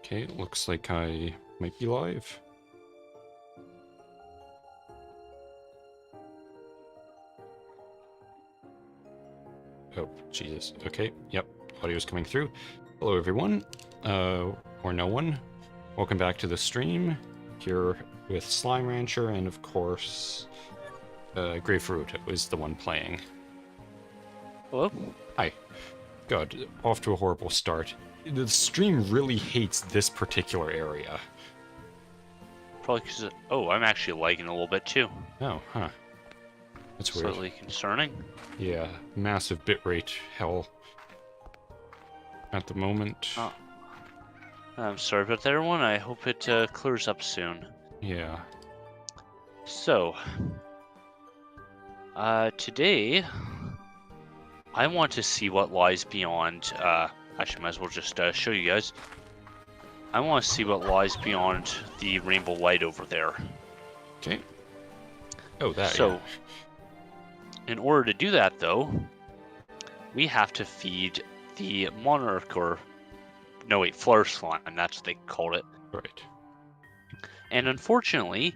Okay, looks like I might be live. Oh, Jesus. Okay, yep, audio's coming through. Hello, everyone, or no one. Welcome back to the stream, here with Slime Rancher, and of course, Grapefruit was the one playing. Hello? Hi. God, off to a horrible start. The stream really hates this particular area. Probably because... Oh, I'm actually lagging a little bit too. Oh, huh. That's weird. Slightly concerning. Yeah, massive bitrate hell at the moment. Oh. I'm sorry about that, everyone. I hope it clears up soon. Yeah. So, today, I want to see what lies beyond... actually, might as well just show you guys. I want to see what lies beyond the rainbow light over there. Okay. Oh, that. So, yeah. in order to do that, though, we have to feed the monarch, or... No, wait, flower slime, that's what they called it. Right. And unfortunately,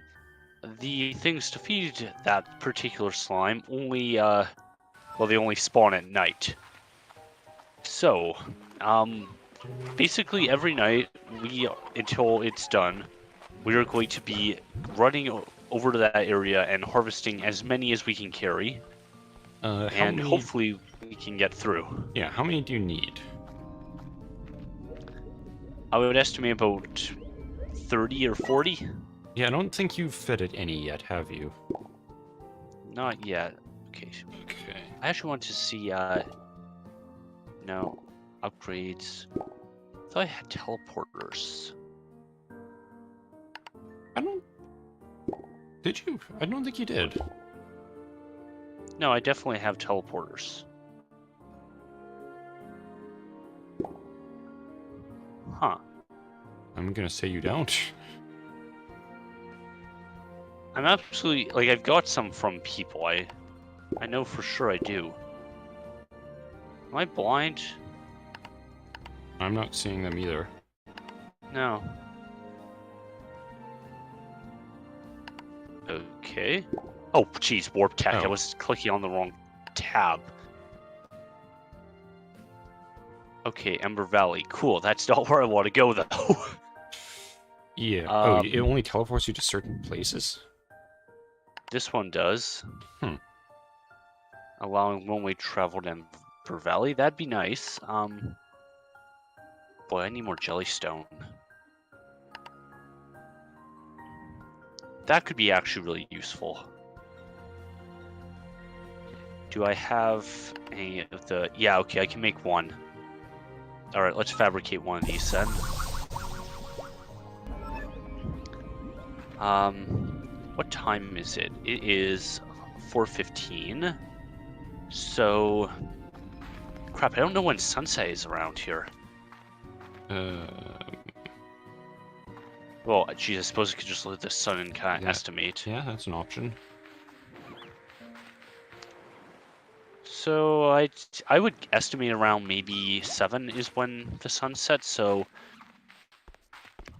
the things to feed that particular slime only, well, they only spawn at night. So, basically every night, until it's done, we are going to be running over to that area and harvesting as many as we can carry. And hopefully we can get through. Yeah, how many do you need? I would estimate about 30 or 40. Yeah, I don't think you've fed it any yet, have you? Not yet. Okay. Okay. I actually want to see, no, upgrades. I thought I had teleporters. I don't... Did you? I don't think you did. No, I definitely have teleporters. Huh. I'm gonna say you don't. I'm absolutely, like, I've got some from people. I know for sure I do. Am I blind? I'm not seeing them either. No. Okay. Oh, jeez, warp tech. I Oh. was clicking on the wrong tab. Okay, Ember Valley. Cool. That's not where I want to go, though. Yeah. Oh, it only teleports you to certain places? This one does. Hmm. Allowing one-way travel to Ember Valley. That'd be nice. Boy, I need more Jellystone. That could be actually really useful. Do I have any of the... Yeah, okay, I can make one. Alright, let's fabricate one of these then. What time is it? It is 4:15. So... Crap, I don't know when sunset is around here. Well, geez, I suppose I could just look at the sun and kind of estimate. Yeah, that's an option. So I would estimate around maybe 7 is when the sun sets, so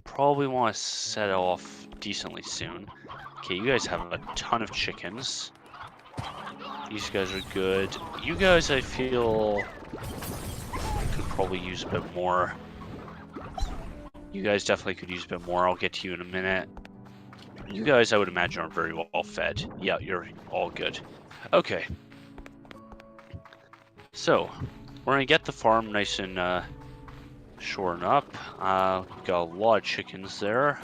probably want to set off decently soon. Okay, you guys have a ton of chickens. These guys are good. You guys, I feel, could probably use a bit more. You guys definitely could use a bit more. I'll get to you in a minute. You guys, I would imagine, are very well fed. Yeah, you're all good. Okay. So, we're gonna get the farm nice and shored up. We've got a lot of chickens there.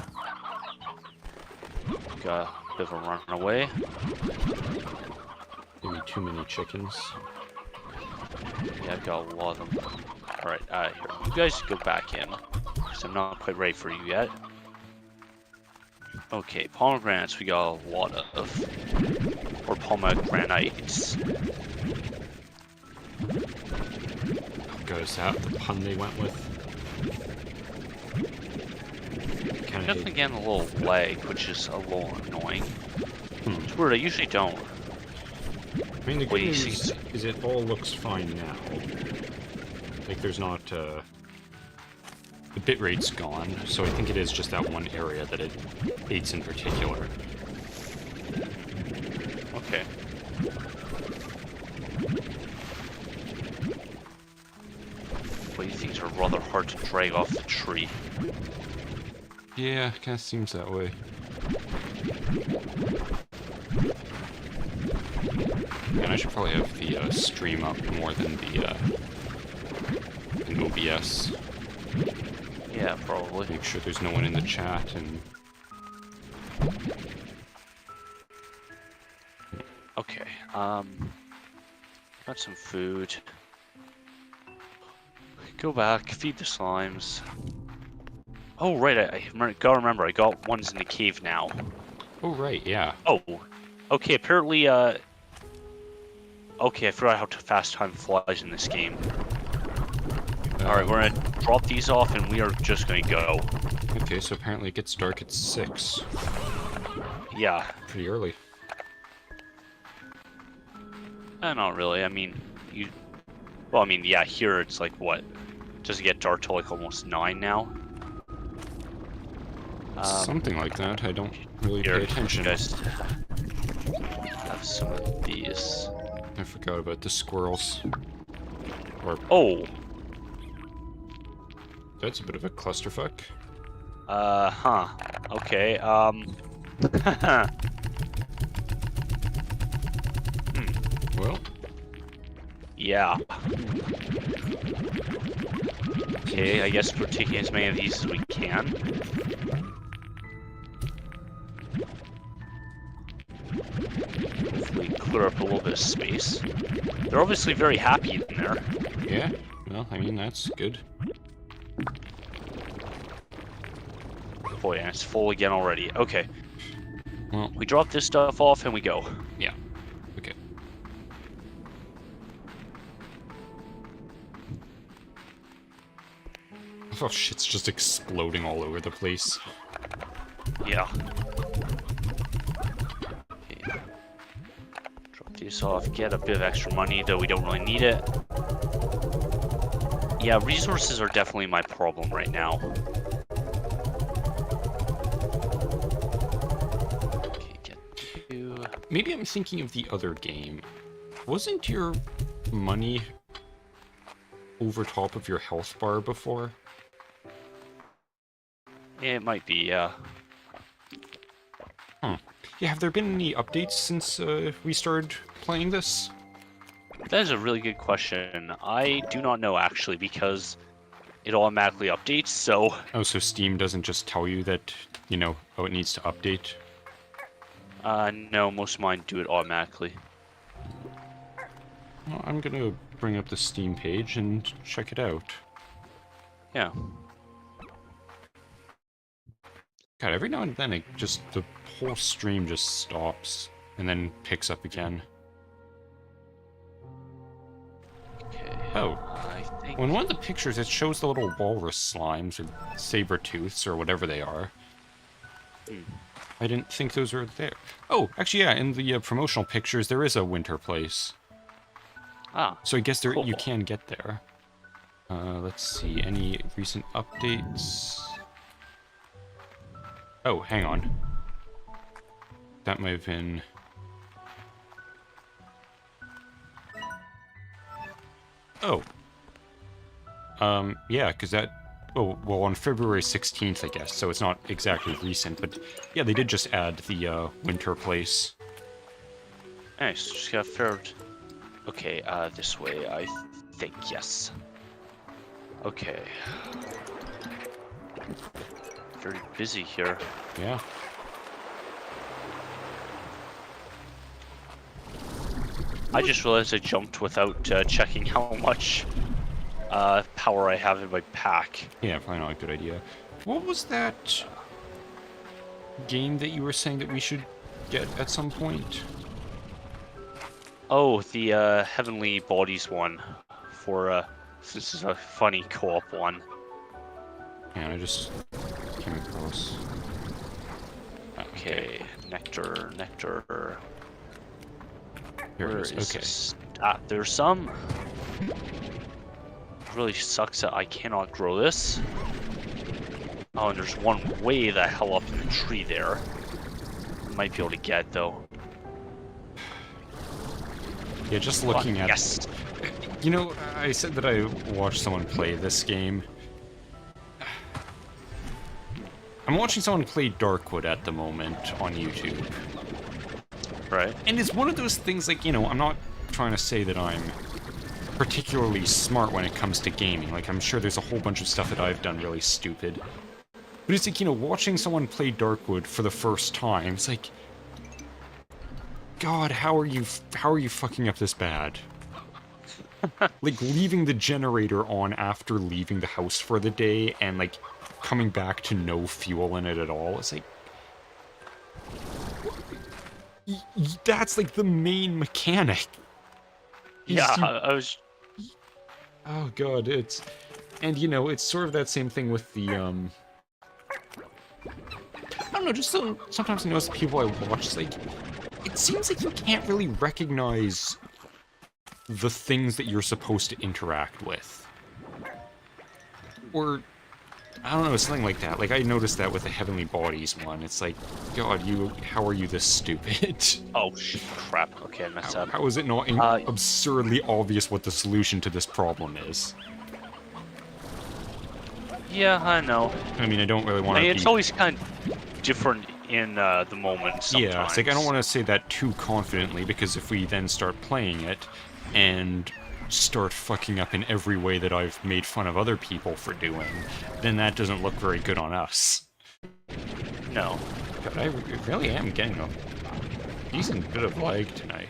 Got a bit of a runaway. Maybe too many chickens. Yeah, I've got a lot of them. Alright, here. You guys go back in, because I'm not quite ready for you yet. Okay, pomegranates we got a lot of. Or pomegranates. God, is that the pun they went with? I'm definitely getting a little lag, which is a little annoying. It's weird, I usually don't. I mean, the good news is it all looks fine now. Like, there's not, the bitrate's gone, so I think it is just that one area that it hates in particular. Okay. But these things are rather hard to drag off the tree. Yeah, kind of seems that way. And I should probably have the stream up more than the an OBS. Yeah, probably. Make sure there's no one in the chat and... Okay, got some food. Go back, feed the slimes. Oh, right, I gotta remember, I got ones in the cave now. Oh, right, yeah. Oh, okay, apparently, okay, I forgot how fast time flies in this game. Alright, we're gonna drop these off and we are just gonna go. Okay, so apparently it gets dark at 6. Yeah. Pretty early. Not really, I mean, well, I mean, yeah, here it's like, what? Does it get dark till like almost 9 now? Something like that, I don't really pay attention. You guys have some of these. I forgot about the squirrels. Or... Oh! That's a bit of a clusterfuck. Huh. Okay, Well... Yeah. Okay, I guess we're taking as many of these as we can. Hopefully clear up a little bit of space. They're obviously very happy in there. Yeah, well, I mean, that's good. Oh yeah, it's full again already. Okay. Well, We drop this stuff off and we go. yeah. Okay. Oh, shit's just exploding all over the place. Yeah. Okay. Drop these off, get a bit of extra money, though we don't really need it. Yeah, resources are definitely my problem right now. Okay, get 2. Maybe I'm thinking of the other game. Wasn't your money over top of your health bar before? It might be, yeah. Yeah, have there been any updates since we started playing this? That is a really good question. I do not know, actually, because it automatically updates, so... Oh, so Steam doesn't just tell you that, you know, oh, it needs to update? No, most of mine do it automatically. Well, I'm gonna bring up the Steam page and check it out. Yeah. God, every now and then the whole stream just stops and then picks up again. Okay. Oh, I think... well, in one of the pictures it shows the little walrus slimes or saber-tooths or whatever they are. I didn't think those were there. Oh, actually, yeah, in the promotional pictures there is a winter place. Ah. So I guess there Cool. you can get there. Let's see, any recent updates? Oh, hang on. That might have been... Oh. Yeah, because that... Oh, well, on February 16th, I guess, so it's not exactly recent, but yeah, they did just add the winter place. Nice, just got ferret. Okay, this way, I think, yes. Okay. Very busy here. Yeah. I just realized I jumped without checking how much power I have in my pack. Yeah, probably not a good idea. What was that game that you were saying that we should get at some point? Oh, the Heavenly Bodies one. For, this is a funny co-op one. Yeah, I just came across. Okay, nectar. Here Where it is. is Okay. this? Ah, there's some. Really sucks that I cannot grow this. Oh, and there's one way the hell up in the tree there. Might be able to get, though. Yeah, just looking at... Yes! You know, I said that I watched someone play this game. I'm watching someone play Darkwood at the moment on YouTube. Right. And it's one of those things, like, you know, I'm not trying to say that I'm particularly smart when it comes to gaming. Like, I'm sure there's a whole bunch of stuff that I've done really stupid. But it's like, you know, watching someone play Darkwood for the first time, it's like... God, how are you fucking up this bad? Like, leaving the generator on after leaving the house for the day, and, like, coming back to no fuel in it at all. It's like... That's, like, the main mechanic. Yeah, I was... Oh, God, it's... And, you know, it's sort of that same thing with the, I don't know, just sometimes I notice people I watch, it's like... It seems like you can't really recognize the things that you're supposed to interact with. Or, I don't know, something like that. Like, I noticed that with the Heavenly Bodies one. It's like, God, how are you this stupid? Oh, crap. Okay, I messed up. How is it not absurdly obvious what the solution to this problem is? Yeah, I know. I mean, I don't really want to It's always kind of different in the moment sometimes. Yeah, it's like, I don't want to say that too confidently, because if we then start playing it, and start fucking up in every way that I've made fun of other people for doing, then that doesn't look very good on us. No. God, I really am getting a decent bit of lag tonight.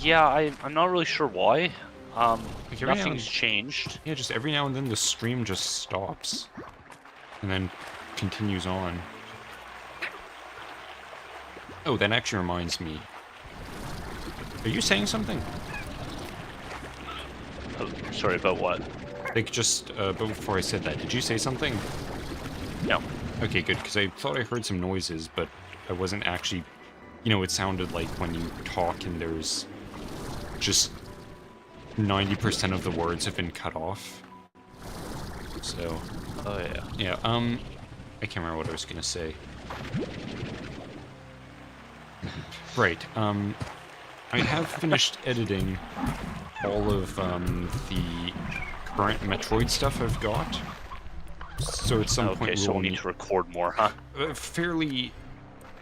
Yeah, I'm not really sure why. Like Nothing's changed. Yeah, just every now and then the stream just stops. And then continues on. Oh, that actually reminds me. Are you saying something? Oh, sorry, about what? Like, just before I said that, did you say something? No. Okay, good, because I thought I heard some noises, but I wasn't actually... You know, it sounded like when you talk and there's just 90% of the words have been cut off. So... Oh, yeah. Yeah, I can't remember what I was gonna say. Right, I have finished editing all of, the current Metroid stuff I've got. So at some point so we'll need to record more, huh? Fairly...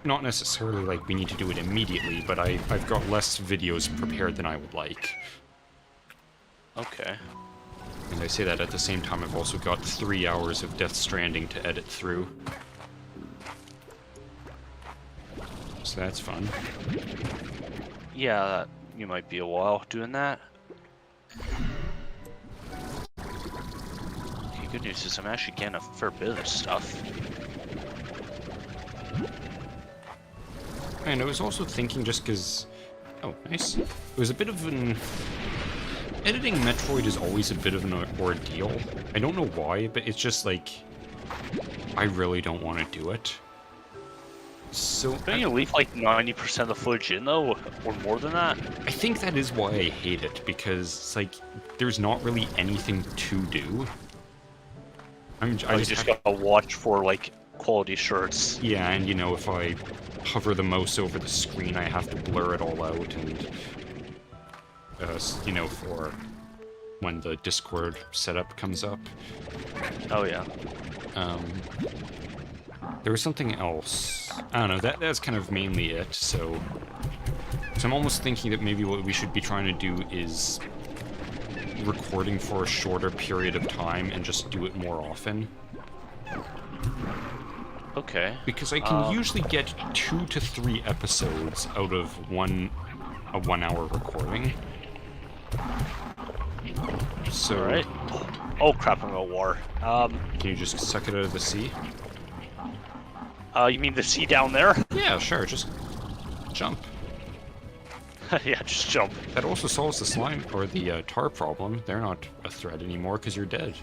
Not necessarily like we need to do it immediately, but I've got less videos prepared than I would like. Okay. And I say that at the same time I've also got 3 hours of Death Stranding to edit through. So that's fun. Yeah, you might be a while doing that. Okay, good news is I'm actually getting a fair bit of stuff. And I was also thinking, just because... Oh, nice. It was a bit of an... Editing Metroid is always a bit of an ordeal. I don't know why, but it's just like... I really don't want to do it. So... Don't you leave like 90% of the footage in though, or more than that? I think that is why I hate it, because it's like, there's not really anything to do. I just gotta watch for like quality assurance. Yeah, and you know, if I hover the mouse over the screen, I have to blur it all out, and you know, for when the Discord setup comes up. Oh yeah. There was something else. I don't know, that's kind of mainly it, so I'm almost thinking that maybe what we should be trying to do is recording for a shorter period of time and just do it more often. Okay. Because I can usually get 2 to 3 episodes out of a 1 hour recording. So... Alright. Oh crap, I'm at war. Can you just suck it out of the sea? You mean the sea down there? Yeah, sure, just jump. Yeah, just jump. That also solves the slime, or the tar problem. They're not a threat anymore because you're dead.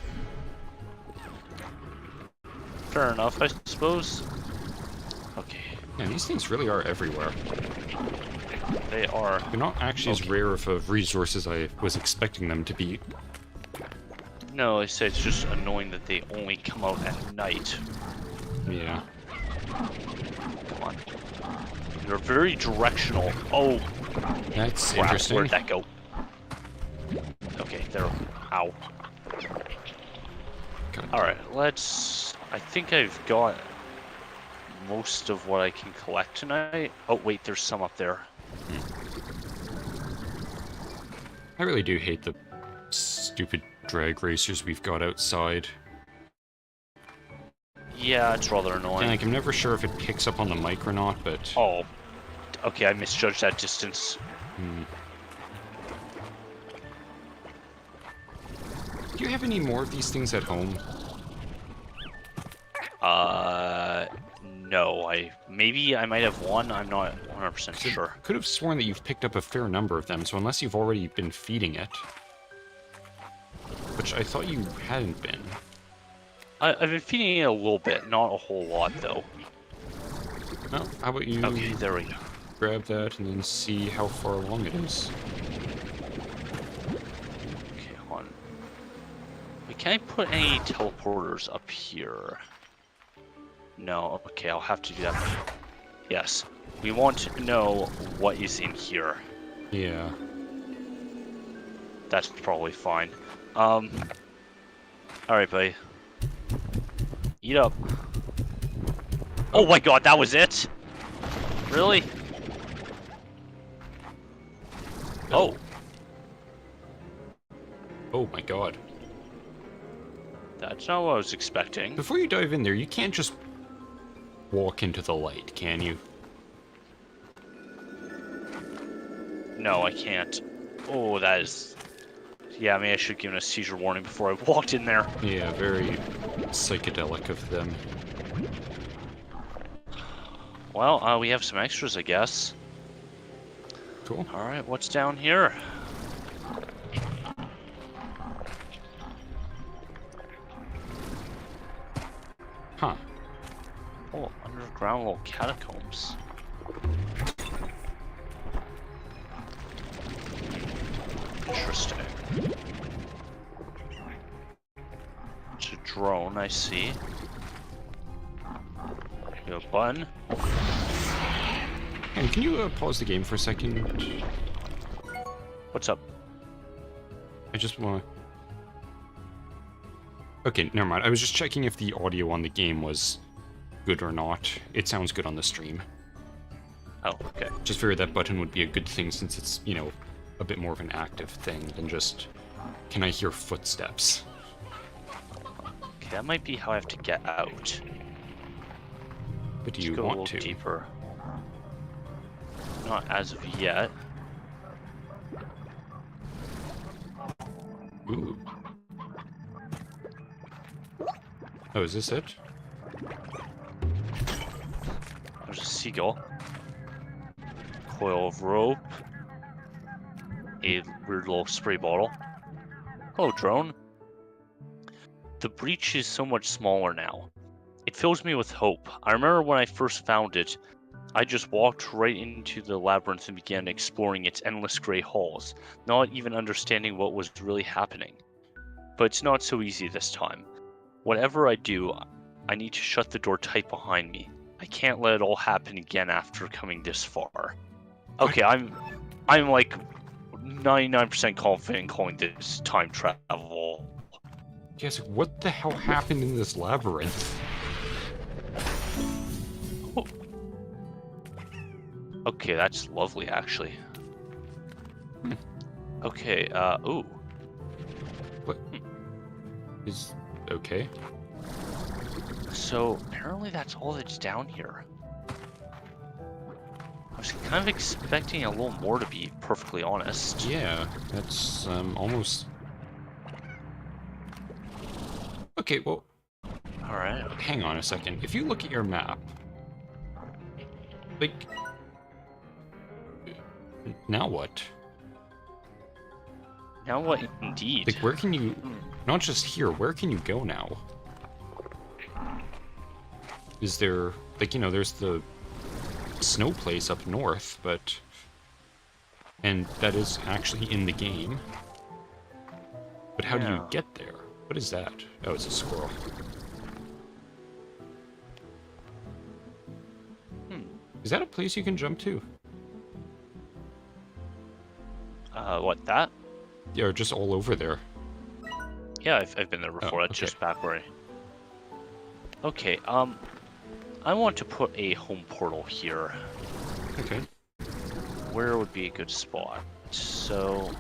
Fair enough, I suppose. Okay. Yeah, these things really are everywhere. They are. They're not actually as rare of resource as I was expecting them to be. No, I said it's just annoying that they only come out at night. Yeah. Come on. They're very directional. Oh, That's crap. interesting. Where'd that go? Okay, there. Ow. God. Alright, let's... I think I've got most of what I can collect tonight. Oh, wait, there's some up there. I really do hate the stupid drag racers we've got outside. Yeah, it's rather annoying. And like, I'm never sure if it picks up on the mic or not, but... Oh, okay, I misjudged that distance. Do you have any more of these things at home? No, maybe I might have one, I'm not 100% sure. Could have sworn that you've picked up a fair number of them, so unless you've already been feeding it... Which I thought you hadn't been. I've been feeding it a little bit, not a whole lot, though. Well, how about you Okay, there we go. grab that and then see how far along it is. Okay, hold on. Wait, can I put any teleporters up here? No, okay, I'll have to do that. Yes, we want to know what is in here. Yeah. That's probably fine. Alright, buddy. Eat up. Oh my god, that was it? Really? Oh. Oh my god. That's not what I was expecting. Before you dive in there, you can't just walk into the light, can you? No, I can't. Oh, that is... Yeah, maybe I should have given a seizure warning before I walked in there. Yeah, very psychedelic of them. Well, we have some extras, I guess. Cool. Alright, what's down here? Huh. Oh, underground little catacombs. Interesting. It's a drone, I see. You have a button. And can you pause the game for a second? What's up? I just want to... Okay, never mind. I was just checking if the audio on the game was good or not. It sounds good on the stream. Oh, okay. Just figured that button would be a good thing since it's, you know, a bit more of an active thing than just, can I hear footsteps? Okay, that might be how I have to get out. But do Let's you go a want little to? deeper. Not as of yet. Ooh. Oh, is this it? There's a seagull. Coil of rope. A weird little spray bottle. Hello, drone. The breach is so much smaller now. It fills me with hope. I remember when I first found it, I just walked right into the labyrinth and began exploring its endless gray halls, not even understanding what was really happening. But it's not so easy this time. Whatever I do, I need to shut the door tight behind me. I can't let it all happen again after coming this far. Okay, I'm like 99% confident in calling this time travel. Yes, what the hell happened in this labyrinth? Oh. Okay, that's lovely, actually. Okay, ooh. What? Is... okay. So, apparently that's all that's down here. I was kind of expecting a little more, to be perfectly honest. Yeah, that's, almost... Okay, well... Alright. Hang on a second. If you look at your map... Like... Now what? Now what, indeed? Like, where can you... Not just here, where can you go now? Is there... Like, you know, there's the snow place up north, but... And that is actually in the game. But how do you Yeah. get there? What is that? Oh, it's a squirrel. Is that a place you can jump to? What, that? Yeah, or just all over there. Yeah, I've been there before. Oh, That's okay. just back where Okay, I want to put a home portal here. Okay. Where would be a good spot? So...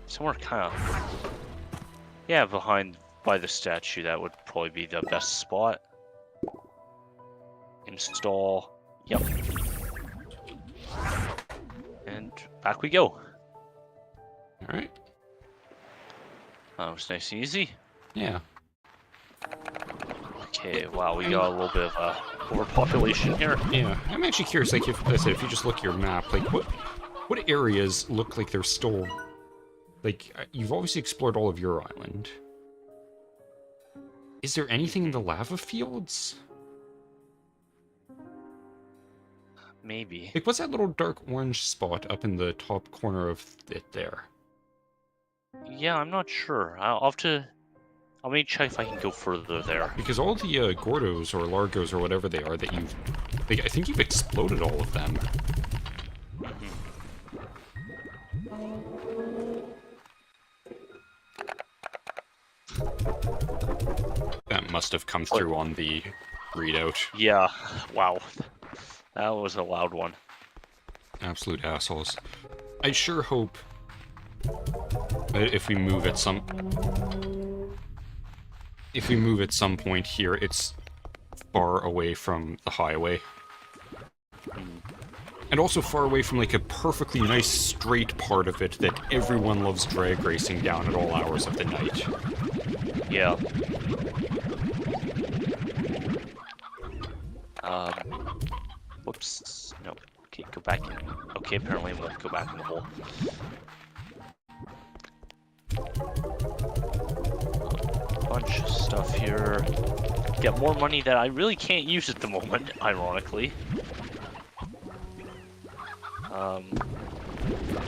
somewhere kind of... yeah, by the statue, that would probably be the best spot. Install. Yep. And back we go. Alright. That was nice and easy. Yeah. Okay, wow, we got a little bit of overpopulation here. Yeah. I'm actually curious, like, if, as I said, if you just look at your map, like, what areas look like they're still... like, you've obviously explored all of your island. Is there anything in the lava fields? Maybe. Like, what's that little dark orange spot up in the top corner of it there? Yeah, I'm not sure. I'll have to... I'll maybe check if I can go further there. Because all the Gordos or Largos or whatever they are that you've... like, I think you've exploded all of them. That must have come through on the readout. Yeah, wow. That was a loud one. Absolute assholes. I sure hope that if we move at some... if we move at some point here, it's far away from the highway. And also far away from, like, a perfectly nice straight part of it that everyone loves drag racing down at all hours of the night. Yeah. Whoops. No. Okay, go back in. Okay, apparently I won't go back in the hole. Bunch of stuff here. Get more money that I really can't use at the moment, ironically.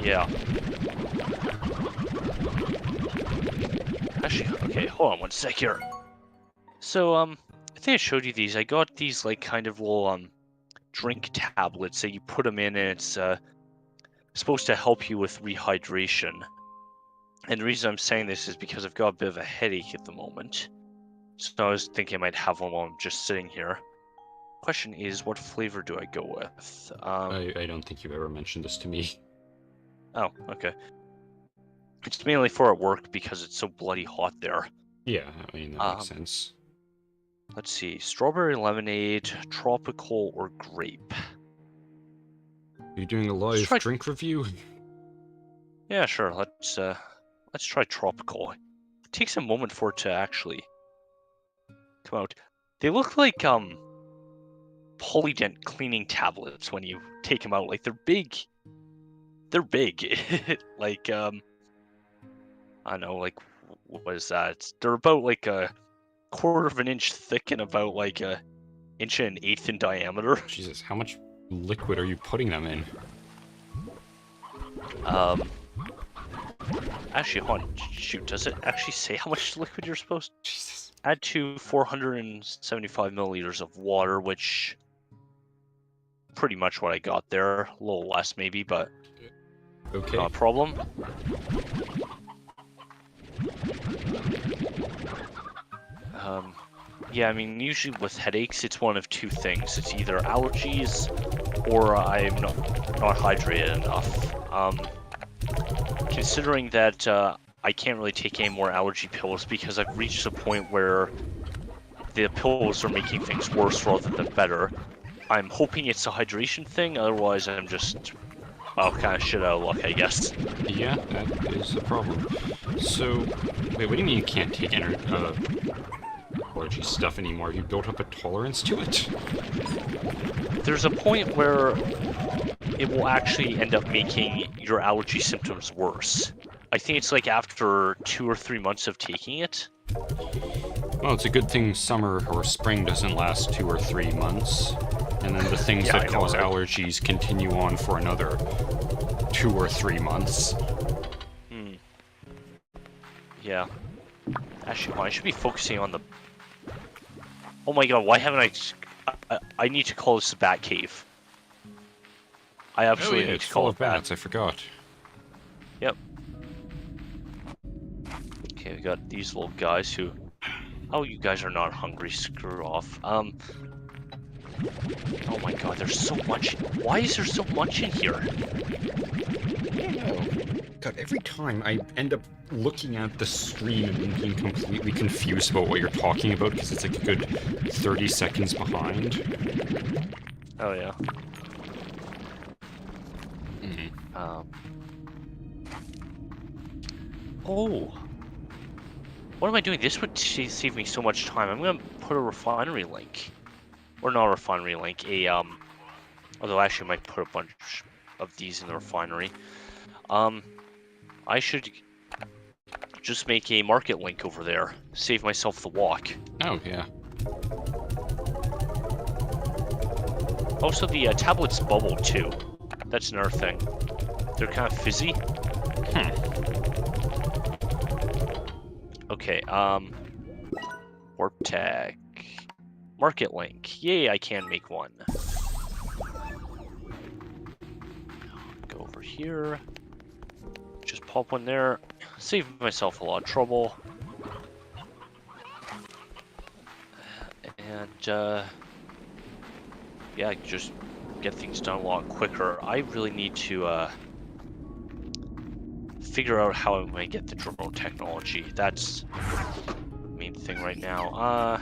Yeah. Actually, okay, hold on one sec here. So, I think I showed you these. I got these, like, kind of little, drink tablets that you put them in, and it's, supposed to help you with rehydration. And the reason I'm saying this is because I've got a bit of a headache at the moment. So I was thinking I might have one while I'm just sitting here. Question is, what flavor do I go with? I don't think you've ever mentioned this to me. Oh, okay. It's mainly for at work because it's so bloody hot there. Yeah, I mean, that makes sense. Let's see. Strawberry lemonade, tropical, or grape? Are you doing a live drink review? Yeah, sure. Let's try tropical. It takes a moment for it to actually come out. They look like Polydent cleaning tablets when you take them out. Like, they're big. They're big. Like, I don't know, like, what is that? They're about like a quarter of an inch thick and about like a inch and an eighth in diameter. Jesus, how much liquid are you putting them in? Actually, hold on. Shoot, does it actually say how much liquid you're supposed to Jesus. add to 475 milliliters of water, which pretty much what I got there. A little less maybe, but Okay. not a problem. Yeah, I mean, usually with headaches, it's one of two things. It's either allergies or I'm not hydrated enough. Considering that I can't really take any more allergy pills because I've reached a point where the pills are making things worse rather than better. I'm hoping it's a hydration thing, otherwise I'm just, well, kind of shit out of luck, I guess. Yeah, that is a problem. So, wait, what do you mean you can't take allergy stuff anymore? Have you built up a tolerance to it? There's a point where it will actually end up making your allergy symptoms worse. I think it's like after 2 or 3 months of taking it. Well, it's a good thing summer or spring doesn't last 2 or 3 months. And then the things Yeah, that I know, cause right? allergies continue on for another 2 or 3 months. Yeah, Yeah. Actually, I should be focusing on the... Oh my god, why haven't I need to call this the Bat Cave. I Oh absolutely yeah, need it's to full call of it that. bats. I forgot. Yep. Okay, we got these little guys who... Oh, you guys are not hungry. Screw off. Oh my god, there's so much. Why is there so much in here? I don't know. God, every time I end up looking at the screen and being completely confused about what you're talking about because it's like a good 30 seconds behind. Oh yeah. Mm. Oh. What am I doing? This would save me so much time. I'm gonna put a refinery link. Or not a refinery link, although actually I might put a bunch of these in the refinery. I should just make a market link over there. Save myself the walk. Oh, yeah. Also, the tablets bubble too. That's another thing. They're kind of fizzy. Okay, Warp Tech. Market link. Yay, I can make one. Go over here. Just pop one there. Save myself a lot of trouble. And, yeah, just get things done a lot quicker. I really need to, figure out how I'm going to get the drone technology. That's the main thing right now.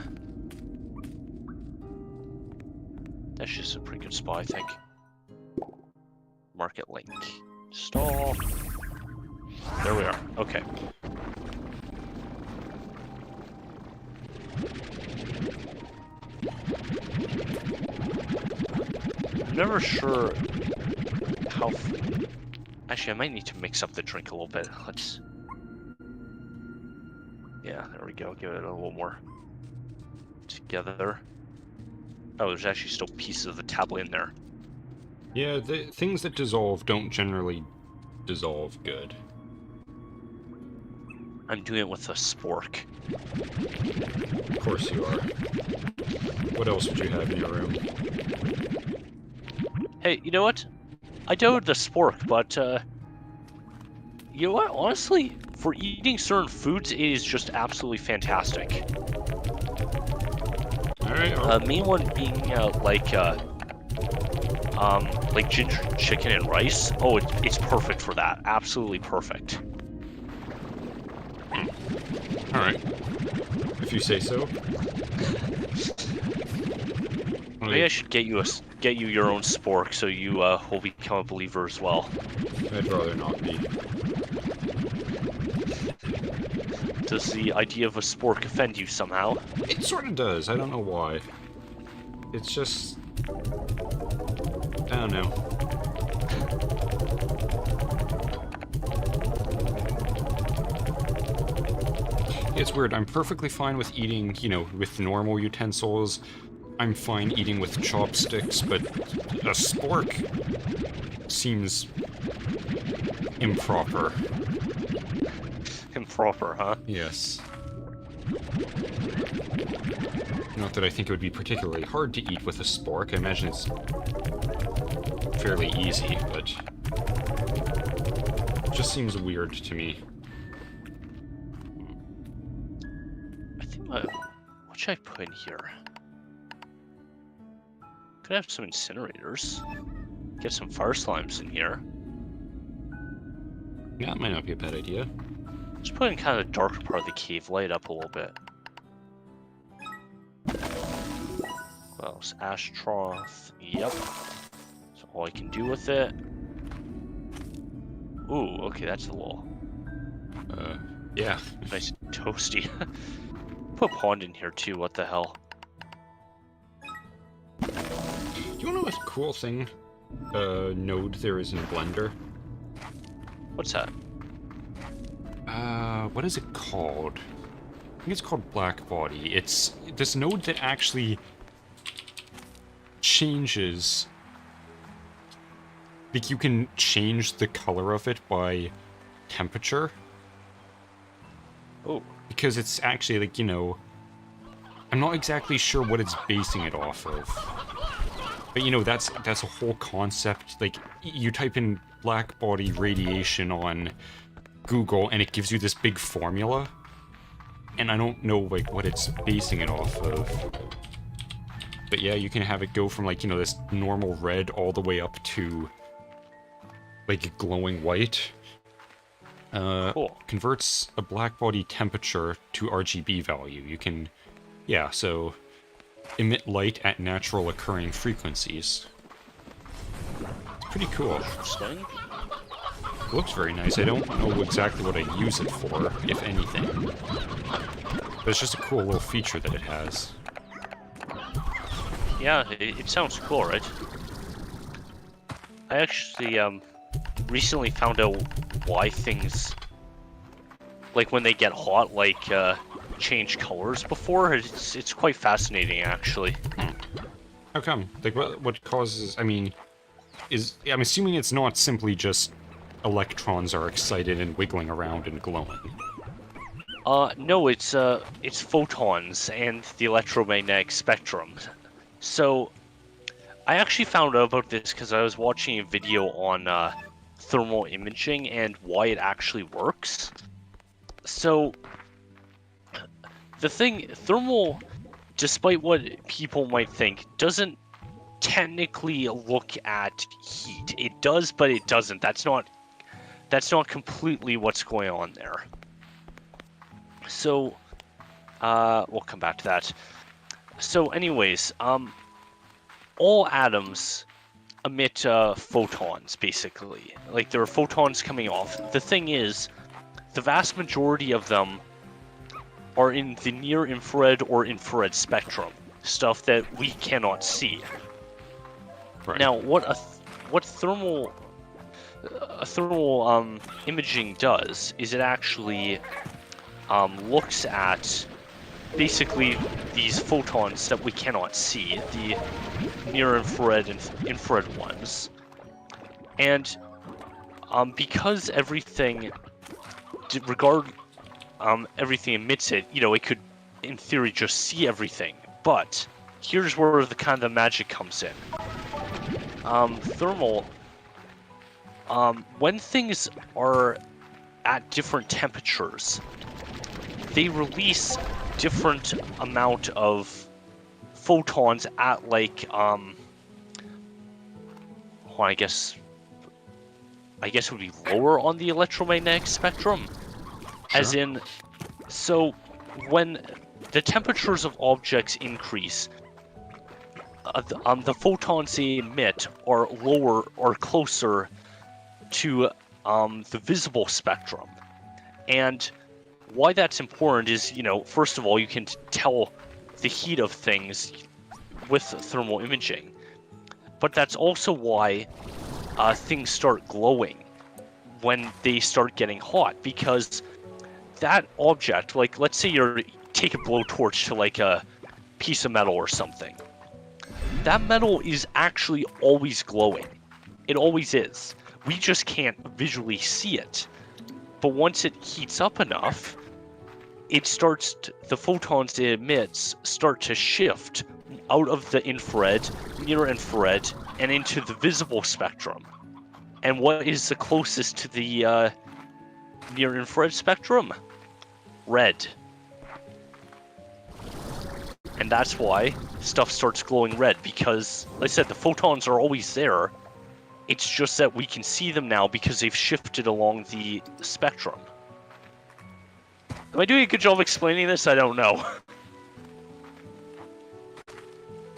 That's just a pretty good spot, I think. Market link. Install. There we are. Okay. I'm never sure how... Actually, I might need to mix up the drink a little bit. Let's... Yeah, there we go. Give it a little more together. Oh, there's actually still pieces of the tablet in there. Yeah, the things that dissolve don't generally dissolve good. I'm doing it with a spork. Of course you are. What else would you have in your room? Hey, you know what? I doubted the spork, but, you know what? Honestly, for eating certain foods, it is just absolutely fantastic. Alright, Main one being, like ginger chicken and rice. Oh, it's perfect for that. Absolutely perfect. alright. If you say so. Maybe I should get you your own spork so you will become a believer as well. I'd rather not be. Does the idea of a spork offend you somehow? It sort of does. I don't know why. It's just... I don't know. It's weird. I'm perfectly fine with eating, you know, with normal utensils. I'm fine eating with chopsticks, but a spork seems improper. Improper, huh? Yes. Not that I think it would be particularly hard to eat with a spork. I imagine it's fairly easy, but it just seems weird to me. I think what should I put in here? Could have some incinerators. Get some fire slimes in here. Yeah, that might not be a bad idea. Just put in kind of the darker part of the cave, light it up a little bit. What else? Ash trough. Yep. That's all I can do with it. Ooh, okay, that's a little Yeah. nice and toasty. Put a pond in here too, what the hell? You wanna know what cool thing node there is in Blender? What's that? What is it called? I think it's called Black Body. It's this node that actually changes... Like, you can change the color of it by temperature. Oh, because it's actually like, you know, I'm not exactly sure what it's basing it off of. But you know, that's a whole concept. Like, you type in black body radiation on Google and it gives you this big formula. And I don't know like what it's basing it off of. But yeah, you can have it go from like, you know, this normal red all the way up to like glowing white. cool. Converts a black body temperature to RGB value. You can, yeah, so emit light at natural occurring frequencies. It's pretty cool. Interesting. It looks very nice. I don't know exactly what I use it for, if anything. But it's just a cool little feature that it has. Yeah, it sounds cool, right? I actually recently found out why things, like when they get hot, like change colors before. It's quite fascinating, actually. How come? Like, what causes... I mean, I'm assuming it's not simply just electrons are excited and wiggling around and glowing. No, it's photons and the electromagnetic spectrum. So, I actually found out about this because I was watching a video on thermal imaging and why it actually works. So, the thing, thermal, despite what people might think, doesn't technically look at heat. It does, but it doesn't. That's not completely what's going on there. So, we'll come back to that. So, anyways, all atoms emit photons, basically. Like, there are photons coming off. The thing is, the vast majority of them are in the near-infrared or infrared spectrum, stuff that we cannot see. Right. Now, what thermal imaging does is it actually looks at basically these photons that we cannot see, the near-infrared and infrared ones, and because everything everything emits it, you know, it could in theory just see everything. But here's where the kind of magic comes in. Thermal, when things are at different temperatures, they release different amount of photons at like well, I guess it would be lower on the electromagnetic spectrum. Sure. As in, so when the temperatures of objects increase, the photons they emit are lower or closer to the visible spectrum. And why that's important is, you know, first of all, you can tell the heat of things with thermal imaging. But that's also why things start glowing when they start getting hot, because that object, like let's say you take a blowtorch to like a piece of metal or something, that metal is actually always glowing. It always is. We just can't visually see it. But once it heats up enough, it starts the photons it emits start to shift out of the infrared, near infrared, and into the visible spectrum. And what is the closest to the near infrared spectrum? Red. And that's why stuff starts glowing red, because, like I said, the photons are always there. It's just that we can see them now because they've shifted along the spectrum. Am I doing a good job explaining this? I don't know.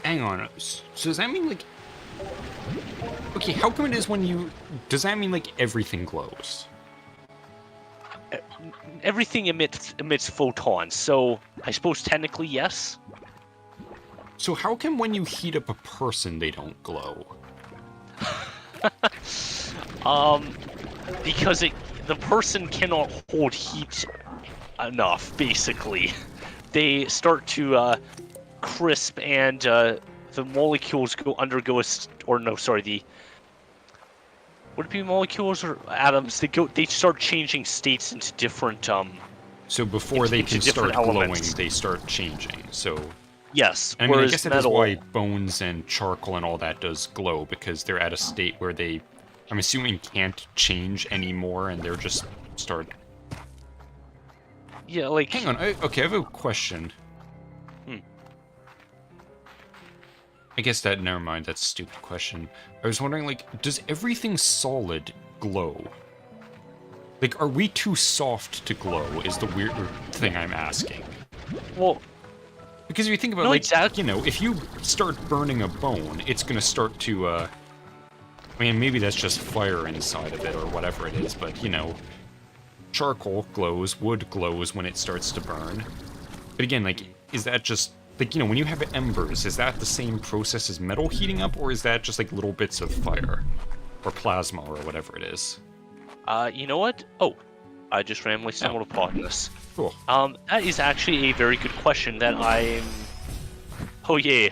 Hang on. So does that mean like... Okay, how come it is when you... Does that mean like everything glows? Everything emits photons, so I suppose technically yes. So how come when you heat up a person they don't glow? Because the person cannot hold heat enough, basically. They start to crisp, and the molecules undergo would it be molecules or atoms? They start changing states into different So before they into can start different glowing, elements. they start changing. So Yes, I mean, I whereas guess that is metal. why bones and charcoal and all that does glow, because they're at a state where they, I'm assuming, can't change anymore, and they're just start. Yeah, like. Hang on. Okay, I have a question. I guess that. Never mind. That's a stupid question. I was wondering, like, does everything solid glow? Like, are we too soft to glow? Is the weird thing I'm asking. Well, Because if you think about, no, like, exactly. you know, if you start burning a bone, it's gonna start to, I mean, maybe that's just fire inside of it or whatever it is, but, you know, charcoal glows, wood glows when it starts to burn. But again, like, is that just, like, you know, when you have embers, is that the same process as metal heating up, or is that just, like, little bits of fire? Or plasma, or whatever it is? You know what? Oh, I just randomly stumbled upon this. Cool. That is actually a very good question that I'm. Oh yeah,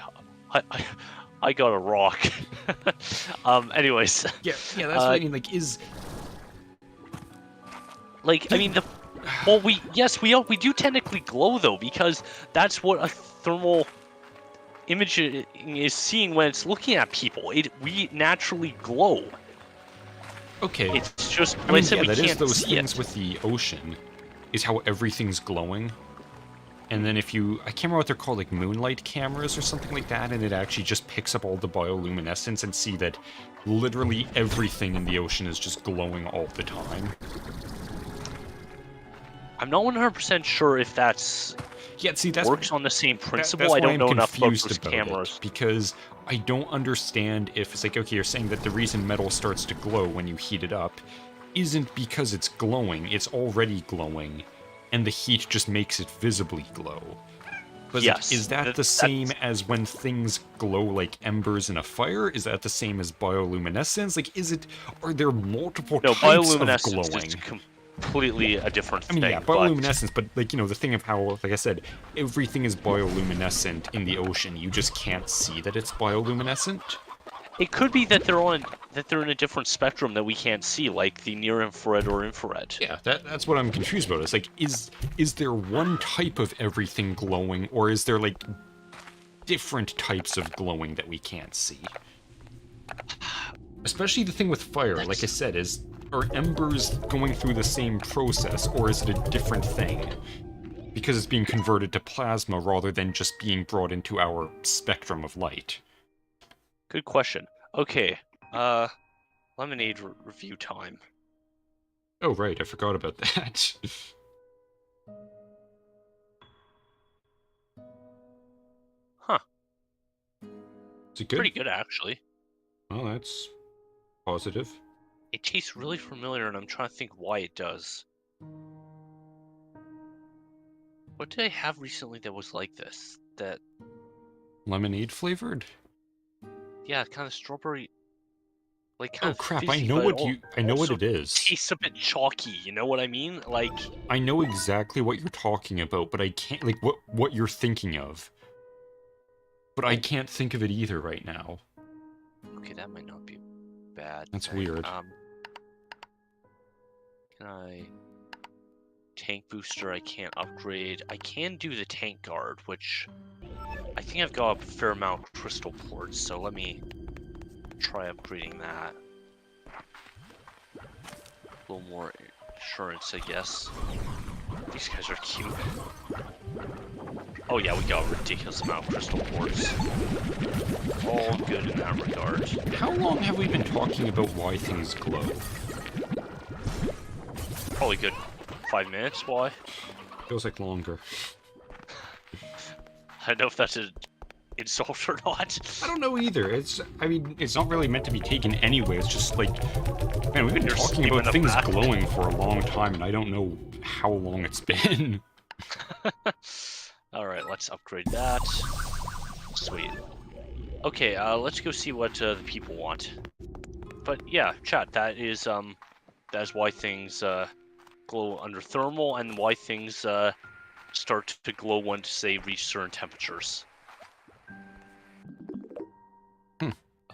I got a rock. Anyways. Yeah, that's what I mean, like, is... Like, I mean, well, we do technically glow though, because that's what a thermal image is seeing when it's looking at people. We naturally glow. Okay. It's just, I mean, said, yeah, we that is can't those see things it. with the ocean, is how everything's glowing. And then if you, I can't remember what they're called, like moonlight cameras or something like that, and it actually just picks up all the bioluminescence and see that literally everything in the ocean is just glowing all the time. I'm not 100% sure if that's Yeah, see, works on the same principle. that's I why don't I'm know enough about confused those about cameras. it, because I don't understand if it's like, okay, you're saying that the reason metal starts to glow when you heat it up isn't because it's glowing, it's already glowing, and the heat just makes it visibly glow. But Yes. is that the same as when things glow like embers in a fire? Is that the same as bioluminescence? Like, are there multiple No, types of bioluminescence glowing? is completely a different I mean, thing. yeah, bioluminescence, but like, you know, the thing of how, like I said, everything is bioluminescent in the ocean. You just can't see that it's bioluminescent. It could be that they're in a different spectrum that we can't see, like the near infrared or infrared. Yeah, that's what I'm confused about. It's like, is there one type of everything glowing, or is there like different types of glowing that we can't see? Especially the thing with fire, like I said, are embers going through the same process, or is it a different thing? Because it's being converted to plasma rather than just being brought into our spectrum of light. Good question. Okay, lemonade review time. Oh, right, I forgot about that. Huh. Is it good? Pretty good, actually. Well, that's positive. It tastes really familiar, and I'm trying to think why it does. What did I have recently that was like this? That, Lemonade flavored? yeah, kind of strawberry, like kind Oh of crap, fizzy, but I know what also it is. tastes a bit chalky. You know what I mean? Like, I know exactly what you're talking about, but I can't, like, what you're thinking of. But I can't think of it either right now. okay, that might not be bad. That's then. weird. Can I... Tank booster, I can't upgrade. I can do the tank guard, which I think I've got a fair amount of crystal ports, so let me try upgrading that. A little more insurance, I guess. These guys are cute. Oh yeah, we got a ridiculous amount of crystal ports. All good in that regard. How long have we been talking about why things glow? Probably good 5 minutes, why? Feels like longer. I don't know if that's an insult or not. I don't know either. I mean, it's not really meant to be taken anyway. It's just like, man, we've been You're talking about skipping things back. glowing for a long time, and I don't know how long it's been. Alright, let's upgrade that. Sweet. Okay, let's go see what the people want. But yeah, chat, that is why things glow under thermal, and why things start to glow once they reach certain temperatures.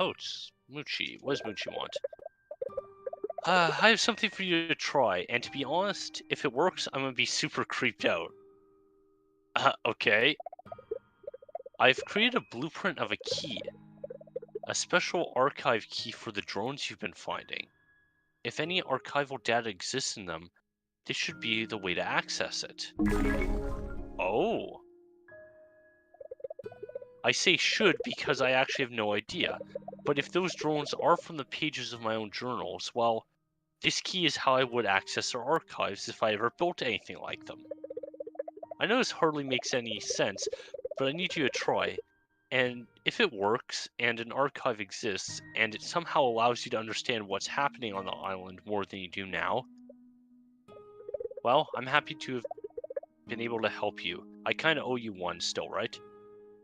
Oh, it's Moochie. What does Moochie want? I have something for you to try, and to be honest, if it works, I'm gonna be super creeped out. Okay. I've created a blueprint of a key. A special archive key for the drones you've been finding. If any archival data exists in them, this should be the way to access it. Oh. I say should because I actually have no idea. But if those drones are from the pages of my own journals, well, this key is how I would access their archives if I ever built anything like them. I know this hardly makes any sense, but I need you to try. And if it works, and an archive exists, and it somehow allows you to understand what's happening on the island more than you do now, well, I'm happy to have been able to help you. I kinda owe you one still, right?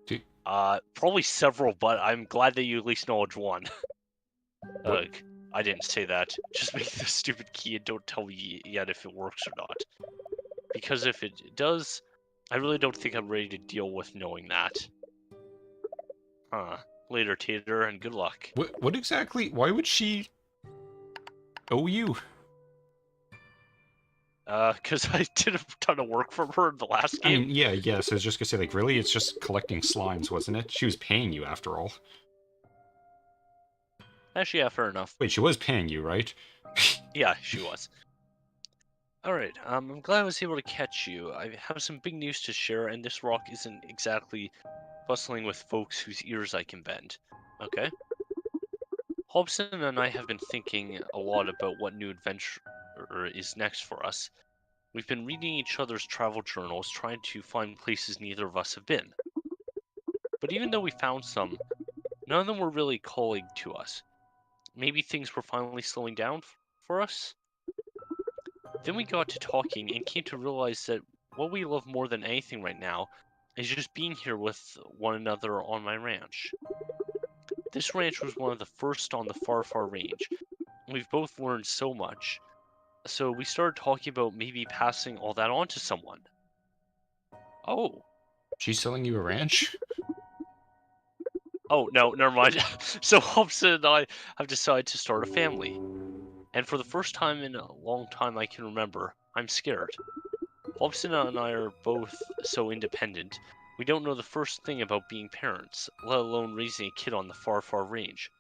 Do- Probably several, but I'm glad that you at least acknowledge one. What? Ugh, I didn't say that. Just make the stupid key and don't tell me yet if it works or not. Because if it does, I really don't think I'm ready to deal with knowing that. Huh. Later, Tater, and good luck. What exactly? Why would she owe you? Because I did a ton of work for her in the last I game. mean, yeah, yes. I was just gonna say, like, really, it's just collecting slimes, wasn't it? She was paying you after all. Actually, yeah, fair enough. Wait, she was paying you, right? Yeah, she was. Alright, I'm glad I was able to catch you. I have some big news to share, and this rock isn't exactly bustling with folks whose ears I can bend. Okay? Hobson and I have been thinking a lot about what new adventure is next for us. We've been reading each other's travel journals, trying to find places neither of us have been. But even though we found some, none of them were really calling to us. Maybe things were finally slowing down for us? Then we got to talking and came to realize that what we love more than anything right now is just being here with one another on my ranch. This ranch was one of the first on the far, far range. We've both learned so much, so we started talking about maybe passing all that on to someone. Oh. She's selling you a ranch? Oh, no, never mind. So Hobson and I have decided to start a family. And for the first time in a long time I can remember, I'm scared. Hobson and I are both so independent, we don't know the first thing about being parents, let alone raising a kid on the far, far range.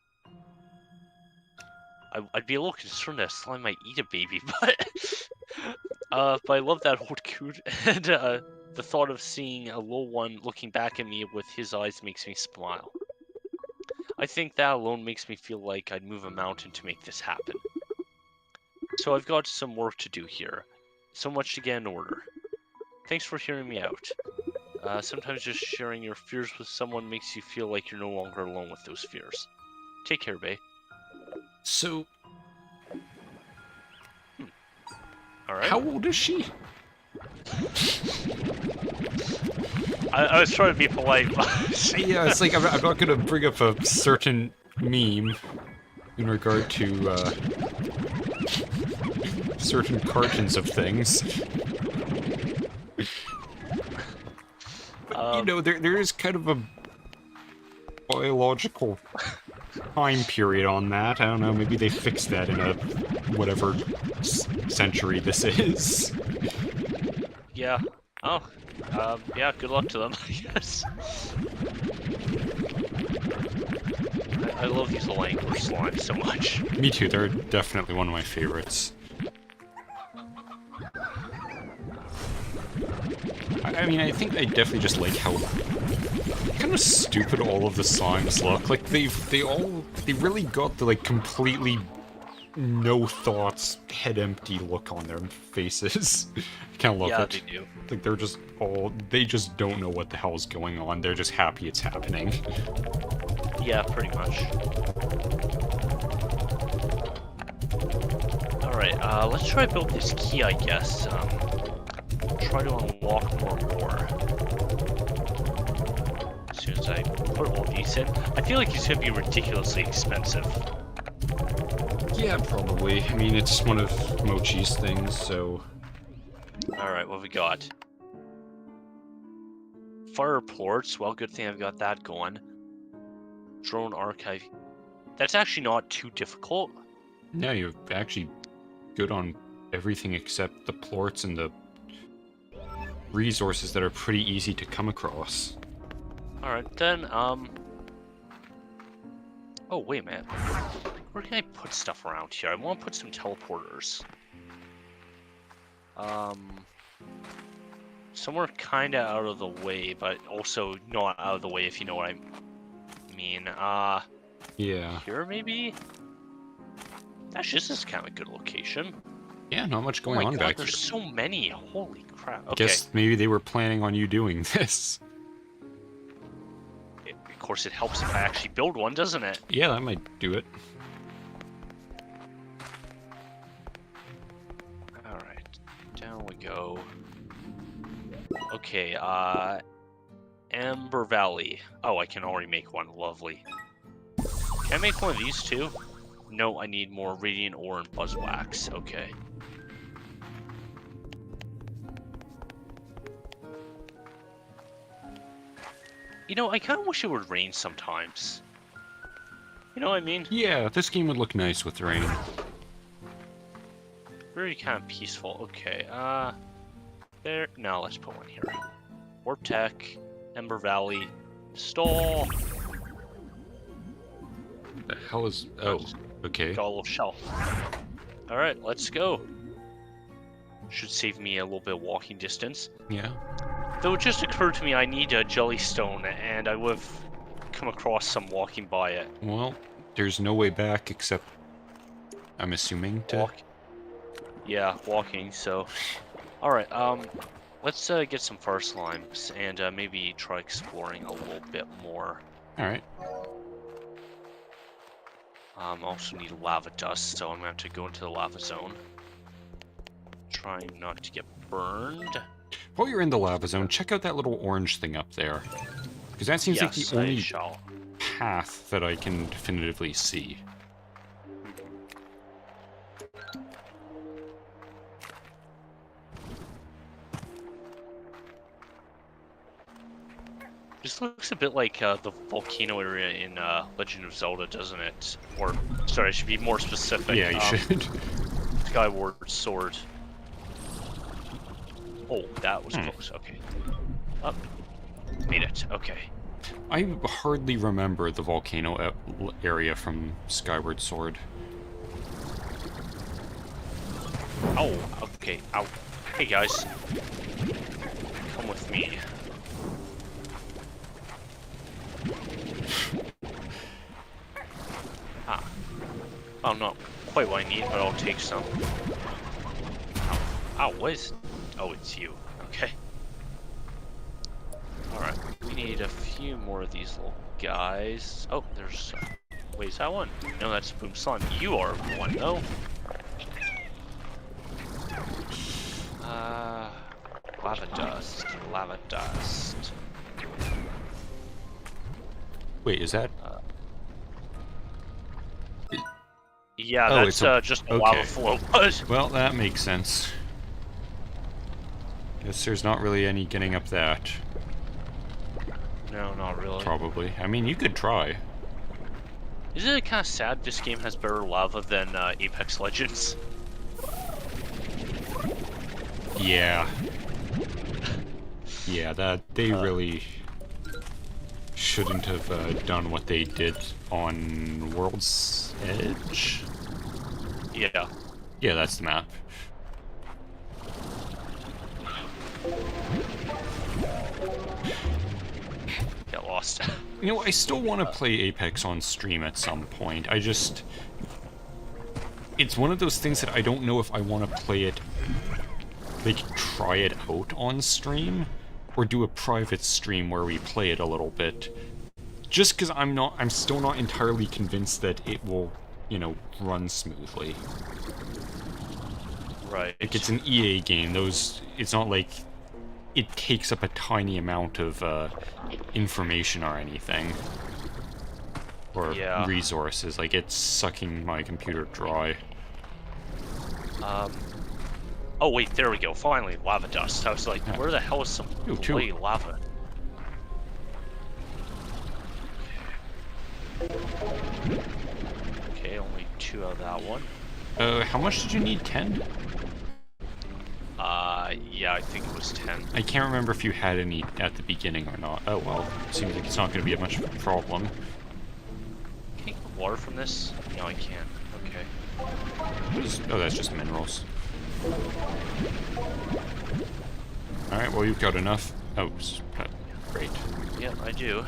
I'd be a little concerned that a slime might eat a baby, but I love that old coot, and the thought of seeing a little one looking back at me with his eyes makes me smile. I think that alone makes me feel like I'd move a mountain to make this happen. So I've got some work to do here. So much to get in order. Thanks for hearing me out. Sometimes just sharing your fears with someone makes you feel like you're no longer alone with those fears. Take care, Bay. So, Alright. how old is she? I was trying to be polite, but... Yeah, it's like, I'm not gonna bring up a certain meme in regard to, certain cartons of things. But, you know, there is kind of a biological time period on that. I don't know, maybe they fixed that in a whatever century this is. Yeah. Oh. Yeah, good luck to them, I guess. I love these little angler slimes so much. Me too, they're definitely one of my favorites. I mean, I think I definitely just like how kind of stupid all of the slimes look. Like, they really got the, like, completely no thoughts, head empty look on their faces. I kind of love it. Yeah, they do. Like, they just don't know what the hell's going on. They're just happy it's happening. Yeah, pretty much. Alright, let's try to build this key, I guess. Try to unlock more. As soon as I put all these in. I feel like it's gonna be ridiculously expensive. Yeah, probably. I mean, it's one of Mochi's things, so... Alright, what we got? Fire ports, well, good thing I've got that going. Drone archive. That's actually not too difficult. Yeah, you're actually good on everything except the plorts and the resources that are pretty easy to come across. Alright, then, oh, wait a minute. Where can I put stuff around here? I want to put some teleporters. Somewhere kinda out of the way, but also not out of the way, if you know what I mean. Yeah. Here, maybe? Actually, this is kind of a good location. Yeah, not much Oh going my on god, back there's here. so many. Holy crap. I Okay. guess maybe they were planning on you doing this. Of course, it helps if I actually build one, doesn't it? Yeah, that might do it. Alright. Down we go. Okay, Amber Valley. Oh, I can already make one. Lovely. Can I make one of these too? No, I need more Radiant Ore and Buzzwax. Okay. You know, I kind of wish it would rain sometimes. You know what I mean? Yeah, this game would look nice with rain. Very kind of peaceful. Okay, there. Now let's put one here. Warp Tech, Ember Valley, install. The hell is... Oh, okay. Got a little shelf. Alright, let's go. Should save me a little bit of walking distance. Yeah. Though it just occurred to me I need a jellystone, and I would have come across some walking by it. Well, there's no way back except... I'm assuming to... Yeah, walking, so... Alright, let's get some fire slimes, and maybe try exploring a little bit more. Alright. Also need lava dust, so I'm gonna have to go into the lava zone. Trying not to get burned. While you're in the lava zone, check out that little orange thing up there. Because that seems like the only path that I can definitively see. This looks a bit like the volcano area in Legend of Zelda, doesn't it? Or, sorry, I should be more specific. Yeah, you should. Skyward Sword. Oh, that was close. Okay. Up. Made it. Okay. I hardly remember the volcano area from Skyward Sword. Oh, okay. Ow. Hey, guys. Come with me. Ah. Oh, not quite what I need, but I'll take some. Ow. Ow, what is... Oh, it's you. Okay. Alright. We need a few more of these little guys. Oh, there's... wait, is that one? No, that's Boom Slime. You are one, though. Lava dust. Lava dust. Wait, is that... Yeah, oh, that's just a okay. lava flow. Well, that makes sense. Guess there's not really any getting up that. No, not really. Probably. I mean, you could try. Isn't it kind of sad this game has better lava than Apex Legends? Yeah. Yeah, that they really shouldn't have done what they did on World's Edge. Yeah. Yeah, that's the map. Get lost. You know, I still want to play Apex on stream at some point. I just... It's one of those things that I don't know if I want to play it... Like, try it out on stream, or do a private stream where we play it a little bit. Just because I'm still not entirely convinced that it will, you know, run smoothly. Right. Like, it's an EA game. It's not like it takes up a tiny amount of information or anything. Or resources. Like, it's sucking my computer dry. Oh wait, there we go. Finally, lava dust. I was like, where the hell is some bloody lava? Okay, only 2 out of that one. How much did you need? 10? Yeah, I think it was 10. I can't remember if you had any at the beginning or not. Oh, well, seems like it's not going to be much of a problem. Can I get water from this? No, I can't. Okay. Oh, that's just minerals. Alright, well, you've got enough. Oh, great. Yeah, I do.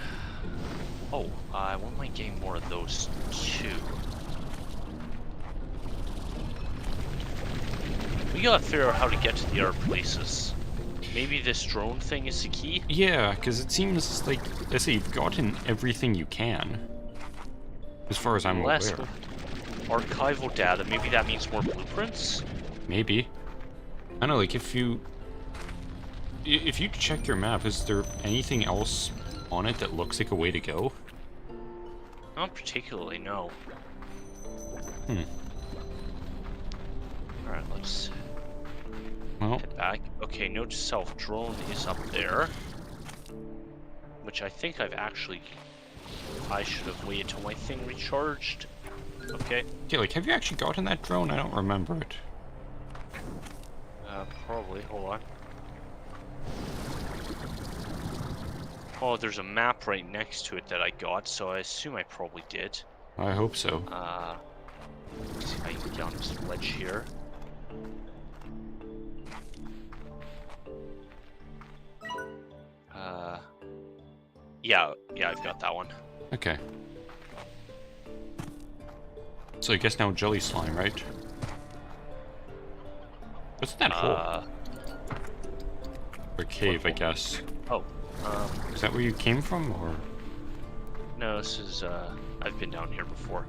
Oh, I wouldn't mind getting more of those too. We gotta figure out how to get to the other places. Maybe this drone thing is the key? Yeah, because it seems like, I say, you've gotten everything you can. As far as I'm aware. Archival data, maybe that means more blueprints? Maybe. I don't know, like, if you check your map, is there anything else on it that looks like a way to go? Not particularly, no. Alright, let's head back. Okay, note to self, drone is up there. Which I think I should have waited till my thing recharged. Okay. Yeah, like, have you actually gotten that drone? I don't remember it. Probably. Hold on. Oh, there's a map right next to it that I got, so I assume I probably did. I hope so. Let's see if I can get on this ledge here. Yeah, I've got that one. Okay. So I guess now jelly slime, right? What's in that hole? Or cave, I guess. Oh, Is that where you came from, or? no, this is, I've been down here before.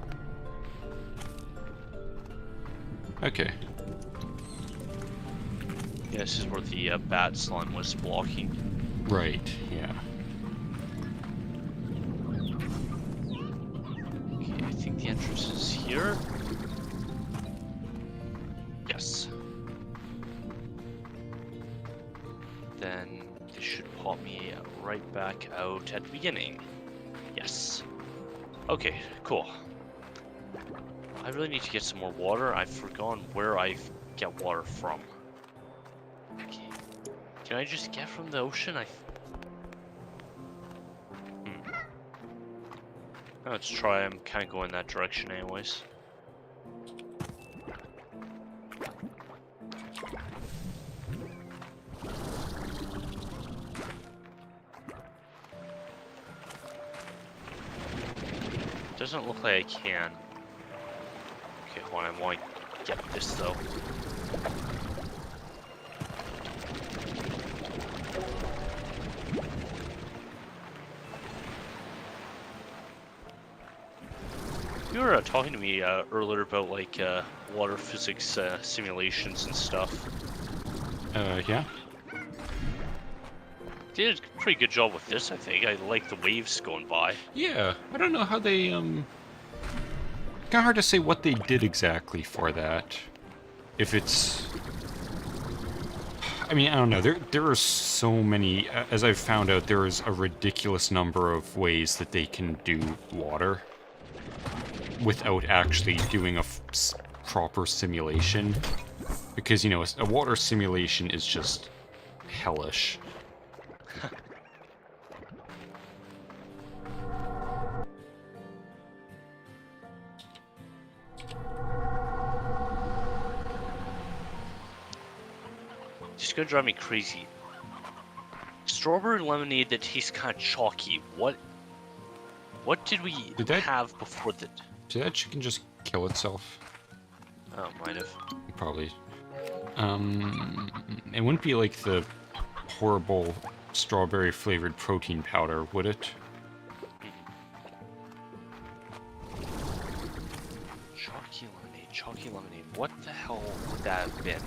Okay. Yeah, this is where the bad slime was blocking. Right, yeah. Okay, I think the entrance is here. Yes. Then this should pop me right back out at the beginning. Yes. Okay, cool. I really need to get some more water. I've forgotten where I get water from. Okay. Can I just get from the ocean? Let's try. I'm kind of going that direction anyways. Doesn't look like I can. Okay, hold on. I want to get this though. You were talking to me earlier about like water physics simulations and stuff. Yeah? Did a pretty good job with this, I think. I like the waves going by. Yeah, I don't know how they, kinda hard to say what they did exactly for that. If it's... I mean, I don't know, there are so many, as I've found out, there is a ridiculous number of ways that they can do water without actually doing a proper simulation. Because, you know, a water simulation is just hellish. Just gonna drive me crazy. Strawberry lemonade that tastes kind of chalky. What did we have before that? Did that chicken just kill itself? Oh, might have. Probably. It wouldn't be like the horrible strawberry flavored protein powder, would it? Chalky lemonade. What the hell would that have been?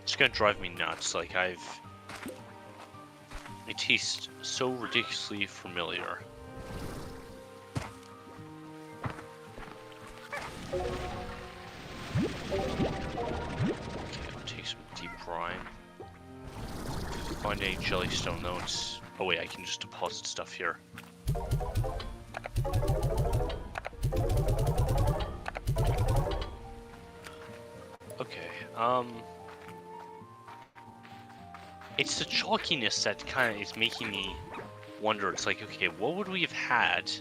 It's gonna drive me nuts. Like it tastes so ridiculously familiar. Okay, I'll take some deep brine. Find any jellystone though. Oh wait, I can just deposit stuff here. It's the chalkiness that kind of is making me wonder. It's like, okay, what would we have had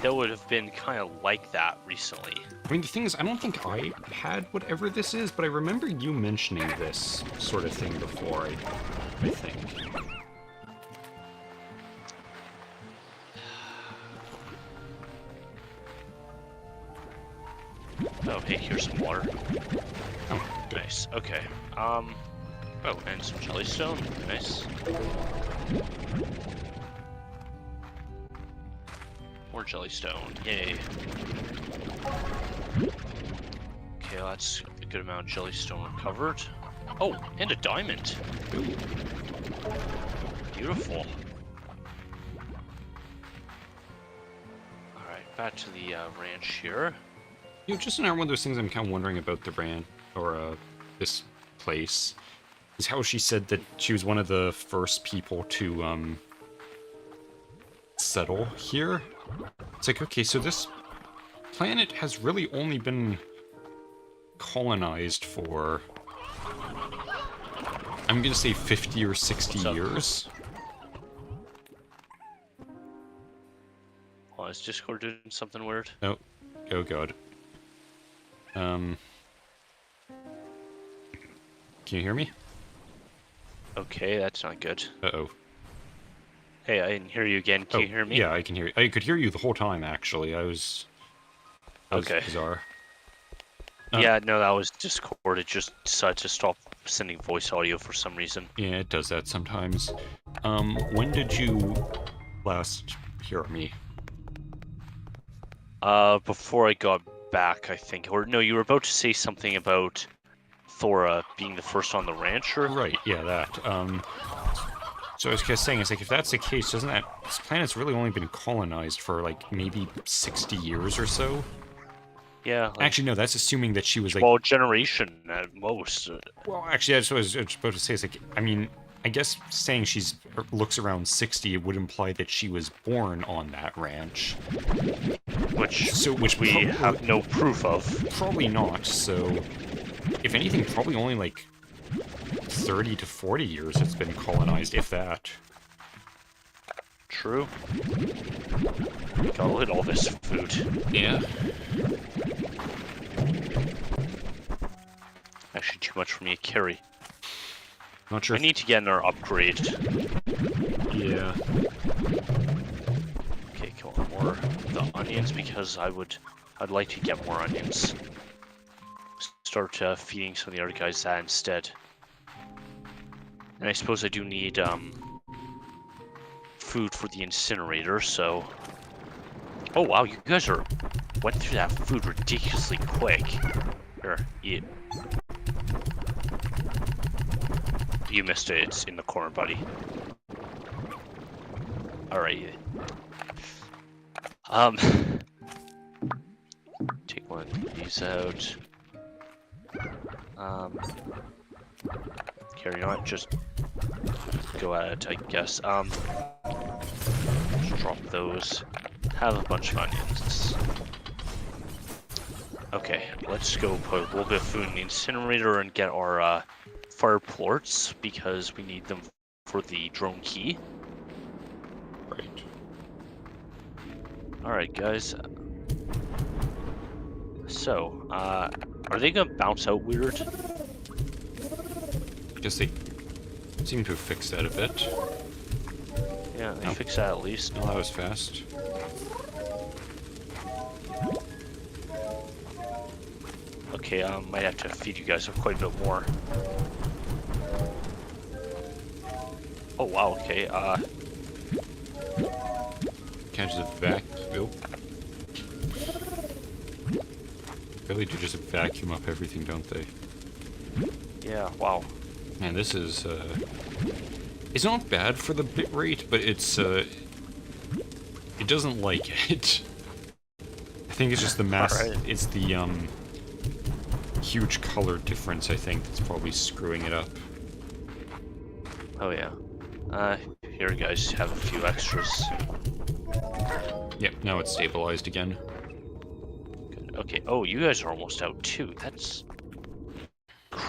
that would have been kind of like that recently? I mean, the thing is, I don't think I had whatever this is, but I remember you mentioning this sort of thing before, I think. Oh, hey, here's some water. Oh, good. Nice. Okay. Oh, and some jellystone. Nice. More jellystone. Yay. Okay, that's a good amount of jellystone recovered. Oh, and a diamond. Beautiful. Alright, back to the ranch here. You know, just another one of those things I'm kind of wondering about the brand, or this place, is how she said that she was one of the first people to settle here. It's like, okay, so this planet has really only been colonized for, I'm gonna say 50 or 60 years. Oh, is Discord doing something weird? Oh, oh god. Can you hear me? Okay, that's not good. Uh-oh. Hey, I didn't hear you again. Can you hear me? Yeah, I can hear you. I could hear you the whole time, actually. That was Okay. bizarre. Yeah, no, that was Discord. It just decided to stop sending voice audio for some reason. Yeah, it does that sometimes. When did you last hear me? Before I got back, I think. Or no, you were about to say something about Thora being the first on the ranch, or? Right, yeah, that. So I was just saying, it's like, if that's the case, doesn't that... This planet's really only been colonized for, like, maybe 60 years or so? Yeah. Like, actually, no, that's assuming that she was, like... well, generation at most. Well, actually, that's what I was about to say. It's like, I mean, I guess saying she's looks around 60 would imply that she was born on that ranch. Which we have no proof of. Probably not, so... If anything, probably only, like, 30 to 40 years it's been colonized, if that. True. Gotta look at all this food. Yeah. Actually, too much for me to carry. Not sure. I need to get another upgrade. Yeah. Okay, come on, more of the onions, because I'd like to get more onions. Start feeding some of the other guys that instead. And I suppose I do need food for the incinerator, so... Oh wow, you guys went through that food ridiculously quick. Here, eat. You missed it, it's in the corner, buddy. Alright. Take one of these out. Carry on, just go at it, I guess. Just drop those. Have a bunch of onions. Okay, let's go put a little bit of food in the incinerator and get our fire plorts, because we need them for the drone key. Right. Alright, guys. So, are they gonna bounce out weird? I guess they seem to have fixed that a bit. Yeah, they fixed that at least. Oh, that was fast. Okay, might have to feed you guys quite a bit more. Oh wow, okay, Can't just vacuum. Really do just vacuum up everything, don't they? yeah, wow. Man, this is, it's not bad for the bitrate, but it's, it doesn't like it. I think it's just the mass, Alright. it's the, huge color difference, I think, that's probably screwing it up. Oh yeah. Here guys, have a few extras. Yep, now it's stabilized again. Good. Okay, oh, you guys are almost out too. That's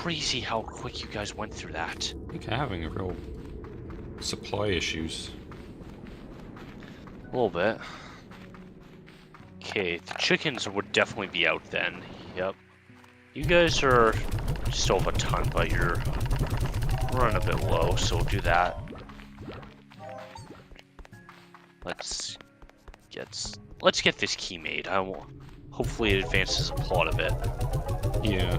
crazy how quick you guys went through that. I think I'm having a real supply issues. A little bit. Okay, the chickens would definitely be out then. Yep. You guys are still have a ton, but you're running a bit low, so we'll do that. Let's get this key made. Hopefully it advances the plot a bit. Yeah.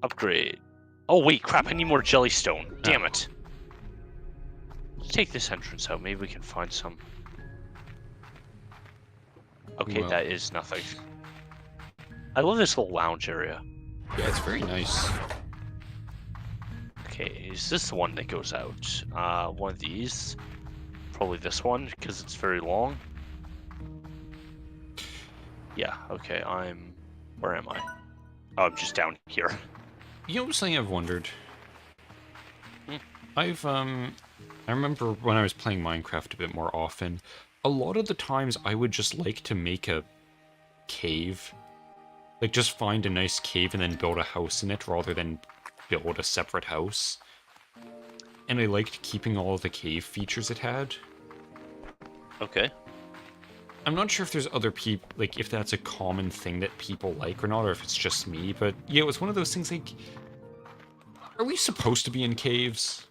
Upgrade. Oh wait, crap! I need more jellystone. Damn it. Let's take this entrance out. Maybe we can find some. Okay, Well. that is nothing. I love this little lounge area. Yeah, it's very nice. Okay, is this the one that goes out? One of these. Probably this one, because it's very long. Yeah, okay, where am I? Oh, I'm just down here. You know something I've wondered? Hmm. I remember when I was playing Minecraft a bit more often, a lot of the times I would just like to make a cave. Like, just find a nice cave and then build a house in it rather than build a separate house. And I liked keeping all of the cave features it had. Okay. I'm not sure if there's other people, like, if that's a common thing that people like or not, or if it's just me, but yeah, it was one of those things like, are we supposed to be in caves?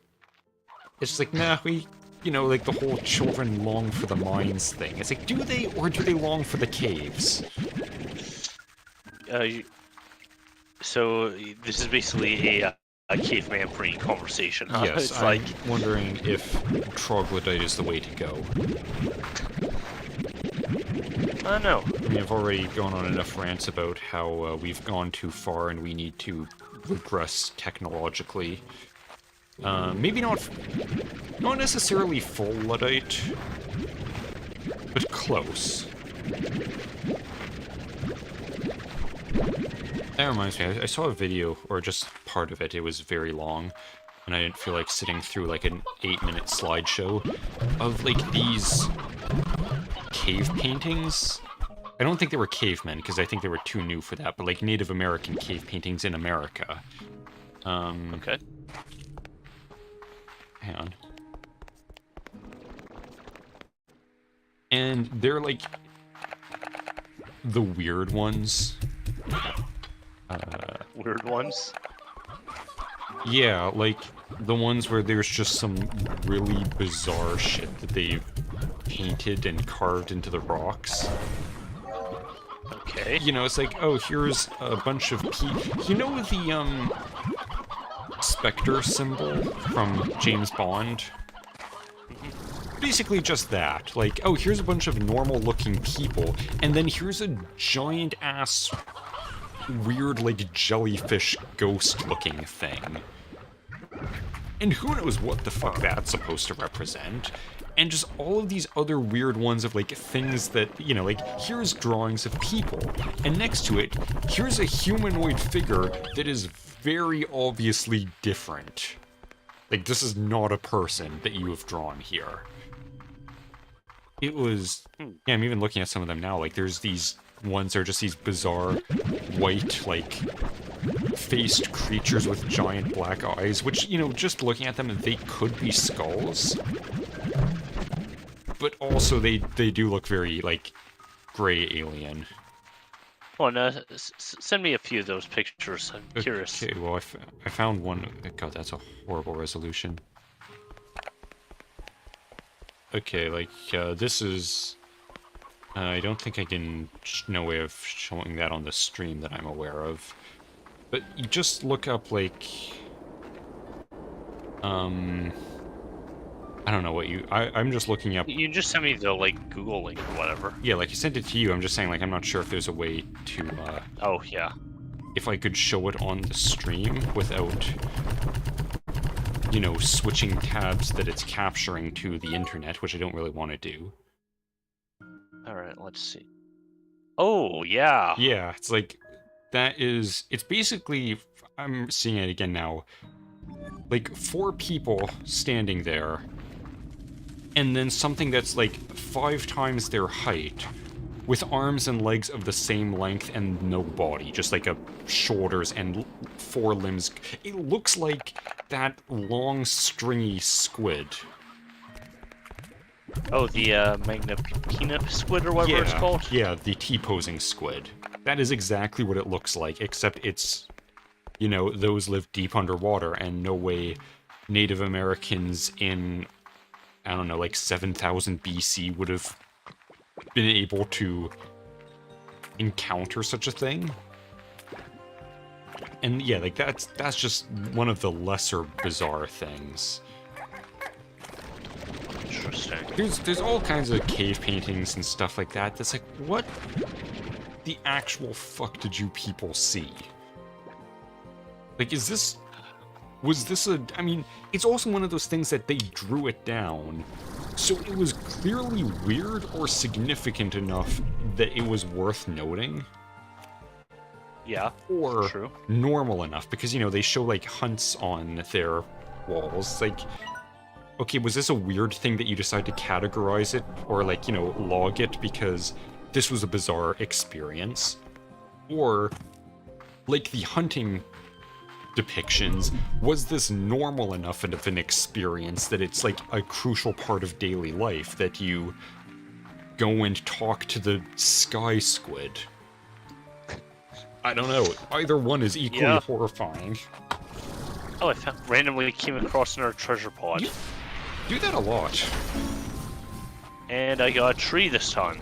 It's just like, nah, like the whole children long for the mines thing. It's like, do they, or do they long for the caves? So this is basically a caveman free conversation, huh? Yes, It's I'm like, wondering if troglodyte is the way to go. I don't know. I mean, I've already gone on enough rants about how we've gone too far and we need to regress technologically. Maybe not necessarily full Luddite, but close. That reminds me, I saw a video, or just part of it, it was very long, and I didn't feel like sitting through like an 8-minute slideshow of like these cave paintings. I don't think they were cavemen, because I think they were too new for that, but like Native American cave paintings in America. Okay. Hang on. And they're like the weird ones. Weird ones? Yeah, like the ones where there's just some really bizarre shit that they've painted and carved into the rocks. Okay. You know, it's like, oh, here's a bunch of you know the Spectre symbol from James Bond? Basically just that. Like, oh, here's a bunch of normal-looking people, and then here's a giant-ass, weird, like, jellyfish ghost-looking thing. And who knows what the fuck that's supposed to represent. And just all of these other weird ones of, like, things that, you know, like, here's drawings of people, and next to it, here's a humanoid figure that is very obviously different. Like, this is not a person that you have drawn here. It was... Yeah, I'm even looking at some of them now. Like, there's these ones that are just these bizarre, white, like, faced creatures with giant black eyes, which, you know, just looking at them, they could be skulls. But also, they do look very, like, gray alien. Well, no, send me a few of those pictures. I'm curious. Okay, well, I found one. God, that's a horrible resolution. Okay, like, this is... I don't think I can... no way of showing that on the stream that I'm aware of. But you just look up, like... I don't know what you... I'm just looking up... You just send me the, like, Google link or whatever. Yeah, like, I sent it to you. I'm just saying, like, I'm not sure if there's a way to, Oh, yeah. if I could show it on the stream without, you know, switching tabs that it's capturing to the internet, which I don't really want to do. Alright, let's see. Oh, yeah. Yeah, it's like, that is... It's basically... I'm seeing it again now. Like, 4 people standing there, and then something that's like 5 times their height, with arms and legs of the same length and no body, just like a shoulders and 4 limbs. It looks like that long, stringy squid. Oh, the Magnapina squid or whatever it's called? Yeah, the T-posing squid. That is exactly what it looks like, except it's, you know, those live deep underwater, and no way Native Americans in, I don't know, like 7,000 BC would have been able to encounter such a thing. And yeah, like that's just one of the lesser bizarre things. Interesting. There's all kinds of cave paintings and stuff like that. That's like, what the actual fuck did you people see? Like, was this a, I mean, it's also one of those things that they drew it down, so it was clearly weird or significant enough that it was worth noting. Yeah, or true. normal enough, because, you know, they show, like, hunts on their walls. Like, okay, was this a weird thing that you decided to categorize it, or, like, you know, log it because this was a bizarre experience? Or, like the hunting depictions, was this normal enough of an experience that it's, like, a crucial part of daily life, that you go and talk to the sky squid? I don't know. Either one is equally horrifying. Oh, I randomly came across another treasure pod. You do that a lot. And I got a tree this time.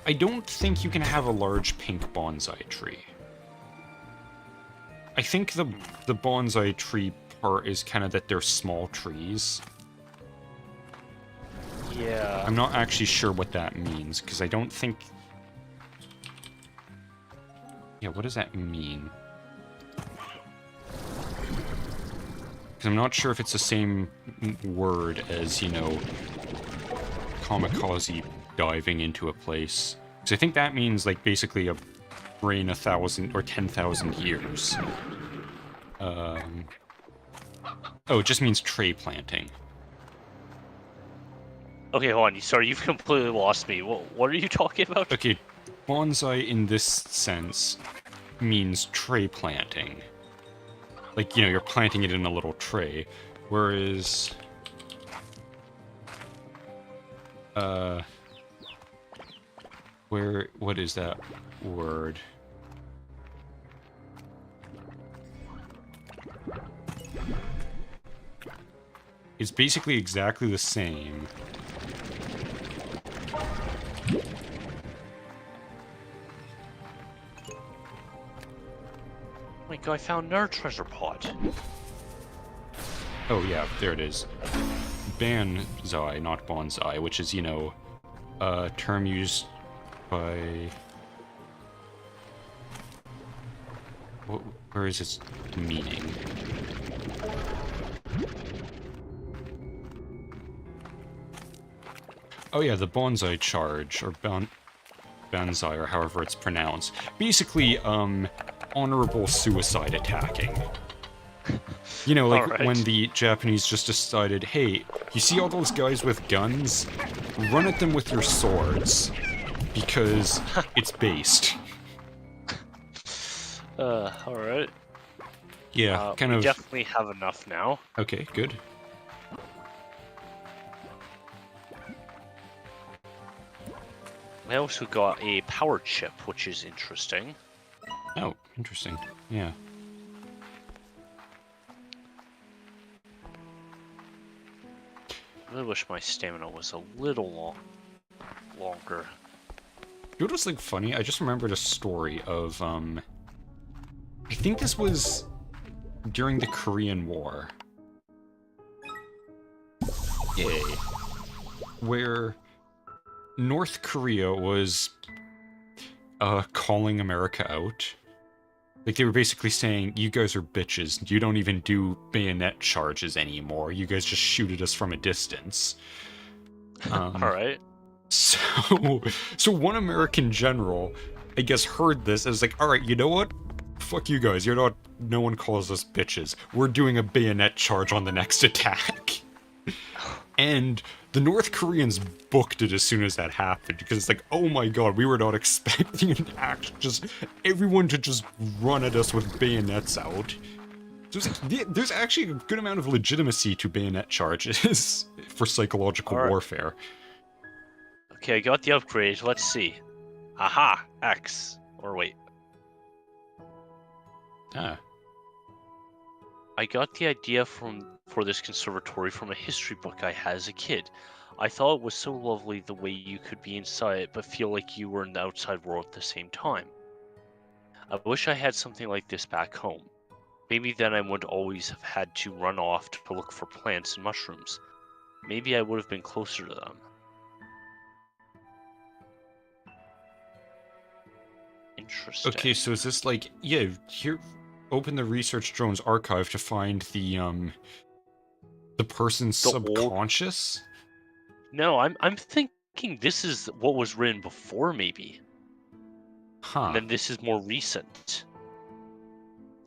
I don't think you can have a large pink bonsai tree. I think the bonsai tree part is kind of that they're small trees. Yeah. I'm not actually sure what that means, because I don't think... Yeah, what does that mean? Because I'm not sure if it's the same word as, you know, kamikaze diving into a place. Because I think that means, like, basically a rain 1,000 or 10,000 years. Oh, it just means tray planting. Okay, hold on. Sorry, you've completely lost me. What are you talking about? Okay, bonsai in this sense means tray planting. Like, you know, you're planting it in a little tray. Whereas... what is that word? It's basically exactly the same. Oh my god, I found another treasure pod. Oh yeah, there it is. Banzai, not bonsai, which is, you know, a term used by... Where is its meaning? Oh yeah, the bonsai charge, or banzai, or however it's pronounced. Basically, honorable suicide attacking. You know, like when the Japanese just decided, hey, you see all those guys with guns? Run at them with your swords. Because it's based. Alright. Yeah, kind we of... definitely have enough now. Okay, good. I also got a power chip, which is interesting. Oh, interesting. Yeah. I really wish my stamina was a little longer. You know what's, like, funny? I just remembered a story of, I think this was during the Korean War. Yay. Where North Korea was, calling America out. Like, they were basically saying, you guys are bitches. You don't even do bayonet charges anymore. You guys just shoot at us from a distance. Alright. So one American general, I guess, heard this and was like, alright, you know what? Fuck you guys. You're not... No one calls us bitches. We're doing a bayonet charge on the next attack. And the North Koreans booked it as soon as that happened because it's like, oh my god, we were not expecting an act, just everyone to just run at us with bayonets out. So it's like, there's actually a good amount of legitimacy to bayonet charges for psychological Alright. warfare. Okay, I got the upgrade. Let's see. Aha! X. Or wait. Ah. I got the idea for this conservatory from a history book I had as a kid. I thought it was so lovely the way you could be inside it but feel like you were in the outside world at the same time. I wish I had something like this back home. Maybe then I wouldn't always have had to run off to look for plants and mushrooms. Maybe I would have been closer to them. Interesting. Okay, so is this like, yeah, here, open the research drone's archive to find the person's subconscious? No, I'm thinking this is what was written before, maybe. Huh. And then this is more recent.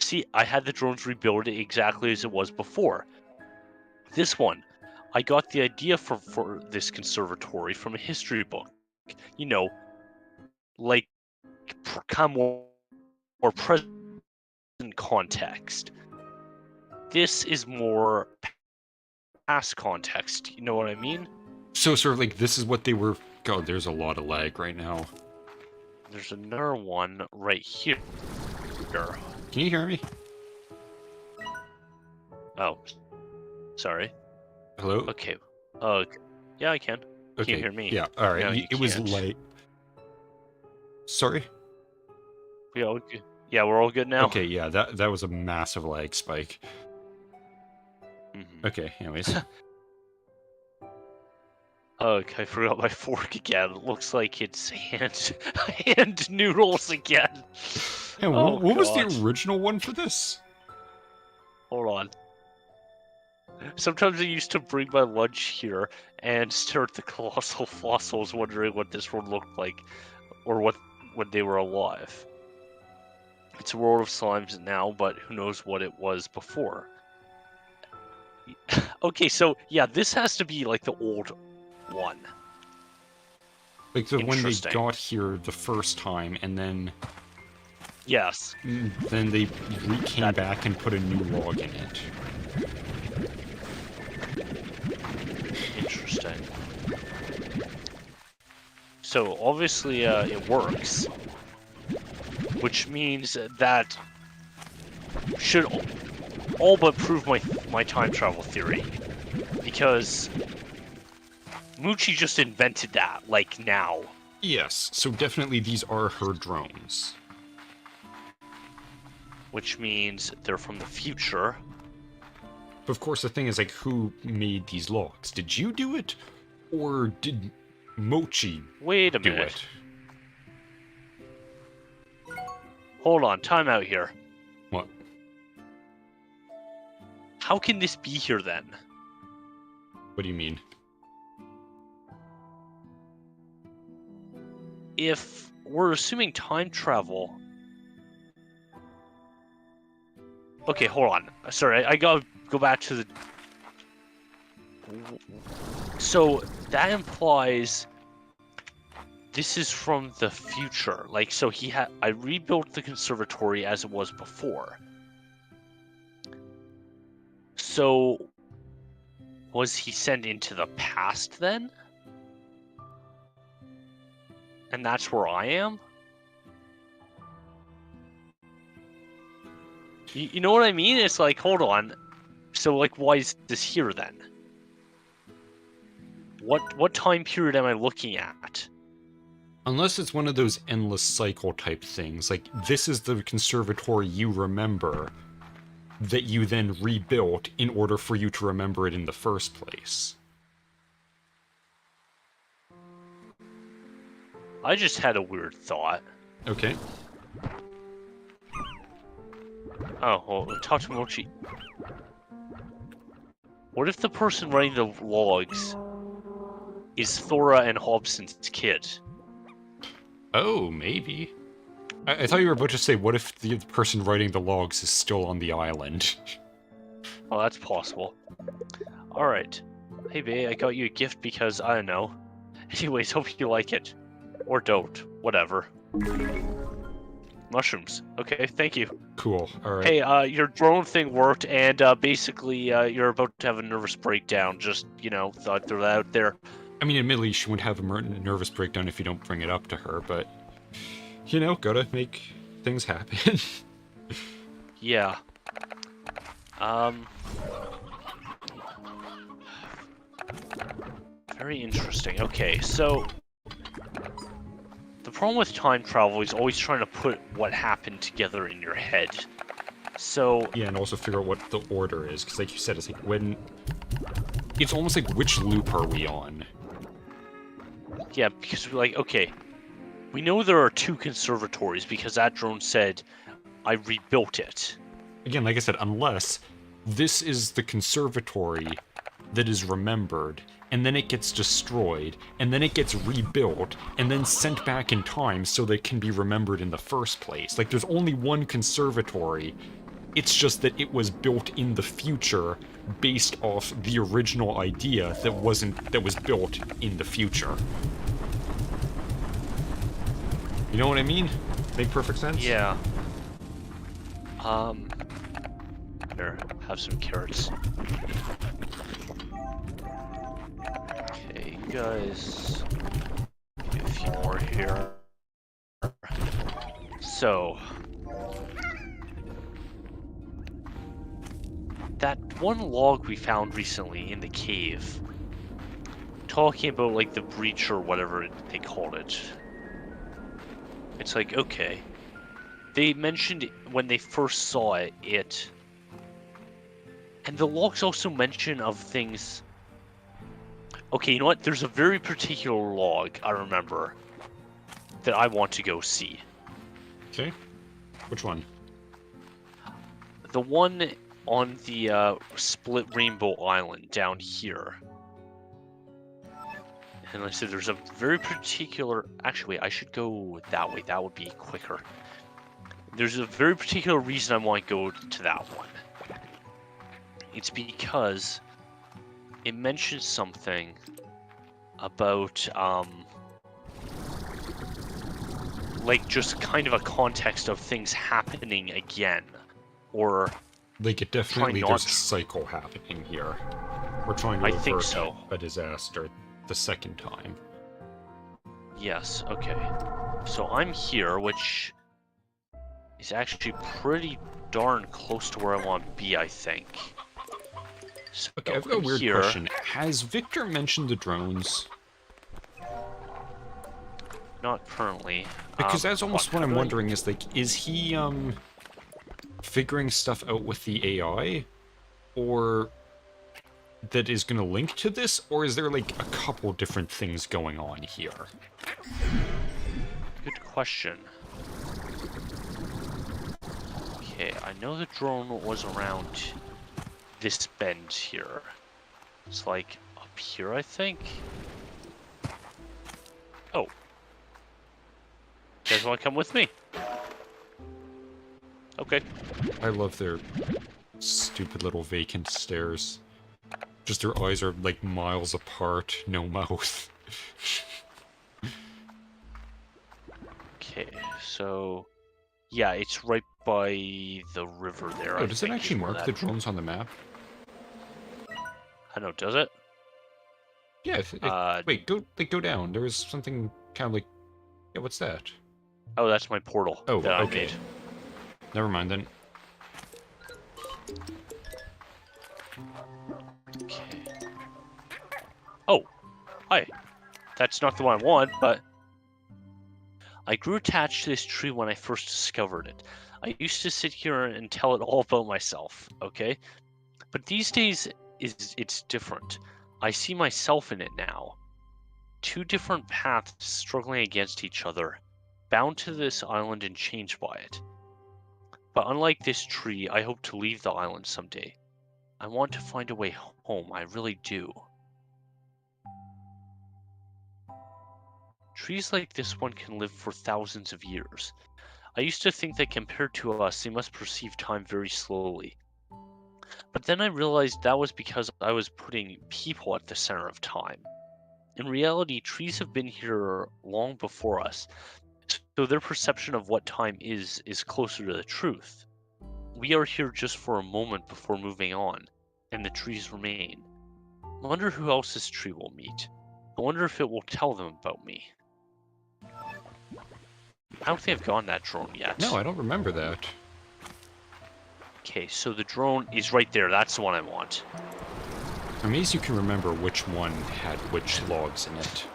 See, I had the drones rebuild it exactly as it was before. This one, I got the idea for this conservatory from a history book. You know, like kind of more present context. This is more past context. You know what I mean? So sort of like this is what they were. God, there's a lot of lag right now. There's another one right here. Can you hear me? Oh, sorry. Hello? Okay. Yeah, I can. Okay. Can you hear me? Yeah, alright. No, you It was can't. late. Sorry? Yeah, we're all good now? Okay, yeah, that was a massive lag spike. Mhm. Okay, anyways. Okay, I forgot my fork again. It looks like it's hand noodles again. Yeah, Oh, what was the God. original one for this? Hold on. Sometimes I used to bring my lunch here and stare at the colossal fossils, wondering what this one looked like, or when they were alive. It's a world of slimes now, but who knows what it was before. Okay, so yeah, this has to be like the old one. Like the when they Interesting. got here the first time, and then Yes. they came back and put a new log in it. Interesting. So obviously it works, which means that should all but prove my time travel theory, because Moochie just invented that, like, now. Yes, so definitely these are her drones. Which means they're from the future. But of course, the thing is, like, who made these logs? Did you do it? Or did Mochi Wait a do minute. it? Hold on, time out here. What? How can this be here then? What do you mean? If we're assuming time travel... Okay, hold on. Sorry, I gotta go back to the... So, that implies... This is from the future. Like, so I rebuilt the conservatory as it was before. So... Was he sent into the past then? And that's where I am? You know what I mean? It's like, hold on. So, like, why is this here then? What time period am I looking at? Unless it's one of those endless cycle type things, like this is the conservatory you remember that you then rebuilt in order for you to remember it in the first place. I just had a weird thought. Okay. Oh, well, talk to Mochi. What if the person writing the logs is Thora and Hobson's kid? Oh, maybe. I thought you were about to say, what if the person writing the logs is still on the island? Oh, that's possible. Alright. Hey, babe, I got you a gift because, I don't know. Anyways, hope you like it. Or don't. Whatever. Mushrooms. Okay, thank you. Cool. All right. Hey, your drone thing worked, and basically, you're about to have a nervous breakdown. Just, thought throw that out there. I mean, admittedly, she wouldn't have a nervous breakdown if you don't bring it up to her, but gotta make things happen. Yeah. Very interesting. Okay, so the problem with time travel is always trying to put what happened together in your head. So yeah, and also figure out what the order is, because like you said, it's like when... It's almost like, which loop are we on? yeah, because we're like, okay, we know there are 2 conservatories because that drone said, I rebuilt it. Again, like I said, unless this is the conservatory that is remembered, and then it gets destroyed, and then it gets rebuilt, and then sent back in time so that it can be remembered in the first place. Like, there's only one conservatory. It's just that it was built in the future based off the original idea that was built in the future. You know what I mean? Make perfect sense? Yeah. Here, have some carrots. Okay, guys. Get a few more here. So, that one log we found recently in the cave, talking about like the breach or whatever they called it. It's like, okay. They mentioned when they first saw it, and the logs also mention of things. Okay, you know what? There's a very particular log I remember that I want to go see. Okay. Which one? The one on the split Rainbow Island down here. And like I said, there's a very particular... Actually, wait, I should go that way. That would be quicker. There's a very particular reason I want to go to that one. It's because it mentions something about, like, just kind of a context of things happening again. Or... Like, it definitely there's a cycle happening here. We're trying to I think avert so. a disaster the second time. Yes, okay. So I'm here, which is actually pretty darn close to where I want to be, I think. So Okay, I've got a weird question. Has Victor mentioned the drones? Not currently. Because that's almost what I'm wondering is, like, is he, figuring stuff out with the AI? Or that is going to link to this? Or is there, like, a couple different things going on here? Good question. Okay, I know the drone was around this bend here. It's like up here, I think. Oh. You guys want to come with me? Okay. I love their stupid little vacant stares. Just their eyes are like miles apart, no mouth. Okay, so yeah, it's right by the river there. Oh, does it actually mark the drones on the map? I know, does it? Yeah. Wait, go down. There was something kind of like, yeah. What's that? Oh, that's my portal. Oh, that okay. I made. Never mind then. Okay. Oh, hi. That's not the one I want, but I grew attached to this tree when I first discovered it. I used to sit here and tell it all about myself, okay? But these days, it's different. I see myself in it now. 2 different paths struggling against each other, bound to this island and changed by it. But unlike this tree, I hope to leave the island someday. I want to find a way home, I really do. Trees like this one can live for thousands of years. I used to think that compared to us, they must perceive time very slowly. But then I realized that was because I was putting people at the center of time. In reality, trees have been here long before us, so their perception of what time is closer to the truth. We are here just for a moment before moving on, and the trees remain. I wonder who else this tree will meet. I wonder if it will tell them about me. I don't think I've gotten that drone yet. No, I don't remember that. Okay, so the drone is right there. That's the one I want. I'm amazed you can remember which one had which logs in it.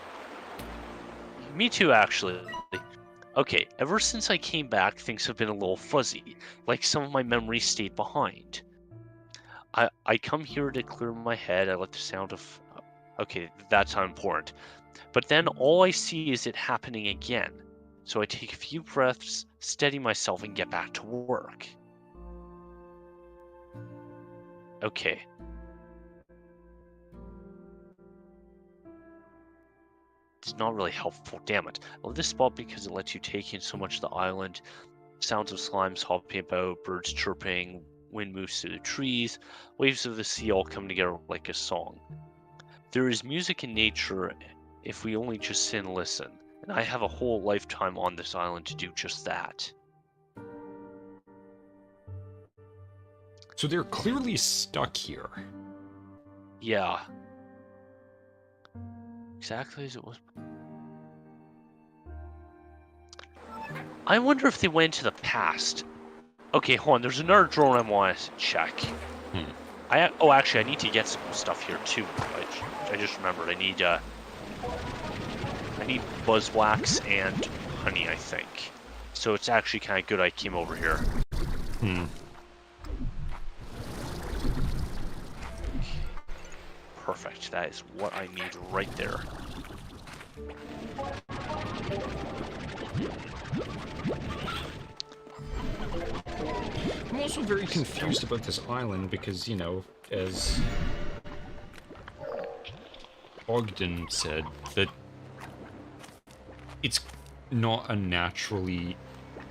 Me too, actually. Okay, ever since I came back, things have been a little fuzzy, like some of my memories stayed behind. I come here to clear my head. I let the sound of... Okay, that's not important. But then all I see is it happening again. So I take a few breaths, steady myself, and get back to work. Okay. It's not really helpful, damn it. I love this spot because it lets you take in so much of the island. Sounds of slimes hopping about, birds chirping, wind moves through the trees, waves of the sea all come together like a song. There is music in nature if we only just sit and listen, and I have a whole lifetime on this island to do just that. So they're clearly stuck here. Yeah. Exactly as it was. I wonder if they went to the past. Okay, hold on. There's another drone I want to check. Actually, I need to get some stuff here too. I just remembered. I need buzzwax and honey, I think. So it's actually kind of good I came over here. Perfect. That is what I need right there. I'm also very confused about this island because, you know, as Ogden said, that it's not a naturally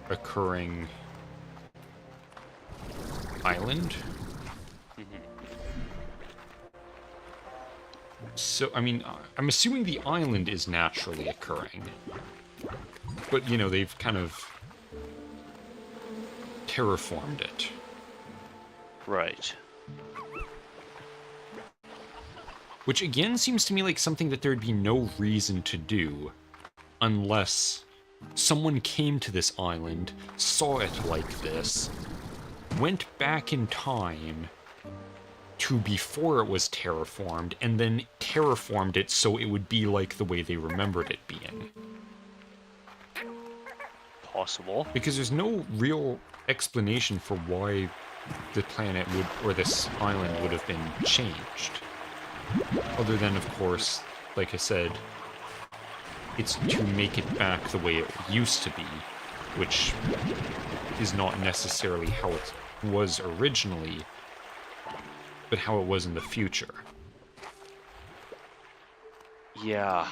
occurring island. So, I mean, I'm assuming the island is naturally occurring. But, you know, they've kind of terraformed it. Right. Which, again, seems to me like something that there'd be no reason to do unless someone came to this island, saw it like this, went back in time to before it was terraformed, and then terraformed it so it would be like the way they remembered it being. Possible. Because there's no real explanation for why the planet would, or this island would have been changed. Other than, of course, like I said, it's to make it back the way it used to be, which is not necessarily how it was originally, but how it was in the future. Yeah.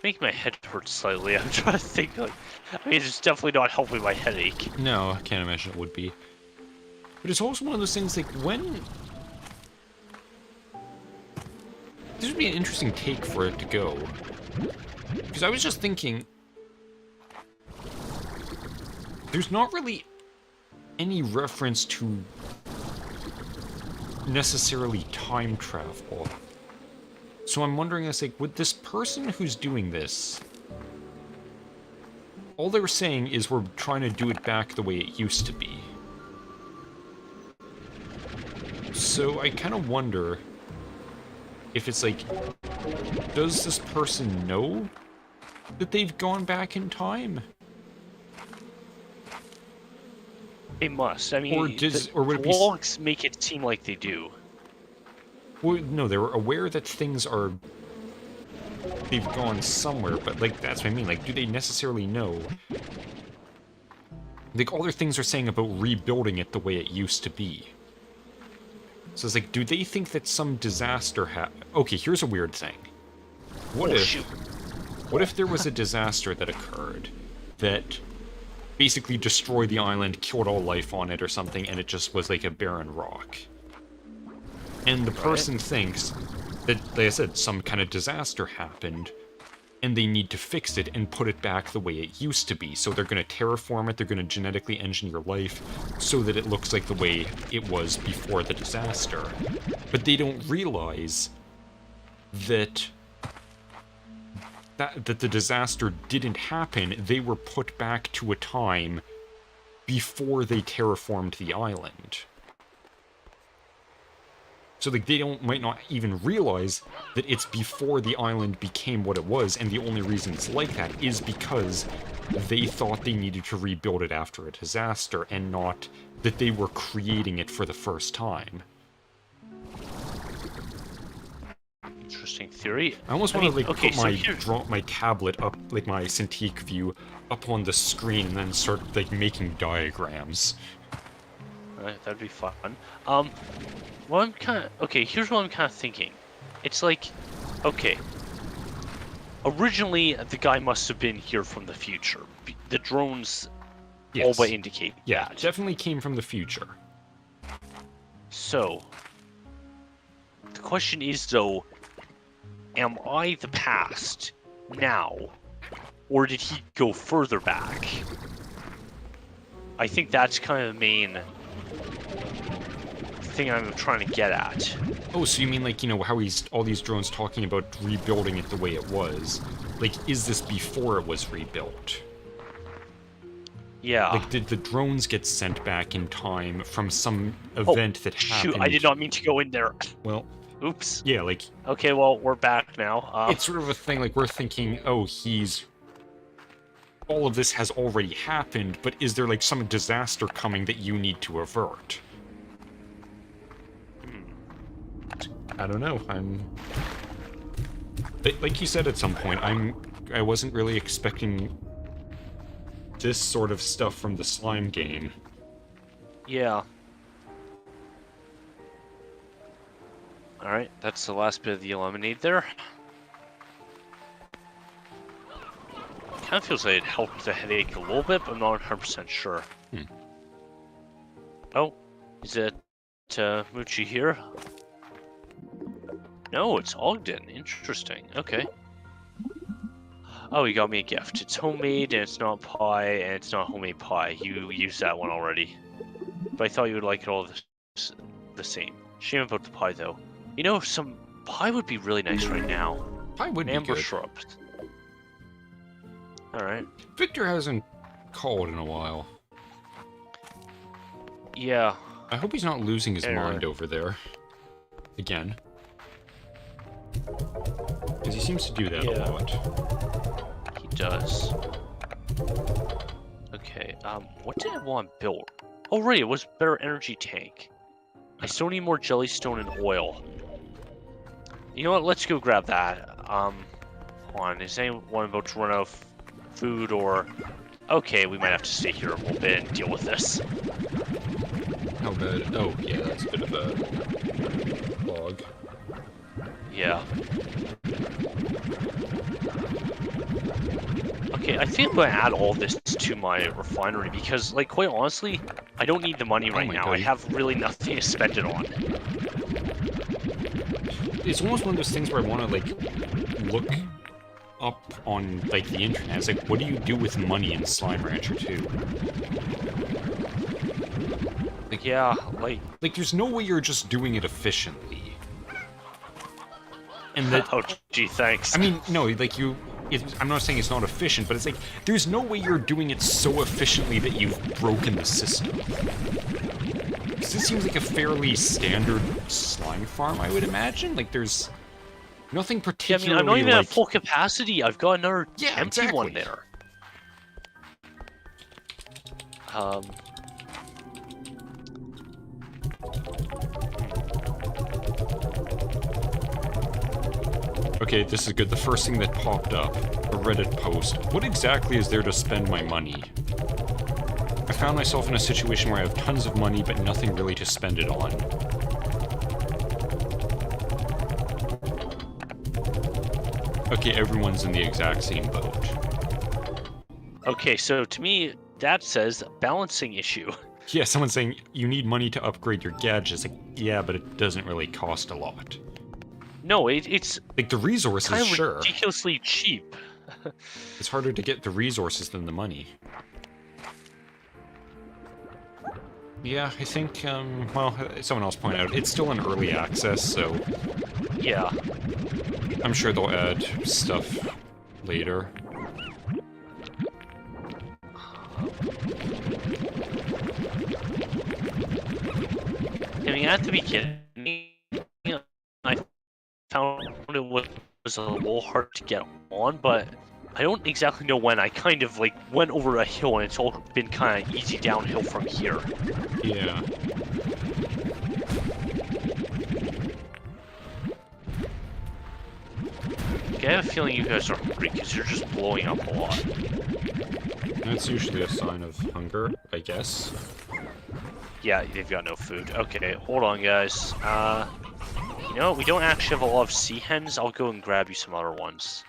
Making my head hurt slightly. I'm trying to think, like, I mean, it's definitely not helping my headache. No, I can't imagine it would be. But it's also one of those things, like, when... This would be an interesting take for it to go. Because I was just thinking... There's not really any reference to necessarily time travel. So I'm wondering, it's like, would this person who's doing this... All they were saying is we're trying to do it back the way it used to be. So I kind of wonder if it's like, does this person know that they've gone back in time? They must. I mean, Or would it be... logs make it seem like they do. Well, no, they were aware that things are... They've gone somewhere, but, like, that's what I mean. Like, do they necessarily know? Like, all their things are saying about rebuilding it the way it used to be. So it's like, do they think that some disaster Okay, here's a weird thing. What if... Shoot. What if there was a disaster that occurred that basically destroyed the island, killed all life on it or something, and it just was like a barren rock. And the person thinks that, like I said, some kind of disaster happened, and they need to fix it and put it back the way it used to be. So they're going to terraform it, they're going to genetically engineer life so that it looks like the way it was before the disaster. But they don't realize that the disaster didn't happen. They were put back to a time before they terraformed the island. So like they might not even realize that it's before the island became what it was, and the only reason it's like that is because they thought they needed to rebuild it after a disaster, and not that they were creating it for the first time. Interesting theory. I almost want to like okay, put my tablet up, like my Cintiq view, up on the screen, and then start like making diagrams. Right, that'd be fun. Well, I'm kind of... Okay, here's what I'm kind of thinking. It's like... Okay. Originally, the guy must have been here from the future. The drones all but indicate that. Definitely came from the future. So... The question is, though... Am I the past now? Or did he go further back? I think that's kind of the main... thing I'm trying to get at. Oh, so you mean like, you know, how he's all these drones talking about rebuilding it the way it was? Like, is this before it was rebuilt? Yeah. Like, did the drones get sent back in time from some event that happened? Shoot, I did not mean to go in there. Well, oops. Yeah, like... Okay, well, we're back now. It's sort of a thing, like, we're thinking, oh, all of this has already happened, but is there, like, some disaster coming that you need to avert? I don't know, like you said at some point, I wasn't really expecting this sort of stuff from the slime game. Yeah. Alright, that's the last bit of the lemonade there. Kind of feels like it helped the headache a little bit, but I'm not 100% sure. Oh, is it Moochie here? No, it's Ogden. Interesting. Okay. Oh, you got me a gift. It's homemade, and it's not pie, and it's not homemade pie. You used that one already. But I thought you would like it all the same. Shame about the pie, though. You know, some pie would be really nice right now. Pie would be good. Amber shrubs. Alright. Victor hasn't called in a while. Yeah. I hope he's not losing his mind over there. Again. Because he seems to do that a lot. He does. Okay, what did I want built? Oh, right, it was better energy tank. I still need more jellystone and oil. You know what, let's go grab that. Hold on, is anyone about to run out of food or... Okay, we might have to stay here a little bit and deal with this. How bad? Oh, yeah, that's a bit of a log. Yeah. Okay, I think I'm going to add all this to my refinery because, like, quite honestly, I don't need the money right now. I have really nothing to spend it on. It's almost one of those things where I want to, like, look up on, like, the internet. It's like, what do you do with money in Slime Rancher 2? Like, yeah, like... Like, there's no way you're just doing it efficiently. And that... Oh, gee, thanks. I mean, no, like, I'm not saying it's not efficient, but it's like, there's no way you're doing it so efficiently that you've broken the system. Because this seems like a fairly standard slime farm, I would imagine. Like, there's nothing particularly, yeah, I mean, I'm not even at full capacity. I've got another empty one there. Okay, this is good. The first thing that popped up, a Reddit post. What exactly is there to spend my money? I found myself in a situation where I have tons of money, but nothing really to spend it on. Okay, everyone's in the exact same boat. Okay, so to me, that says balancing issue. Yeah, someone's saying you need money to upgrade your gadgets. Like, yeah, but it doesn't really cost a lot. No, it's Like, the resources, kind of sure. ridiculously cheap. It's harder to get the resources than the money. Yeah, I think, well, someone else pointed out, it's still in early access, so Yeah. I'm sure they'll add stuff later. I mean, at the beginning, I found it was a little hard to get on, but I don't exactly know when. I kind of like went over a hill, and it's all been kind of easy downhill from here. Yeah. Okay, I have a feeling you guys are hungry because you're just blowing up a lot. That's usually a sign of hunger, I guess. Yeah, they've got no food. Okay, hold on, guys. You know, we don't actually have a lot of sea hens. I'll go and grab you some other ones.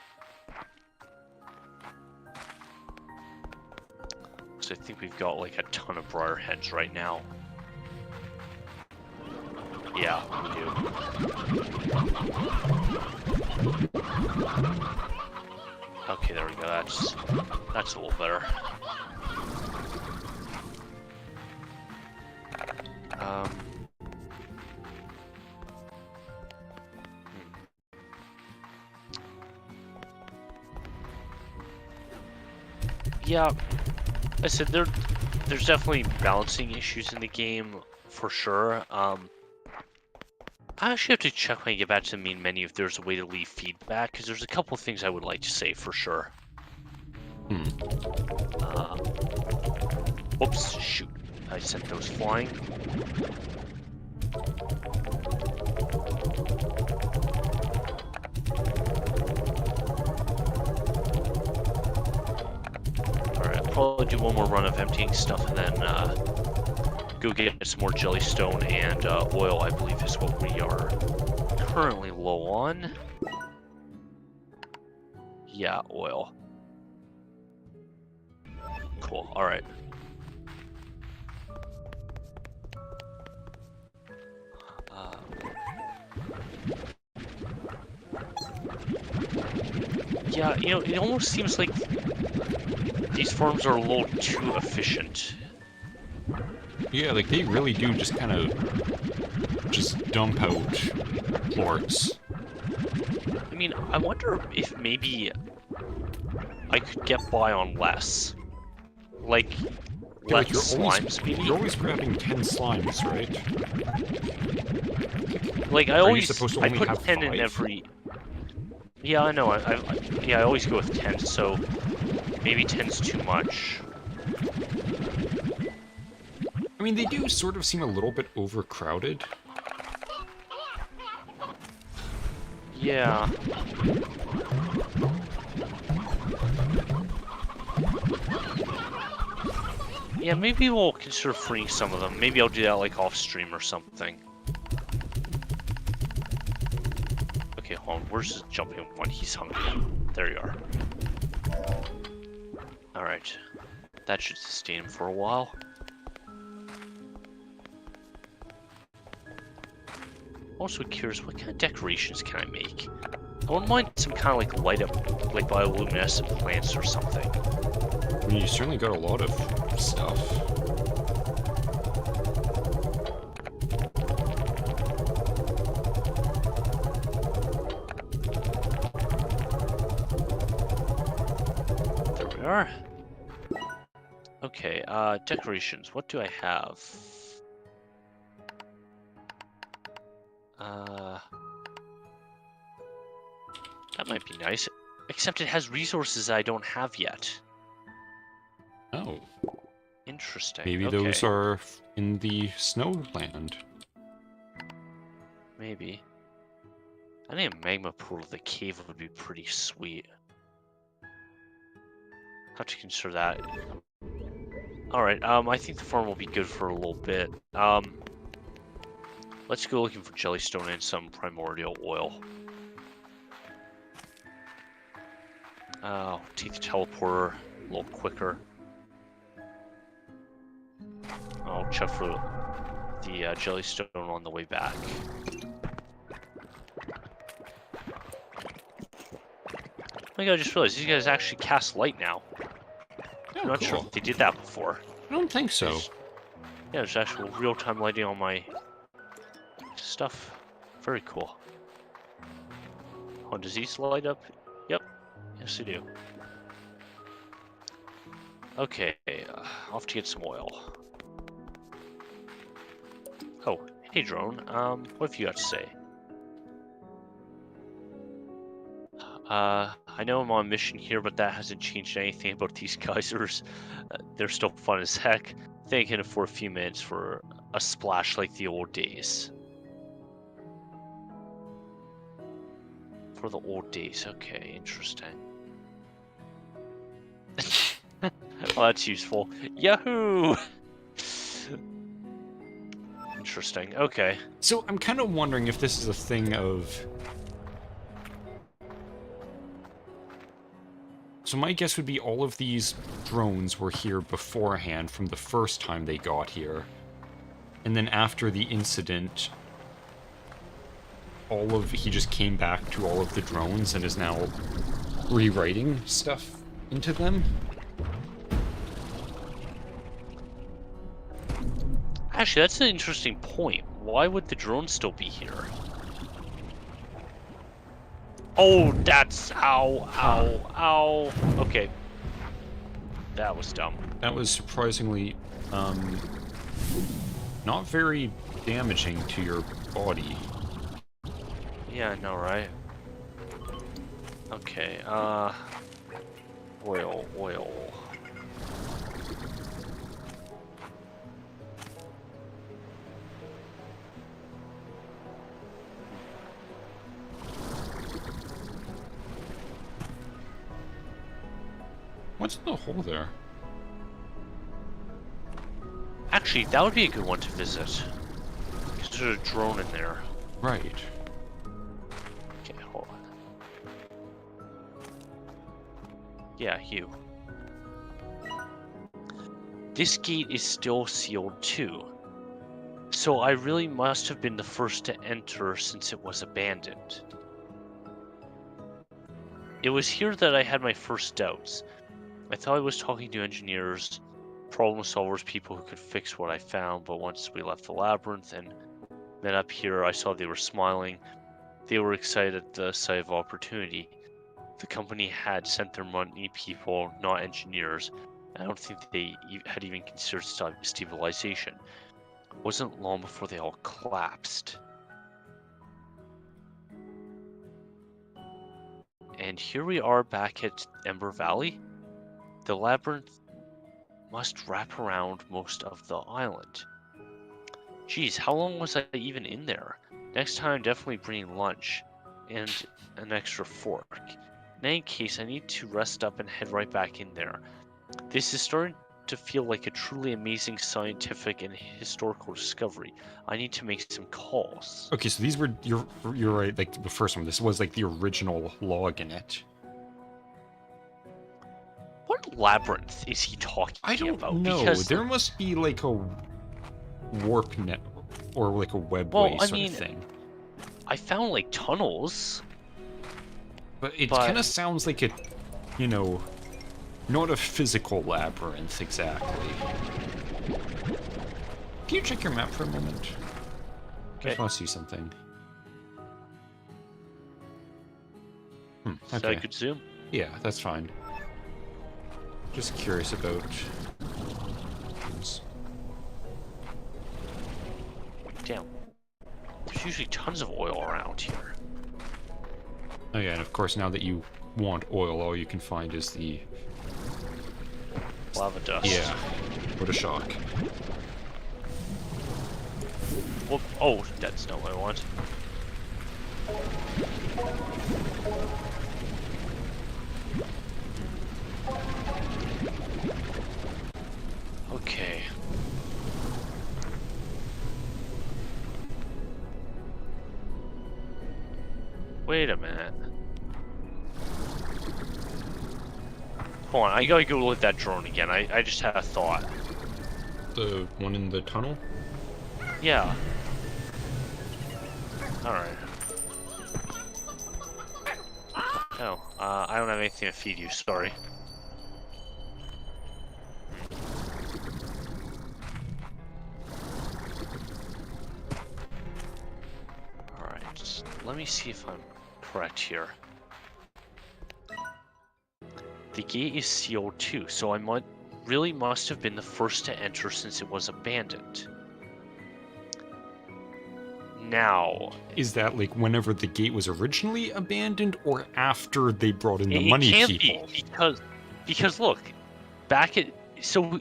So I think we've got like a ton of briar hens right now. Yeah, we do. Okay, there we go. That's a little better. Yeah, I said there's definitely balancing issues in the game for sure. I actually have to check when I get back to the main menu if there's a way to leave feedback, because there's a couple of things I would like to say for sure. Whoops, shoot. I sent those flying. Alright, I'll probably do one more run of emptying stuff and then go get some more jellystone and oil, I believe is what we are currently low on. Yeah, oil. Cool, alright. Yeah, you know, it almost seems like these farms are a little too efficient. Yeah, like, they really do just kind of just dump out plorts. I mean, I wonder if maybe I could get by on less. Like, Yeah, like less slimes, maybe? you're always grabbing 10 slimes, right? Like, Are you supposed to I only put have 10 in 5? every... Yeah, I know, yeah, I always go with 10, so maybe 10's too much. I mean, they do sort of seem a little bit overcrowded. Yeah. Yeah, maybe we'll consider freeing some of them. Maybe I'll do that like off stream or something. Okay, hold on. Where's the jumping one? He's hungry. There you are. Alright. That should sustain him for a while. Also curious, what kind of decorations can I make? I wouldn't mind some kind of like light up, like bioluminescent plants or something. I mean, you certainly got a lot of stuff. There we are. Okay, decorations. What do I have? That might be nice. Except it has resources I don't have yet. Oh. Interesting. Maybe okay. those are in the snowland. Maybe. I think a magma pool of the cave would be pretty sweet. Have to consider that. Alright, I think the farm will be good for a little bit. Let's go looking for jellystone and some primordial oil. Take the teleporter a little quicker. I'll check for the jellystone on the way back. Oh my god, I just realized these guys actually cast light now. Oh, I'm not sure cool. if they did that before. I don't think so. Yeah, there's actual real-time lighting on my stuff. Very cool. Oh, does these light up? Yep. Yes, they do. Okay, off to get some oil. Oh, hey drone. What have you got to say? I know I'm on a mission here, but that hasn't changed anything about these geysers. They're still fun as heck. I think I can afford a few minutes for a splash like the old days. For the old days, okay, interesting. Well, that's useful. Yahoo! Interesting, okay. So I'm kind of wondering if this is a thing of... So my guess would be all of these drones were here beforehand from the first time they got here. And then after the incident, he just came back to all of the drones and is now rewriting stuff into them. Actually, that's an interesting point. Why would the drone still be here? Oh, that's... Ow, ow, ow. Okay. That was dumb. That was surprisingly, not very damaging to your body. Yeah, I know, right? Okay, oil. What's in the hole there? Actually, that would be a good one to visit. Because there's a drone in there. Right. Okay, hold on. Yeah, you. This gate is still sealed too. So I really must have been the first to enter since it was abandoned. It was here that I had my first doubts. I thought I was talking to engineers, problem solvers, people who could fix what I found, but once we left the labyrinth and met up here, I saw they were smiling. They were excited at the sight of opportunity. The company had sent their money people, not engineers. I don't think they had even considered stabilization. It wasn't long before they all collapsed. And here we are back at Ember Valley. The labyrinth must wrap around most of the island. Geez, how long was I even in there? Next time I'm definitely bringing lunch and an extra fork. In any case, I need to rest up and head right back in there. This is starting to feel like a truly amazing scientific and historical discovery. I need to make some calls. Okay, so these were, you're right, like the first one, this was like the original log in it. What labyrinth is he talking about? I don't know. Because there must be like a warp net or like a webway sort of thing. I found like tunnels. But it kind of sounds like you know, not a physical labyrinth exactly. Can you check your map for a moment? I just want to see something. So I could zoom? Yeah, that's fine. Just curious about... Damn. There's usually tons of oil around here. Oh yeah, and of course now that you want oil, all you can find is the... Lava dust. Yeah. What a shock. Whoop. Oh, that's not what I want. Okay. Wait a minute. Hold on, I gotta go with that drone again. I just had a thought. The one in the tunnel? Yeah. Alright. Oh, I don't have anything to feed you, sorry. Alright, let me see if I'm correct here. The gate is sealed too, so I really must have been the first to enter since it was abandoned. Now... Is that like whenever the gate was originally abandoned or after they brought in the it money can't people? be, because look, back at... So,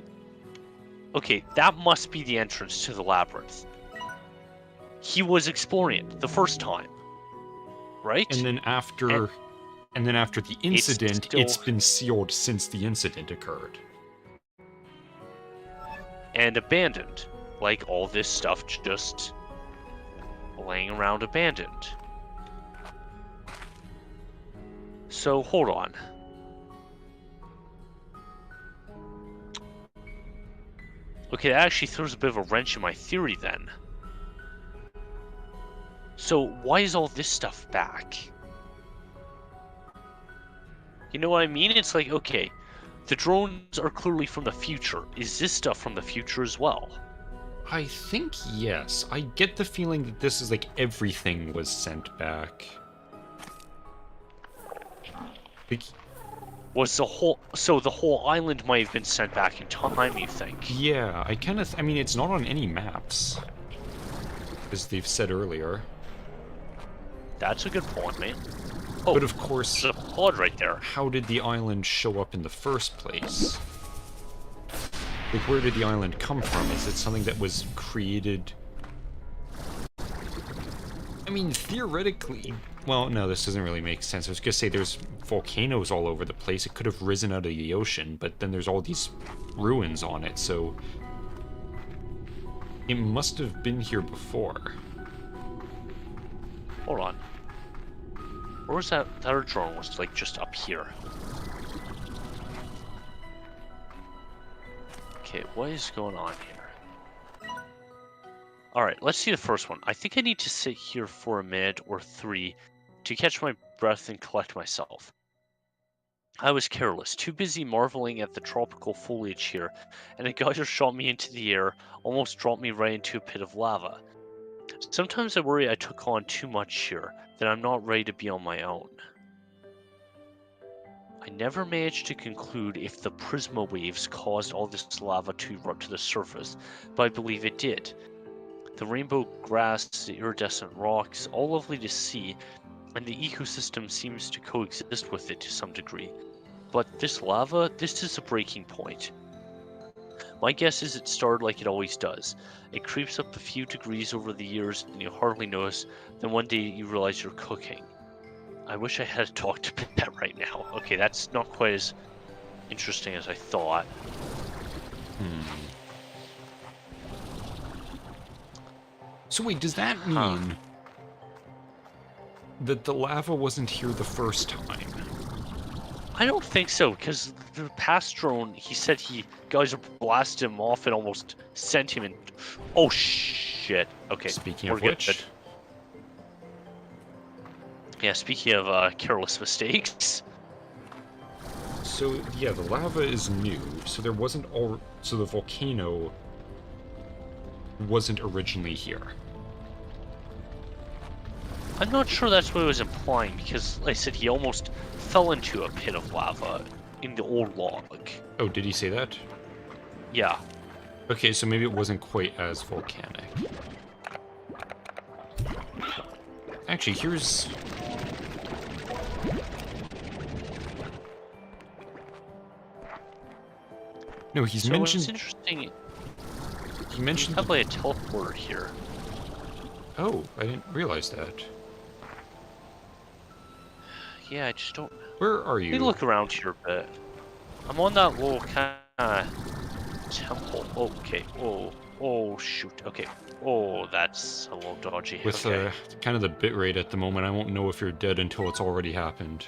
okay, that must be the entrance to the labyrinth. He was exploring it the first time, right? And then after... And then after the incident, it's been sealed since the incident occurred. And abandoned. Like all this stuff just laying around abandoned. So, hold on. Okay, that actually throws a bit of a wrench in my theory then. So, why is all this stuff back? You know what I mean? It's like, okay, the drones are clearly from the future. Is this stuff from the future as well? I think yes. I get the feeling that this is like everything was sent back. Was the whole... So the whole island might have been sent back in time, you think? Yeah, I kind of... I mean, it's not on any maps. As they've said earlier. That's a good point, man. Oh, but of course... there's a pod right there. How did the island show up in the first place? Like, where did the island come from? Is it something that was created... I mean, theoretically... Well, no, this doesn't really make sense. I was gonna say there's volcanoes all over the place. It could have risen out of the ocean, but then there's all these ruins on it, so... It must have been here before. Hold on. Where was that? That other drone was, like, just up here. Okay, what is going on here? Alright, let's see the first one. I think I need to sit here for a minute or 3 to catch my breath and collect myself. I was careless, too busy marveling at the tropical foliage here, and a geyser shot me into the air, almost dropped me right into a pit of lava. Sometimes I worry I took on too much here, that I'm not ready to be on my own. I never managed to conclude if the prisma waves caused all this lava to erupt to the surface, but I believe it did. The rainbow grass, the iridescent rocks, all lovely to see, and the ecosystem seems to coexist with it to some degree. But this lava, this is a breaking point. My guess is it started like it always does. It creeps up a few degrees over the years and you hardly notice, then one day you realize you're cooking. I wish I had talked to that right now. Okay, that's not quite as interesting as I thought. So wait, does that mean that the lava wasn't here the first time? I don't think so, because the past drone, he said guys blasted him off and almost sent him in. Oh shit. Okay. Speaking we're of which... good. Yeah, speaking of careless mistakes. So, yeah, the lava is new, so there wasn't so the volcano wasn't originally here. I'm not sure that's what it was implying, because, like I said, he almost fell into a pit of lava in the old log. Oh, did he say that? Yeah. Okay, so maybe it wasn't quite as volcanic. Actually, here's... No, he's mentioned... It's interesting. He mentioned... You have, like, a teleporter here. Oh, I didn't realize that. Yeah, I just don't... Where are you? Let me look around here a bit. I'm on that little kind of temple. Okay. Oh, shoot. Okay. Oh, that's a little dodgy. With okay. kind of the bitrate at the moment, I won't know if you're dead until it's already happened.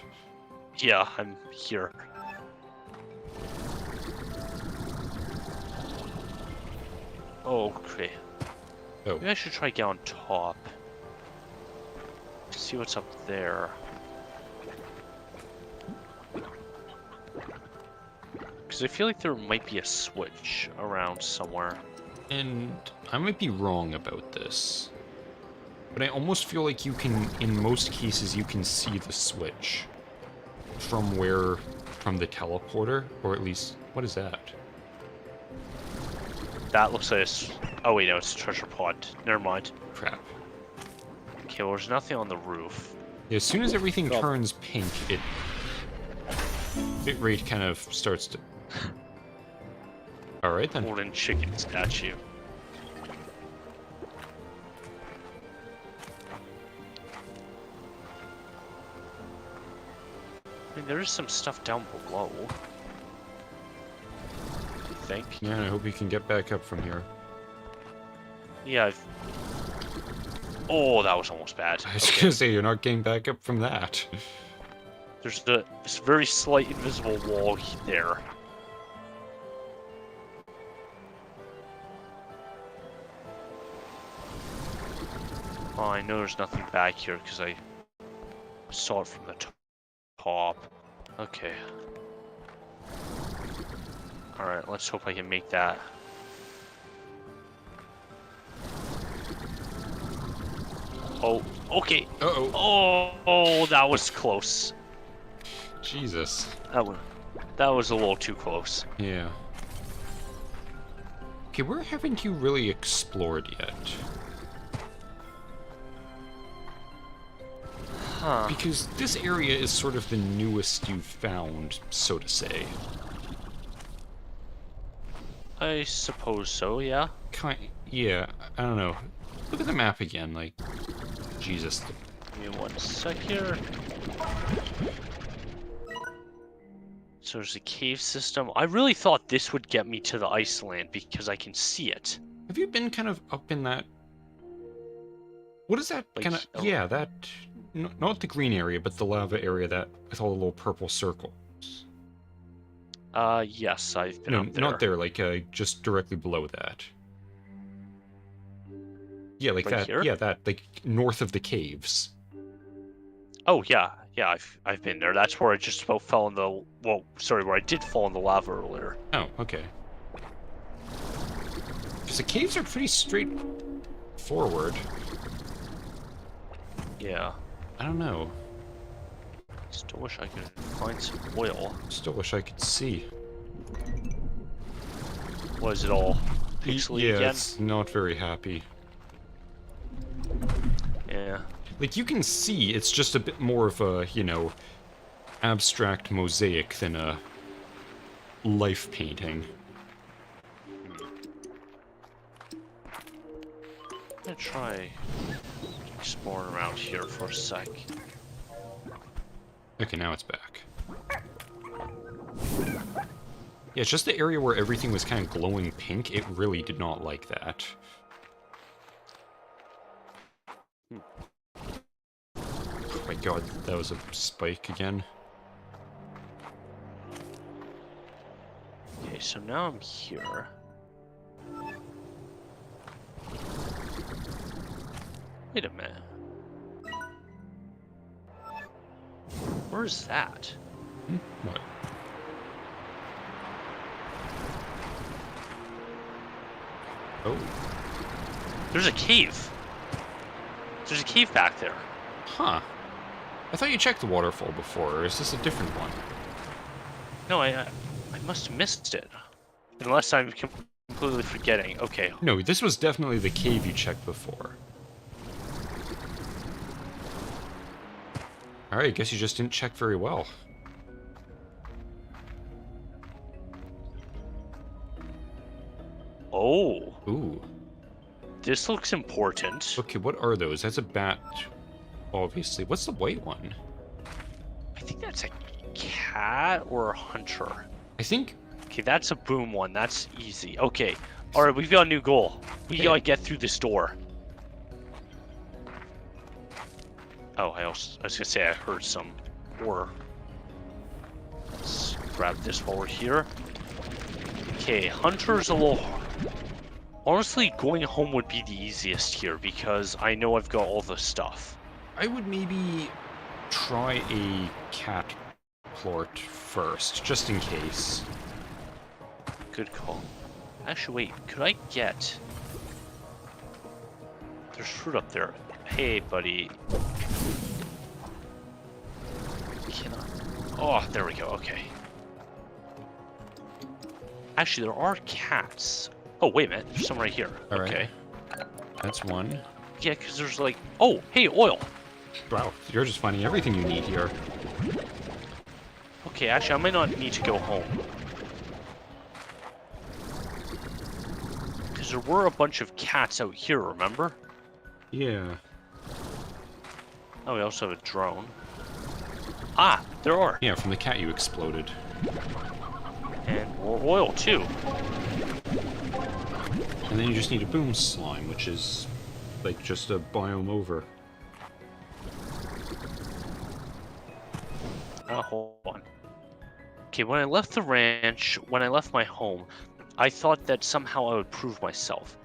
Yeah, I'm here. Oh, okay. Oh. Maybe I should try get on top. See what's up there. Because I feel like there might be a switch around somewhere. And I might be wrong about this, but I almost feel like you can, in most cases, you can see the switch from the teleporter, or at least, what is that? That looks like oh wait, no, it's a treasure pod. Never mind. Crap. Okay, well, there's nothing on the roof. Yeah, as soon as everything Oh. turns pink, bitrate kind of starts to... Alright then. Golden chicken statue. I mean, there is some stuff down below. I think. Yeah, and I hope you can get back up from here. Yeah, oh, that was almost bad. I was gonna say, you're not getting back up from that. There's this very slight invisible wall there. Oh, I know there's nothing back here because I saw it from the top. Okay. Alright, let's hope I can make that. Oh, okay. Uh-oh. Oh, that was close. Jesus. That was a little too close. Yeah. Okay, where haven't you really explored yet? Huh. Because this area is sort of the newest you've found, so to say. I suppose so, yeah. Yeah, I don't know. Look at the map again, like... Jesus. Give me 1 sec here. So there's a cave system. I really thought this would get me to the Iceland because I can see it. Have you been kind of up in that... What is that Like, kind of... oh. Yeah, that... Not the green area, but the lava area that with all the little purple circles. Yes, I've been No, up there. not there, like, just directly below that. Yeah, like Right that. here? Yeah, that, like, north of the caves. Oh yeah, yeah, I've been there. That's where I just about fell in the where I did fall in the lava earlier. Oh, okay. Because the caves are pretty straightforward. Yeah. I don't know. Still wish I could find some oil. Still wish I could see. Was it all pixely Yeah, again? it's not very happy. Yeah. Like, you can see, it's just a bit more of a, you know, abstract mosaic than a life painting. I'm gonna try exploring around here for a sec. Okay, now it's back. Yeah, it's just the area where everything was kind of glowing pink. It really did not like that. Oh my god, that was a spike again. Okay, so now I'm here. Wait a minute. Where is that? What? Oh. There's a cave. There's a cave back there. Huh. I thought you checked the waterfall before, or is this a different one? No, I must have missed it. Unless I'm completely forgetting. Okay. No, this was definitely the cave you checked before. Alright, guess you just didn't check very well. Oh, Ooh. this looks important. Okay, what are those? That's a bat, obviously. What's the white one? I think that's a cat or a hunter. I think... Okay, that's a boom one. That's easy. Okay. Alright, we've got a new goal. We gotta get through this door. Oh, I was gonna say I heard some ore. Let's grab this while we're here. Okay, hunter's a little... Honestly, going home would be the easiest here because I know I've got all the stuff. I would maybe try a cat plort first, just in case. Good call. Actually, wait, could I get... There's fruit up there. Hey, buddy. Can I... Oh, there we go, okay. Actually, there are cats. Oh, wait a minute, there's some right here. All right. Okay. That's one. Yeah, because there's like... Oh, hey, oil! Wow, you're just finding everything you need here. Okay, actually, I might not need to go home. Because there were a bunch of cats out here, remember? Yeah. Oh, we also have a drone. Ah, there are. Yeah, from the cat you exploded. And more oil, too. And then you just need a boom slime, which is like just a biome over. Hold on. Okay, when I left the ranch, when I left my home, I thought that somehow I would prove myself.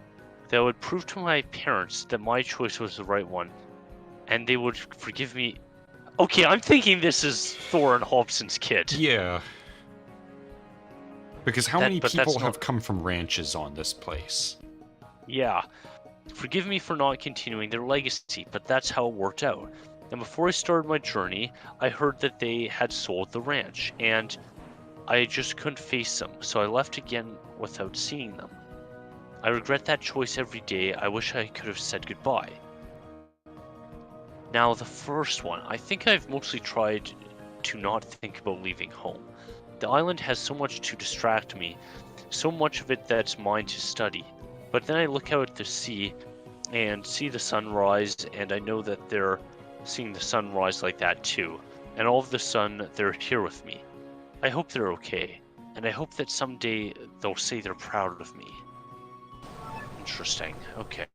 That I would prove to my parents that my choice was the right one. And they would forgive me. Okay, I'm thinking this is Thor and Hobson's kid. Yeah. Because how many But people that's have not... come from ranches on this place? Yeah. Forgive me for not continuing their legacy, but that's how it worked out. And before I started my journey, I heard that they had sold the ranch, and I just couldn't face them, so I left again without seeing them. I regret that choice every day. I wish I could have said goodbye. Now, the first one, I think I've mostly tried to not think about leaving home. The island has so much to distract me, so much of it that's mine to study. But then I look out at the sea and see the sunrise, and I know that they're seeing the sunrise like that too. And all of the sun, they're here with me. I hope they're okay, and I hope that someday they'll say they're proud of me. Interesting. Okay.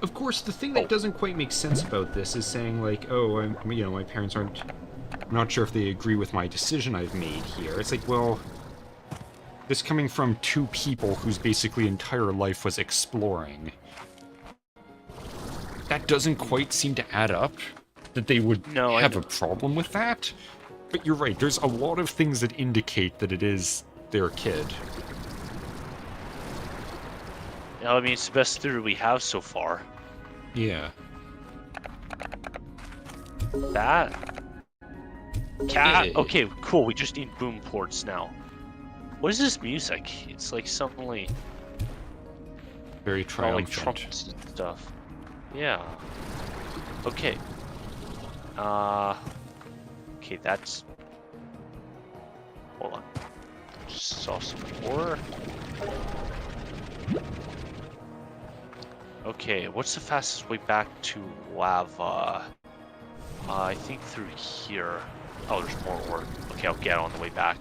Of course, the thing that doesn't quite make sense about this is saying like, oh, my parents aren't... I'm not sure if they agree with my decision I've made here. It's like, well, this coming from two people whose basically entire life was exploring. That doesn't quite seem to add up. That they would have a problem with that. But you're right, there's a lot of things that indicate that it is their kid. I mean, it's the best theory we have so far. Yeah. That? Cat? Hey. Okay, cool, we just need boom ports now. What is this music? It's like suddenly... Very triumphant. Like trumpets and stuff. Yeah. Okay. Okay, that's... Hold on. Just saw some more. Okay, what's the fastest way back to lava? I think through here. Oh, there's more ore. Okay, I'll get on the way back.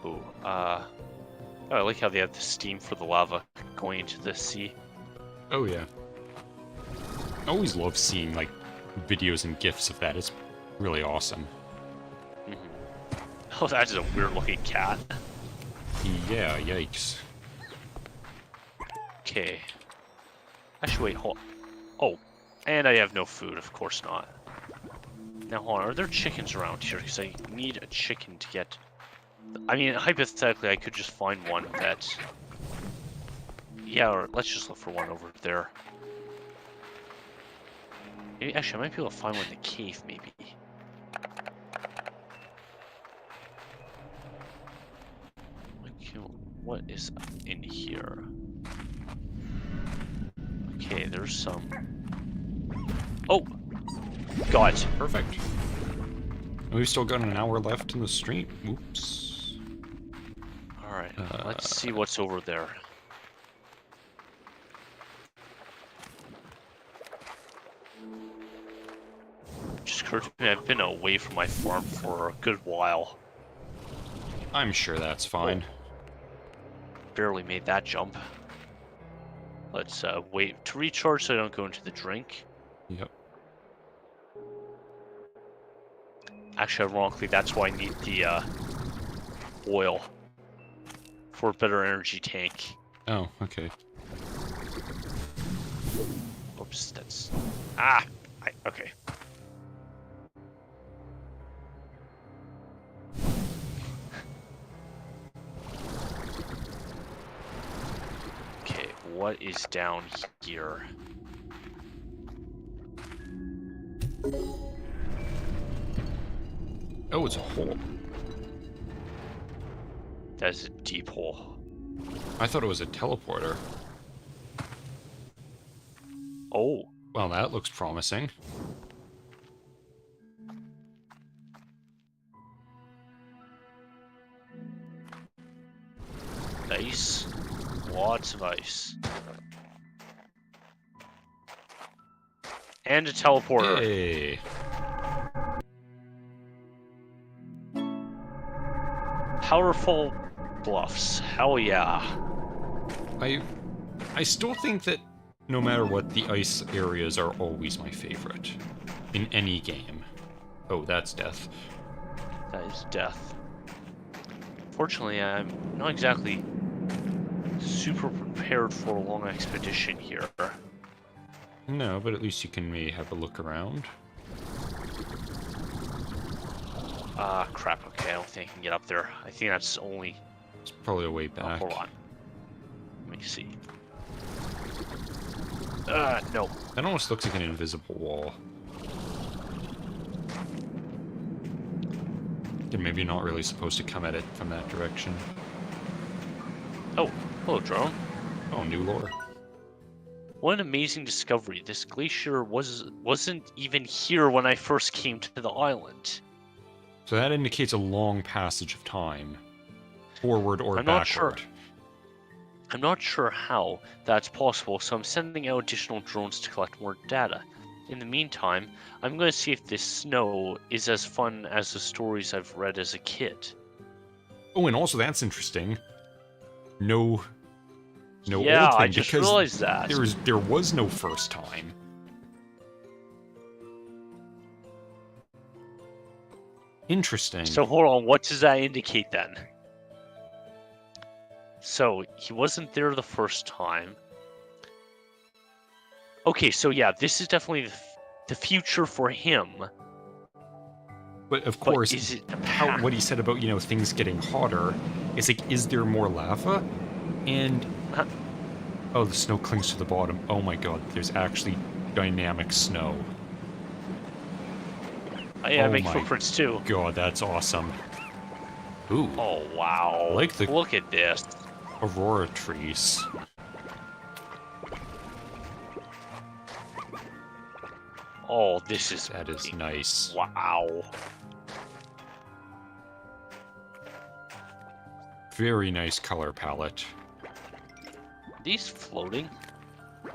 Ooh, oh, I like how they have the steam for the lava going into the sea. Oh yeah. I always love seeing like videos and GIFs of that. It's really awesome. Mm-hmm. Oh, that's a weird looking cat. Yeah, yikes. Okay. Actually, wait, hold. Oh, and I have no food, of course not. Now, hold on, are there chickens around here? Because I need a chicken to get... I mean, hypothetically, I could just find one that... Yeah, or let's just look for one over there. Maybe, actually, I might be able to find one in the cave, maybe. Okay, what is in here? Okay, there's some... Oh! Got it. Perfect. We've still got an hour left in the stream. Oops. Alright, let's see what's over there. Just occurred to me, I've been away from my farm for a good while. I'm sure that's fine. Barely made that jump. Let's wait to recharge so I don't go into the drink. Yep. Actually, ironically, that's why I need the oil for a better energy tank. Oh, okay. Oops, that's... okay. Okay, what is down here? Oh, it's a hole. That's a deep hole. I thought it was a teleporter. Oh, Well, that looks promising. ice. Lots of ice. And a teleporter. Hey. Powerful bluffs. Hell yeah. I still think that no matter what, the ice areas are always my favorite. In any game. Oh, that's death. That is death. Fortunately, I'm not exactly super prepared for a long expedition here. No, but at least you can maybe have a look around. Ah, crap. Okay, I don't think I can get up there. I think that's only... It's probably a way Oh, back. hold on. Let me see. No. That almost looks like an invisible wall. And maybe you're not really supposed to come at it from that direction. Oh, hello, drone. Oh, new lore. What an amazing discovery. This glacier wasn't even here when I first came to the island. So that indicates a long passage of time. Forward or I'm not backward. sure. I'm not sure how that's possible, so I'm sending out additional drones to collect more data. In the meantime, I'm going to see if this snow is as fun as the stories I've read as a kid. Oh, and also that's interesting. No Yeah, old thing, I just because realized that. there was no first time. Interesting. So hold on, what does that indicate then? So he wasn't there the first time. Okay, so yeah, this is definitely the future for him. But of course, is it the what he said about, things getting hotter, is like, is there more lava? And oh, the snow clings to the bottom. Oh my god, there's actually dynamic snow. Yeah, I Oh make my footprints too. God, that's awesome. Ooh, Oh wow! I like the Look at this. aurora trees. Oh, this is That is nice. wow. Very nice color palette. These floating?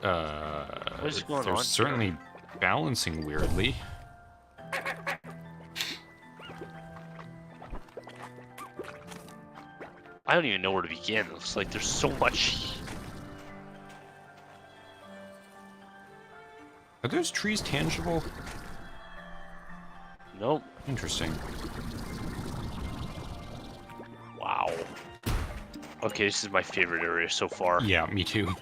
What is going they're on certainly balancing weirdly. I don't even know where to begin. It's like there's so much. Are those trees tangible? Nope. Interesting. Wow. Okay, this is my favorite area so far. Yeah, me too.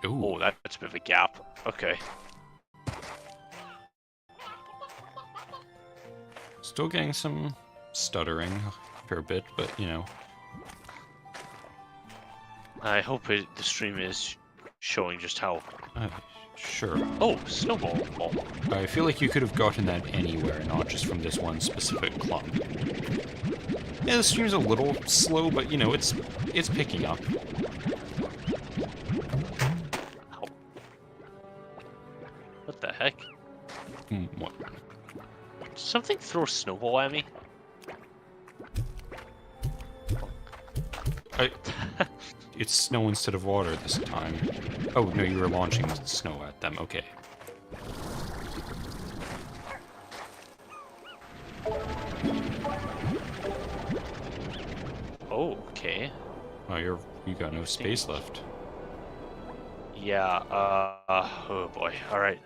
Ooh. Oh, that's a bit of a gap. Okay. Still getting some stuttering a fair bit, but I hope the stream is showing just how... sure. Oh, snowball. Oh. I feel like you could have gotten that anywhere, not just from this one specific clump. Yeah, the stream's a little slow, but it's picking up. Ow. What the heck? What? Did something throw a snowball at me? It's snow instead of water this time. Oh, no, you were launching snow at them. Okay. Oh, okay. Oh, you got no space left. Yeah, oh boy. Alright.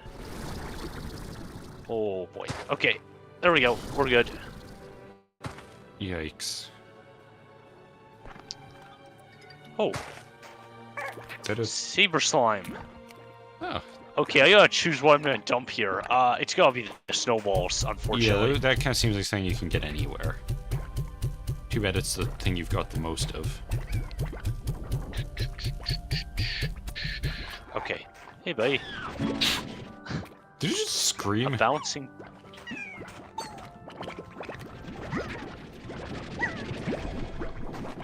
Oh boy. Okay. There we go. We're good. Yikes. Oh, Is that a... saber slime. Oh. Okay, I gotta choose what I'm gonna dump here. It's gotta be the snowballs, unfortunately. Yeah, that kind of seems like something you can get anywhere. Too bad it's the thing you've got the most of. Okay. Hey, buddy. Did you just scream? A bouncing.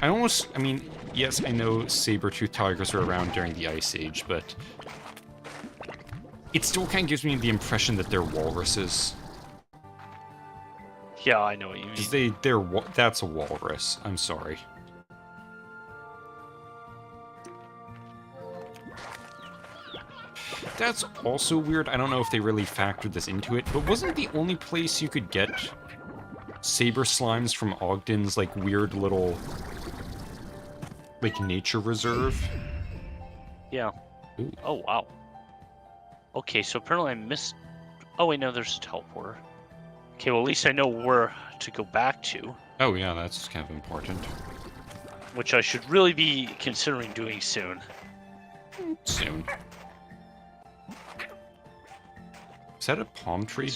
I mean, yes, I know saber-toothed tigers were around during the Ice Age, but it still kind of gives me the impression that they're walruses. Yeah, I know what you mean. Because that's a walrus. I'm sorry. That's also weird. I don't know if they really factored this into it, but wasn't the only place you could get saber slimes from Ogden's, like, weird little, like, nature reserve? Yeah. Ooh. Oh, wow. Okay, so apparently I missed... Oh, wait, no, there's a teleporter. Okay, well, at least I know where to go back to. Oh, yeah, that's kind of important. Which I should really be considering doing soon. Soon. Is that a palm tree?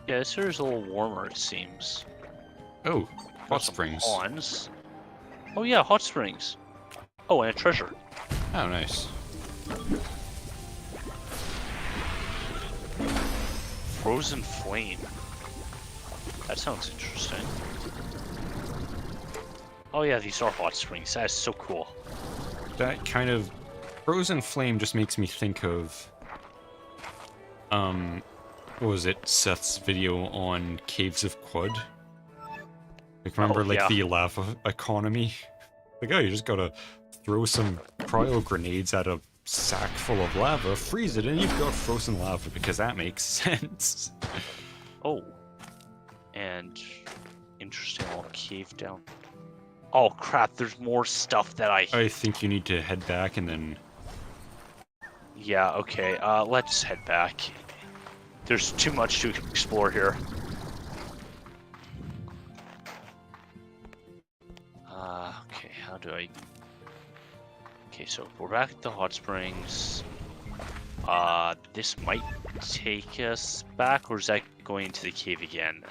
Yeah, this here is a little warmer, it seems. Oh, Got hot some springs. ponds. Oh yeah, hot springs. Oh, and a treasure. Oh, nice. Frozen flame. That sounds interesting. Oh yeah, these are hot springs. That is so cool. That kind of frozen flame just makes me think of what was it? Seth's video on Caves of Quad. Like, remember, like, yeah. the lava economy? Like, oh, you just gotta throw some cryo grenades at a sack full of lava, freeze it, and you've got frozen lava, because that makes sense. Oh. And interesting little cave down. Oh crap, there's more stuff that I think you need to head back and then... Yeah, okay, let's head back. There's too much to explore here. Okay, how do I... Okay, so we're back at the hot springs. This might take us back, or is that going into the cave again?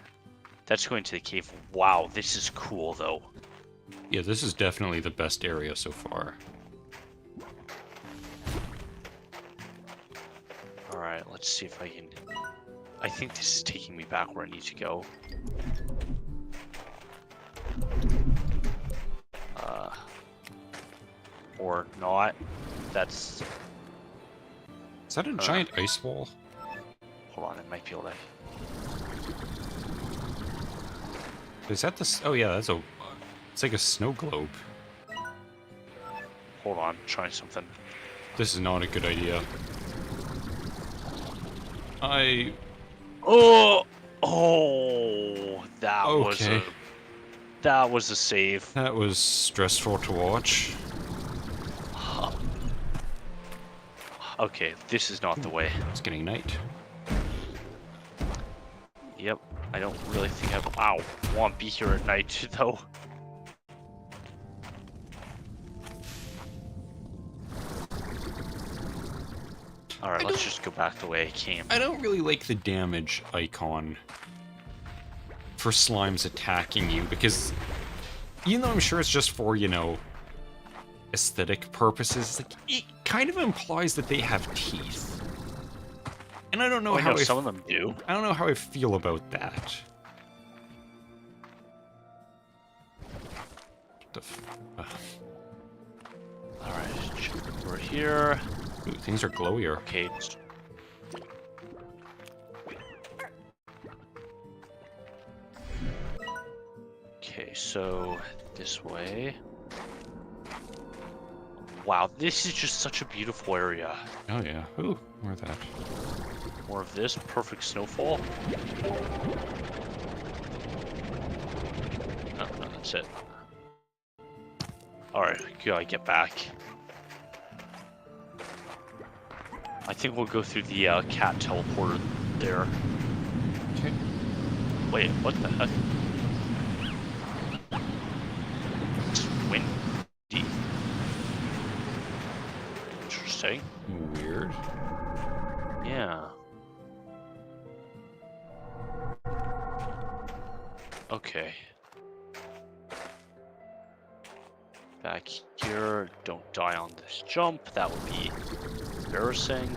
That's going to the cave. Wow, this is cool, though. Yeah, this is definitely the best area so far. Alright, let's see if I can... I think this is taking me back where I need to go. Or not. That's... Is that a giant ice wall? Hold on, it might be able to... Is that the... Oh yeah, that's a... It's like a snow globe. Hold on, trying something. This is not a good idea. Oh! Oh! That was a save. That was stressful to watch. Okay, this is not the way. It's getting night. Yep, I don't really think I want to be here at night, though. Alright, let's just go back the way I came. I don't really like the damage icon for slimes attacking you, because even though I'm sure it's just for, you know, aesthetic purposes, like, it kind of implies that they have teeth. And I don't know how some of them do. I don't know how I feel about that. Alright, jump over here. Ooh, things are glowier. Okay. Okay, so this way. Wow, this is just such a beautiful area. Oh yeah. Ooh, more of that. More of this perfect snowfall. No, that's it. Alright, gotta get back. I think we'll go through the cat teleporter there. Okay. Wait, what the heck? It's windy. Interesting. Weird. Yeah. Okay. Back here. Don't die on this jump. That would be embarrassing.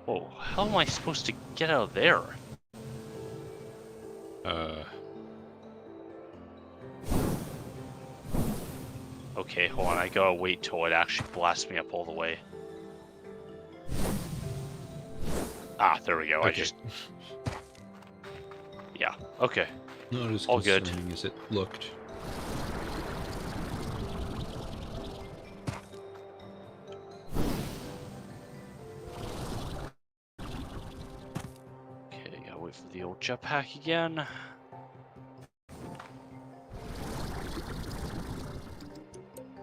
Whoa, how am I supposed to get out of there? Okay, hold on, I gotta wait till it actually blasts me up all the way. Ah, there we go, Okay. I just... Yeah, okay. Not as All good. concerning as it looked. Okay, gotta wait for the old jetpack again.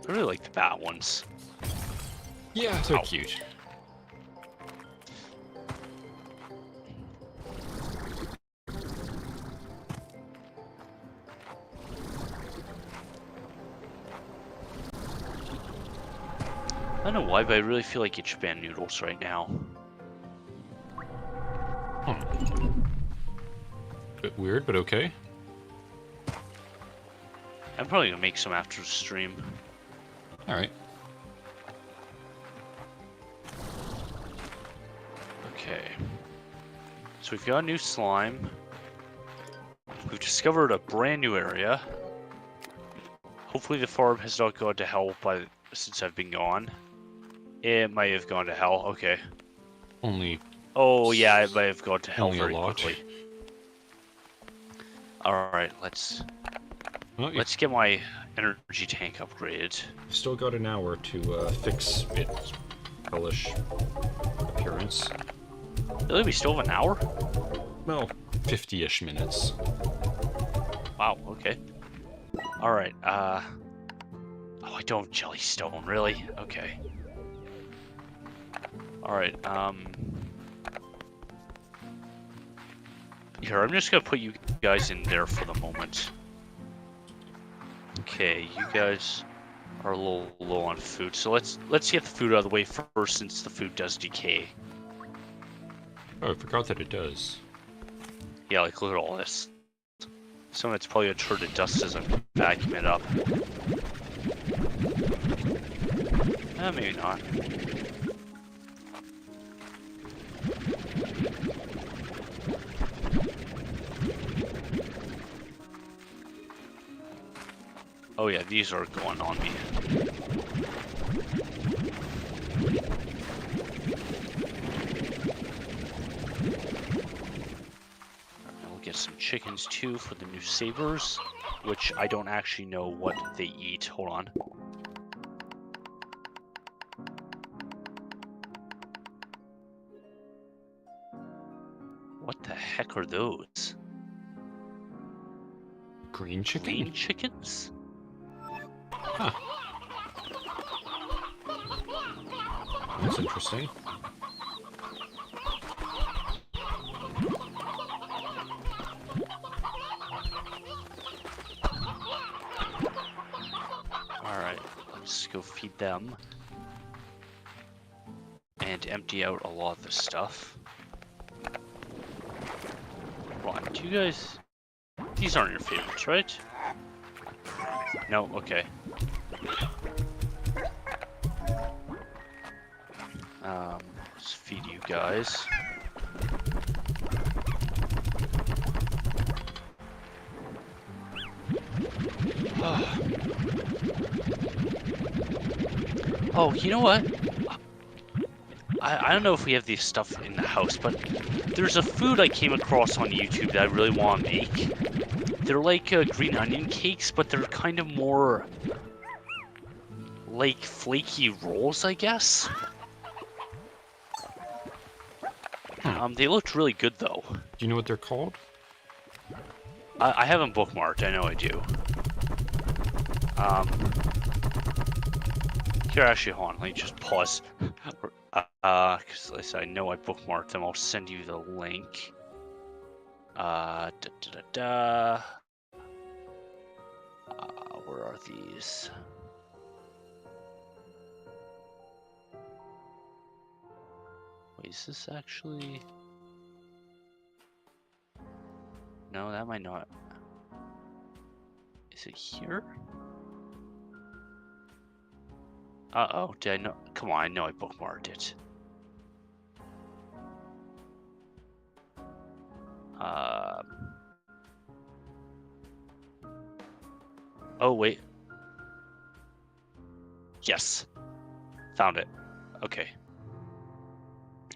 I really like the bat ones. Yeah, they're Ow. cute. I don't know why, but I really feel like Japan noodles right now. Huh. Bit weird, but okay. I'm probably gonna make some after the stream. Alright. Okay. So we've got a new slime. We've discovered a brand new area. Hopefully the farm has not gone to hell since I've been gone. It might have gone to hell, okay. Only Oh yeah, it might have gone to hell only a very lot. quickly. Alright, let's Well, Let's get my energy tank upgraded. you've still got an hour to fix its hellish appearance. Really, we still have an hour? Well, 50-ish minutes. Wow, okay. Alright, oh, I don't have jellystone, really? Okay. Alright, here, I'm just gonna put you guys in there for the moment. Okay, you guys are a little low on food, so let's get the food out of the way first, since the food does decay. Oh, I forgot that it does. Yeah, like, look at all this. Some of it's probably gonna turn to dust as I vacuum it up. Maybe not. Oh yeah, these are going on me. We'll get some chickens too for the new sabers, which I don't actually know what they eat. Hold on. What the heck are those? Green chicken? Green chickens? Huh. That's interesting. Alright, let's go feed them. And empty out a lot of the stuff. Right, do you guys... These aren't your favorites, right? No? Okay. Let's feed you guys. Oh, you know what? I don't know if we have this stuff in the house, but there's a food I came across on YouTube that I really want to make. They're like green onion cakes, but they're kind of more like flaky rolls, I guess. They looked really good though. Do you know what they're called? I haven't bookmarked, I know I do. Here, actually, hold on. Let me just pause. Because I know I bookmarked them. I'll send you the link. Where are these? Wait, is this actually? No, that might not. Is it here? Uh-oh, did I know? Come on, I know I bookmarked it. Oh, wait. Yes. Found it. Okay.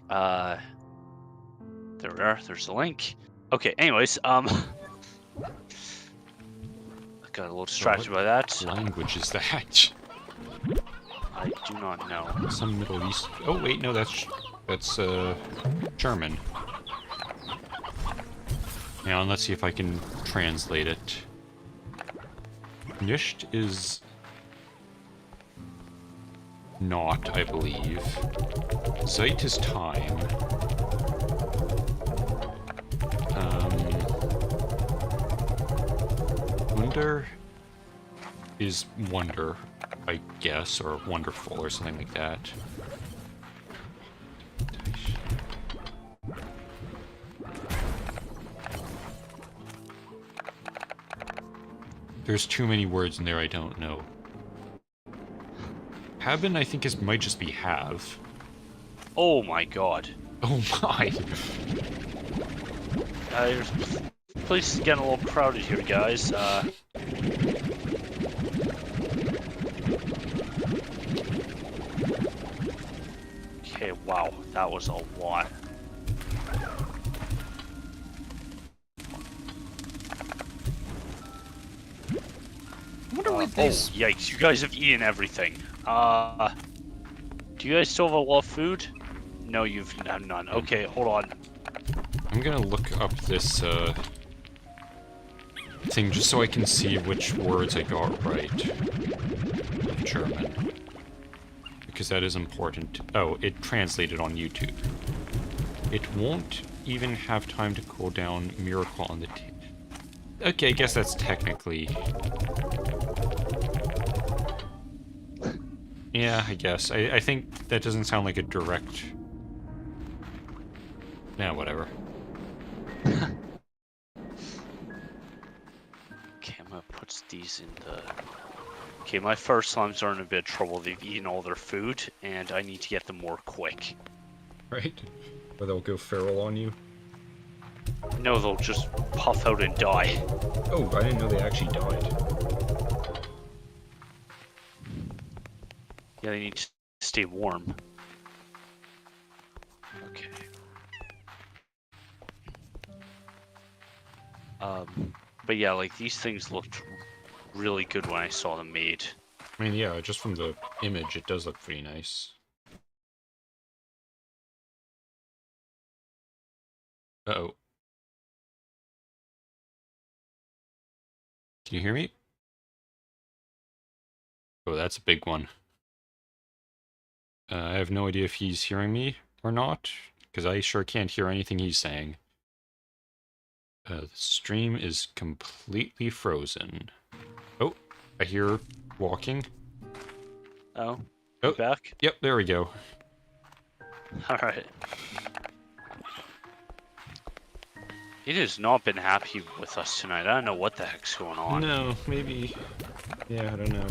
There we are. There's the link. Okay, anyways, I got a little distracted by that. What language is that? I do not know. Some Middle East. Oh wait, no, that's German. Now let's see if I can translate it. Nicht is not, I believe. Zeit is time. Wunder is wonder, I guess, or wonderful, or something like that. There's too many words in there I don't know. Haben, I think, might just be have. Oh my god. Oh my! This place is getting a little crowded here, guys. Okay, wow, that was a lot. I wonder what this... Oh, yikes, you guys have eaten everything. Do you guys still have a lot of food? No, you've have none. Okay, hold on. I'm gonna look up this, thing just so I can see which words I got right. In German. Because that is important. Oh, it translated on YouTube. It won't even have time to cool down. Miracle on the Okay, I guess that's technically... Yeah, I guess. I think that doesn't sound like a direct... Nah, whatever. Okay, I'm gonna put these in the... Okay, my first slimes are in a bit of trouble. They've eaten all their food, and I need to get them more quick. Right? Or they'll go feral on you. No, they'll just puff out and die. Oh, I didn't know they actually died. Yeah, they need to stay warm. Okay. But yeah, like, these things looked really good when I saw them made. I mean, yeah, just from the image, it does look pretty nice. Uh-oh. Can you hear me? Oh, that's a big one. I have no idea if he's hearing me or not, because I sure can't hear anything he's saying. The stream is completely frozen. Oh, I hear walking. Oh, Oh, back? Yep, there we go. Alright. It has not been happy with us tonight. I don't know what the heck's going on. No, maybe... Yeah, I don't know.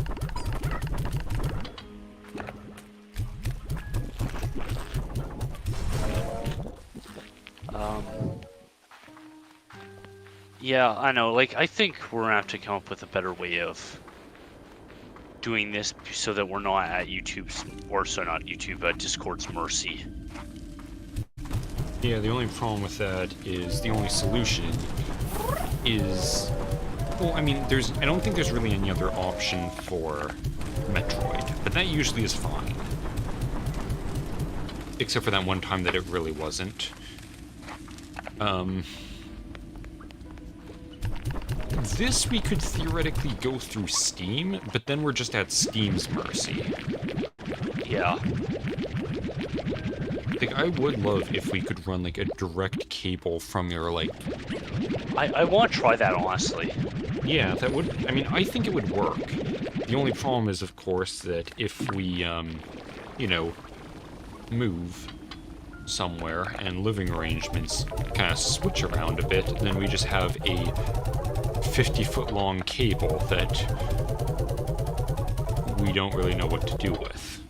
Yeah, I know. Like, I think we're gonna have to come up with a better way of doing this so that we're not at YouTube's, or sorry, not YouTube, but Discord's mercy. Yeah, the only problem with that is the only solution is... Well, I mean, I don't think there's really any other option for Metroid, but that usually is fine. Except for that one time that it really wasn't. This we could theoretically go through Steam, but then we're just at Steam's mercy. Yeah. Like, I would love if we could run, like, a direct cable from your, like... I want to try that, honestly. Yeah, that would... I mean, I think it would work. The only problem is, of course, that if we, you know, move somewhere and living arrangements kind of switch around a bit, then we just have a 50-foot-long cable that we don't really know what to do with.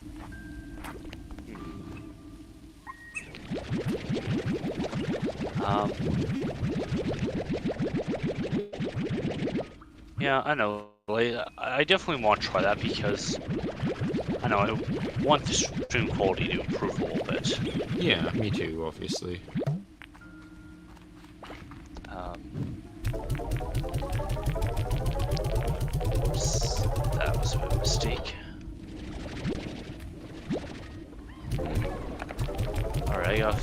Yeah, I know. Like, I definitely want to try that because I know I want the stream quality to improve a little bit. Yeah, me too, obviously. Oops, that was a mistake. Alright, I gotta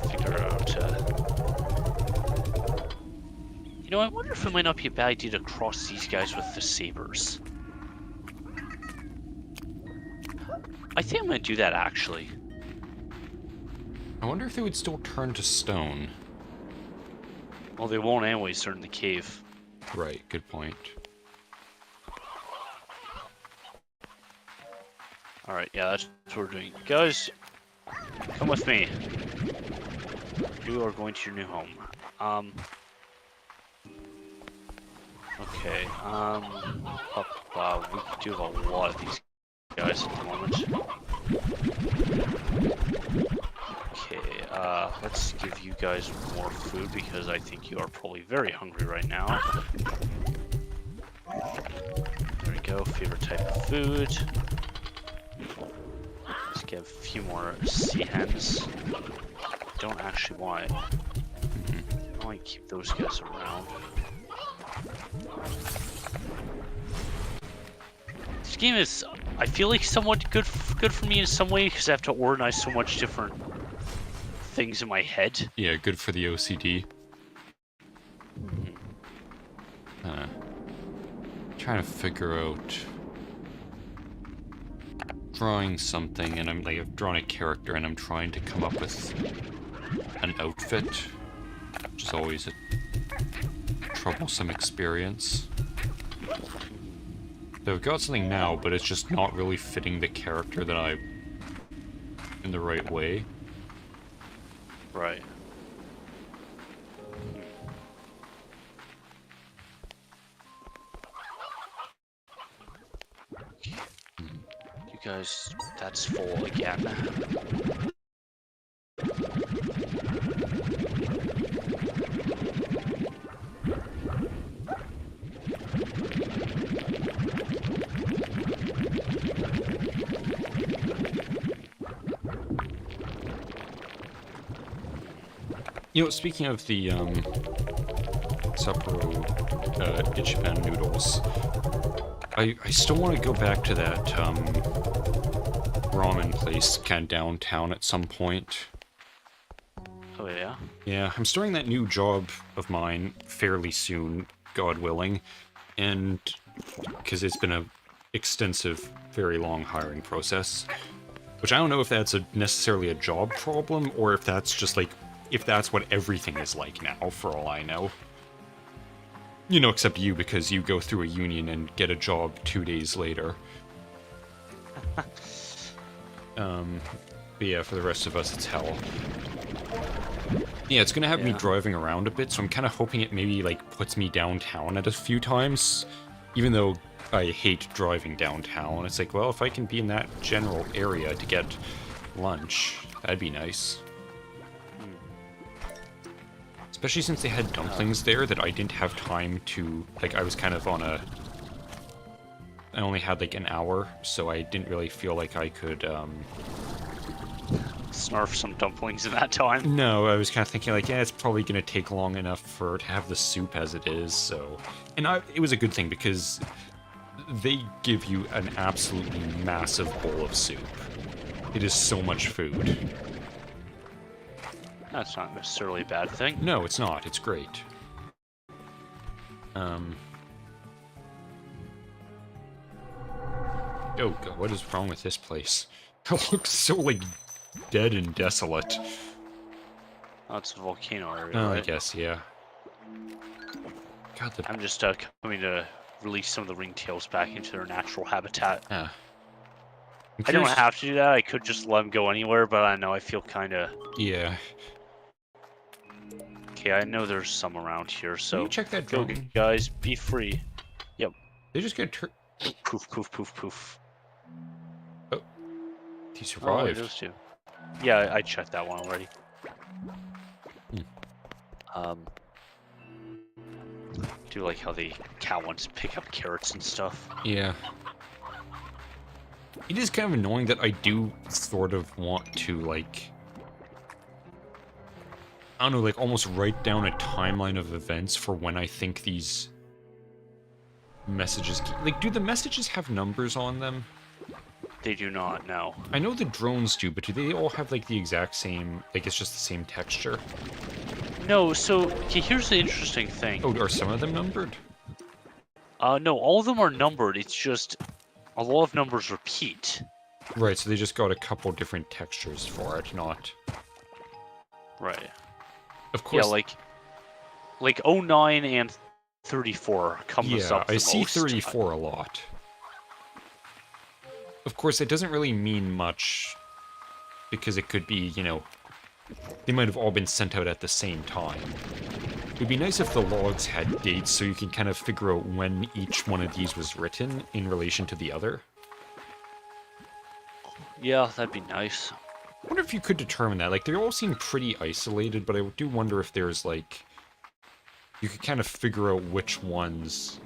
figure out. You know, I wonder if it might not be a bad idea to cross these guys with the sabers. I think I'm gonna do that actually. I wonder if they would still turn to stone. Well, they won't anyways, they're in the cave. Right, good point. Alright, yeah, that's what we're doing. Guys, come with me. You are going to your new home. Okay, we do have a lot of these guys at the moment. Okay, let's give you guys more food because I think you are probably very hungry right now. There we go, favorite type of food. Let's get a few more sea hens. Don't actually want it. I want to keep those guys around. This game is, I feel like, somewhat good for me in some way because I have to organize so much different things in my head. Yeah, good for the OCD. Trying to figure out drawing something, and I'm like, I've drawn a character, and I'm trying to come up with an outfit, which is always a troublesome experience. So I've got something now, but it's just not really fitting the character that I in the right way. Right. You guys, that's full again. You know, speaking of the Sapporo Ichiban noodles, I still want to go back to that ramen place kind of downtown at some point. Oh yeah? Yeah, I'm starting that new job of mine fairly soon, God willing, and because it's been a extensive, very long hiring process, which I don't know if that's necessarily a job problem or if that's just like, if that's what everything is like now, for all I know. You know, except you, because you go through a union and get a job 2 days later. But yeah, for the rest of us, it's hell. Yeah, it's gonna have me driving around a bit, so I'm kind of hoping it maybe, like, puts me downtown at a few times. Even though I hate driving downtown, it's like, well, if I can be in that general area to get lunch, that'd be nice. Especially since they had dumplings there that I didn't have time to, like, I was kind of on a... I only had, like, an hour, so I didn't really feel like I could, Snarf some dumplings in that time. No, I was kind of thinking, like, yeah, it's probably going to take long enough for to have the soup as it is, so... And it was a good thing, because they give you an absolutely massive bowl of soup. It is so much food. That's not necessarily a bad thing. No, it's not. It's great. Oh god, what is wrong with this place? It looks so, like, dead and desolate. Oh, it's a volcano area, Oh, right? I guess, yeah. God, I'm just coming to release some of the ringtails back into their natural habitat. I'm I don't curious- have to do that. I could just let them go anywhere, but I know I feel kind of... Yeah. Okay, I know there's some around here, Can so you check that go, drone? guys. Be free. Yep. They just get Poof, poof, poof, poof. he Oh, wait, survived. those two. Yeah, I checked that one already. Do like how the cat ones pick up carrots and stuff. Yeah. It is kind of annoying that I do sort of want to, like... I don't know, like, almost write down a timeline of events for when I think these messages... Like, do the messages have numbers on them? They do not, no. I know the drones do, but do they all have, like, the exact same... Like, it's just the same texture? No, so, okay, here's the interesting thing. Oh, are some of them numbered? No, all of them are numbered. It's just a lot of numbers repeat. Right, so they just got a couple different textures for it, not... Right. Of course... Yeah, like 09 and 34 comes up the I see most. 34 a lot. Of course, it doesn't really mean much, because it could be, you know, they might have all been sent out at the same time. It would be nice if the logs had dates so you can kind of figure out when each one of these was written in relation to the other. Yeah, that'd be nice. I wonder if you could determine that. Like, they all seem pretty isolated, but I do wonder if there's, like... You could kind of figure out which ones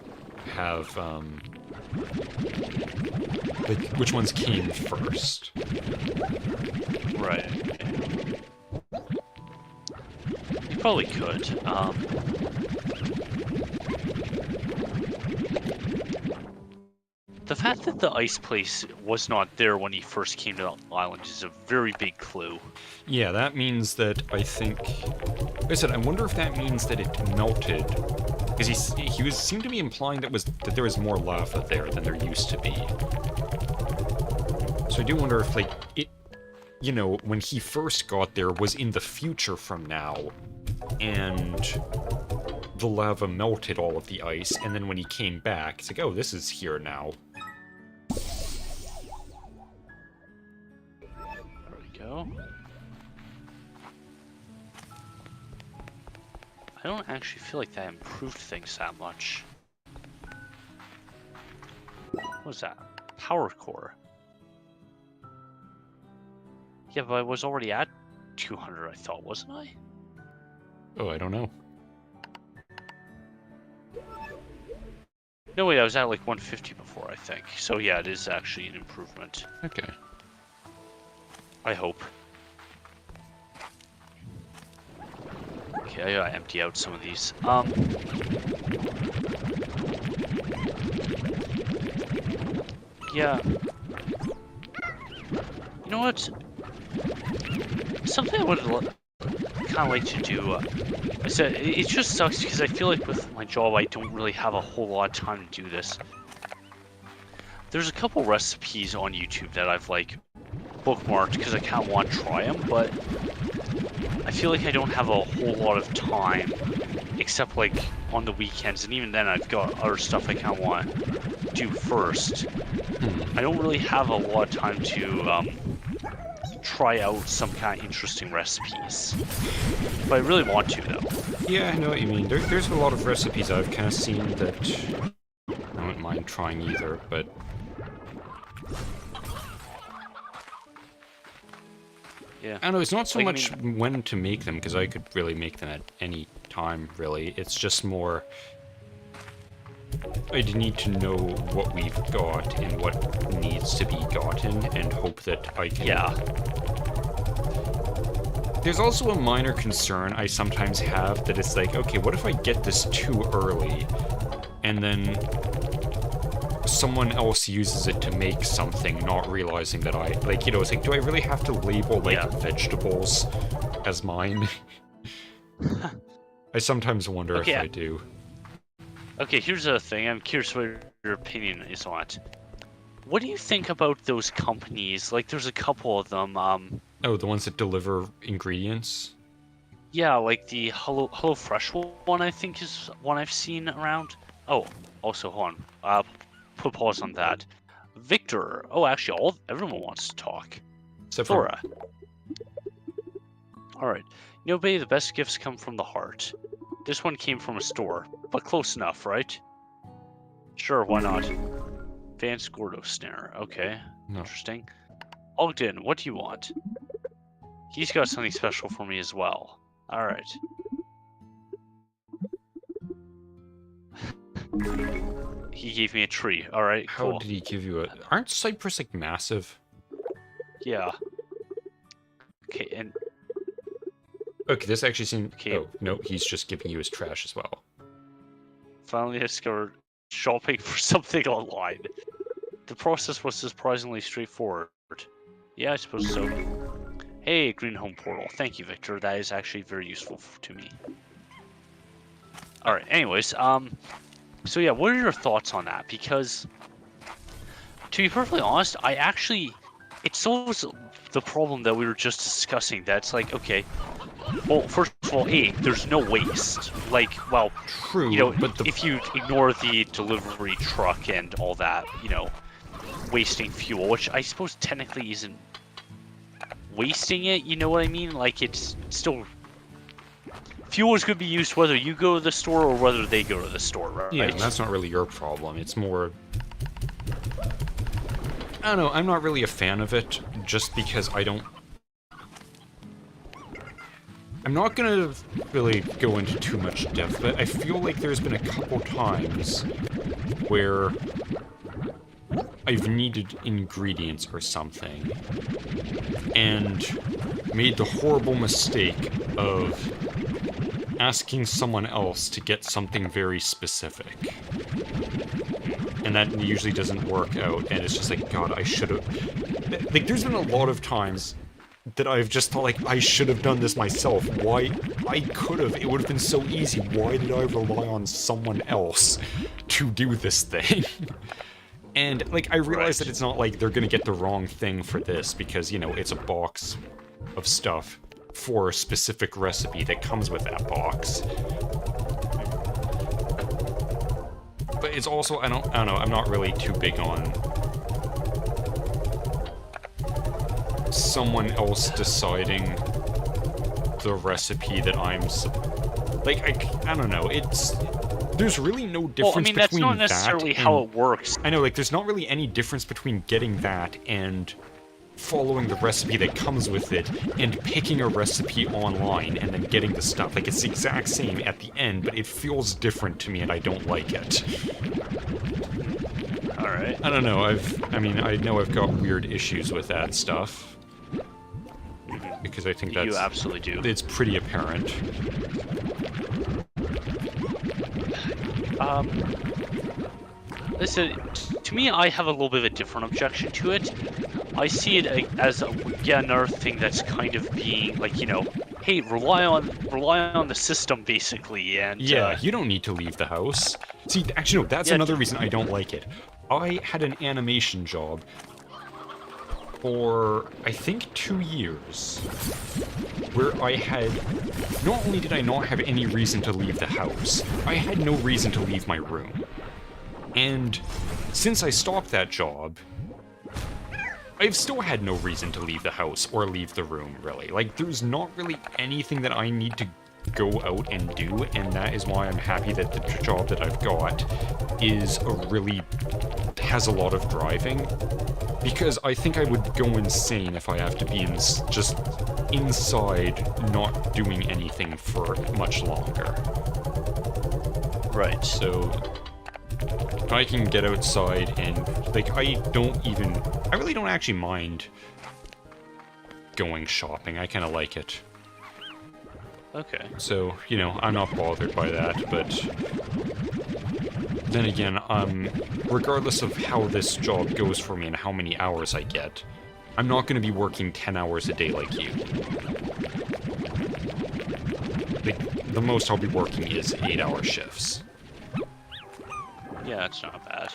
have, like, which ones came first. Right. You probably could. The fact that the ice place was not there when he first came to the island is a very big clue. Yeah, that means that I think... Like I said, I wonder if that means that it melted. Because he seemed to be implying that there was more lava there than there used to be. So I do wonder if, like, it... You know, when he first got there was in the future from now. And the lava melted all of the ice, and then when he came back, it's like, oh, this is here now. There we go. I don't actually feel like that improved things that much. What was that? Power core. Yeah, but I was already at 200, I thought, wasn't I? Oh, I don't know. No, wait, I was at like 150 before, I think. So yeah, it is actually an improvement. Okay. I hope. Okay, I gotta empty out some of these. Yeah. You know what? Something I would kind of like to do. I said it just sucks because I feel like with my job I don't really have a whole lot of time to do this. There's a couple recipes on YouTube that I've like bookmarked because I kind of want to try them, but I feel like I don't have a whole lot of time, except like on the weekends, and even then I've got other stuff I kind of want to do first. I don't really have a lot of time to try out some kind of interesting recipes, but I really want to though. Yeah, I know what you mean. There's a lot of recipes I've kind of seen that I don't mind trying either, but... Yeah. I don't know, it's not so Like, I much when to make them, because I could really make them at any time, really. It's just more... I need to know what we've got and what needs to be gotten, and hope that I can... Yeah. There's also a minor concern I sometimes have that it's like, okay, what if I get this too early, and then someone else uses it to make something, not realizing that I... Like, you know, it's like, do I really have to label, like, vegetables as mine? I sometimes wonder if I do. Okay, here's the thing. I'm curious what your opinion is on it. what do you think about those companies? Like, there's a couple of them. Oh, the ones that deliver ingredients? Yeah, like the Hello Fresh one, I think is one I've seen around. Oh, also, hold on. Put pause on that. Victor. Oh, actually, everyone wants to talk. Except for... Thora. Alright. You know, babe, the best gifts come from the heart. This one came from a store, but close enough, right? Sure, why not? Vance Gordo snare. Okay, No. interesting. Ogden, what do you want? He's got something special for me as well. Alright. He gave me a tree. Alright, How cool. did he give you a... Aren't Cypress, like, massive? Yeah. Okay, and... Okay, this actually seems... Okay. Oh, no, he's just giving you his trash as well. Finally discovered shopping for something online. The process was surprisingly straightforward. Yeah, I suppose so. Hey, Green Home Portal. Thank you, Victor. That is actually very useful to me. Alright, anyways, so yeah, what are your thoughts on that? Because, to be perfectly honest, it solves the problem that we were just discussing, that's like, okay, well, first of all, there's no waste. Like, well, True, you know, but if you ignore the delivery truck and all that, you know, wasting fuel, which I suppose technically isn't wasting it, you know what I mean? Like, it's still... Fuel is going to be used whether you go to the store or whether they go to the store, right? Yeah, and that's not really your problem. It's more... I don't know, I'm not really a fan of it, just because I don't... I'm not gonna really go into too much depth, but I feel like there's been a couple times where I've needed ingredients or something, and made the horrible mistake of asking someone else to get something very specific. And that usually doesn't work out, and it's just like, God, I should've... Like, there's been a lot of times that I've just thought, like, I should have done this myself. Why? I could've. It would've been so easy. Why did I rely on someone else to do this thing? And, like, I realize that it's not like they're gonna get the wrong thing for this, because, you know, it's a box of stuff for a specific recipe that comes with that box. But it's also, I don't know, I'm not really too big on someone else deciding the recipe that I'm... Like, I don't know, it's... There's really no difference between that. Well, I mean, that's not necessarily how it works. I know, like, there's not really any difference between getting that and following the recipe that comes with it and picking a recipe online and then getting the stuff. Like, it's the exact same at the end, but it feels different to me and I don't like it. Alright. I don't know, I know I've got weird issues with that stuff. Because I think that's... You absolutely do. It's pretty apparent. Listen, to me, I have a little bit of a different objection to it. I see it as another thing that's kind of being like, you know, hey, rely on the system basically, and yeah, you don't need to leave the house. See, actually, no, that's another reason I don't like it. I had an animation job for, I think, 2 years, where I had, not only did I not have any reason to leave the house, I had no reason to leave my room. And since I stopped that job, I've still had no reason to leave the house or leave the room, really. Like, there's not really anything that I need to go out and do, and that is why I'm happy that the job that I've got has a lot of driving. Because I think I would go insane if I have to be just inside, not doing anything for much longer. Right. So I can get outside and, like, I really don't actually mind going shopping. I kind of like it. Okay. So, you know, I'm not bothered by that, but then again, regardless of how this job goes for me and how many hours I get, I'm not going to be working 10 hours a day like you. Like, the most I'll be working is 8-hour shifts. Yeah, that's not bad.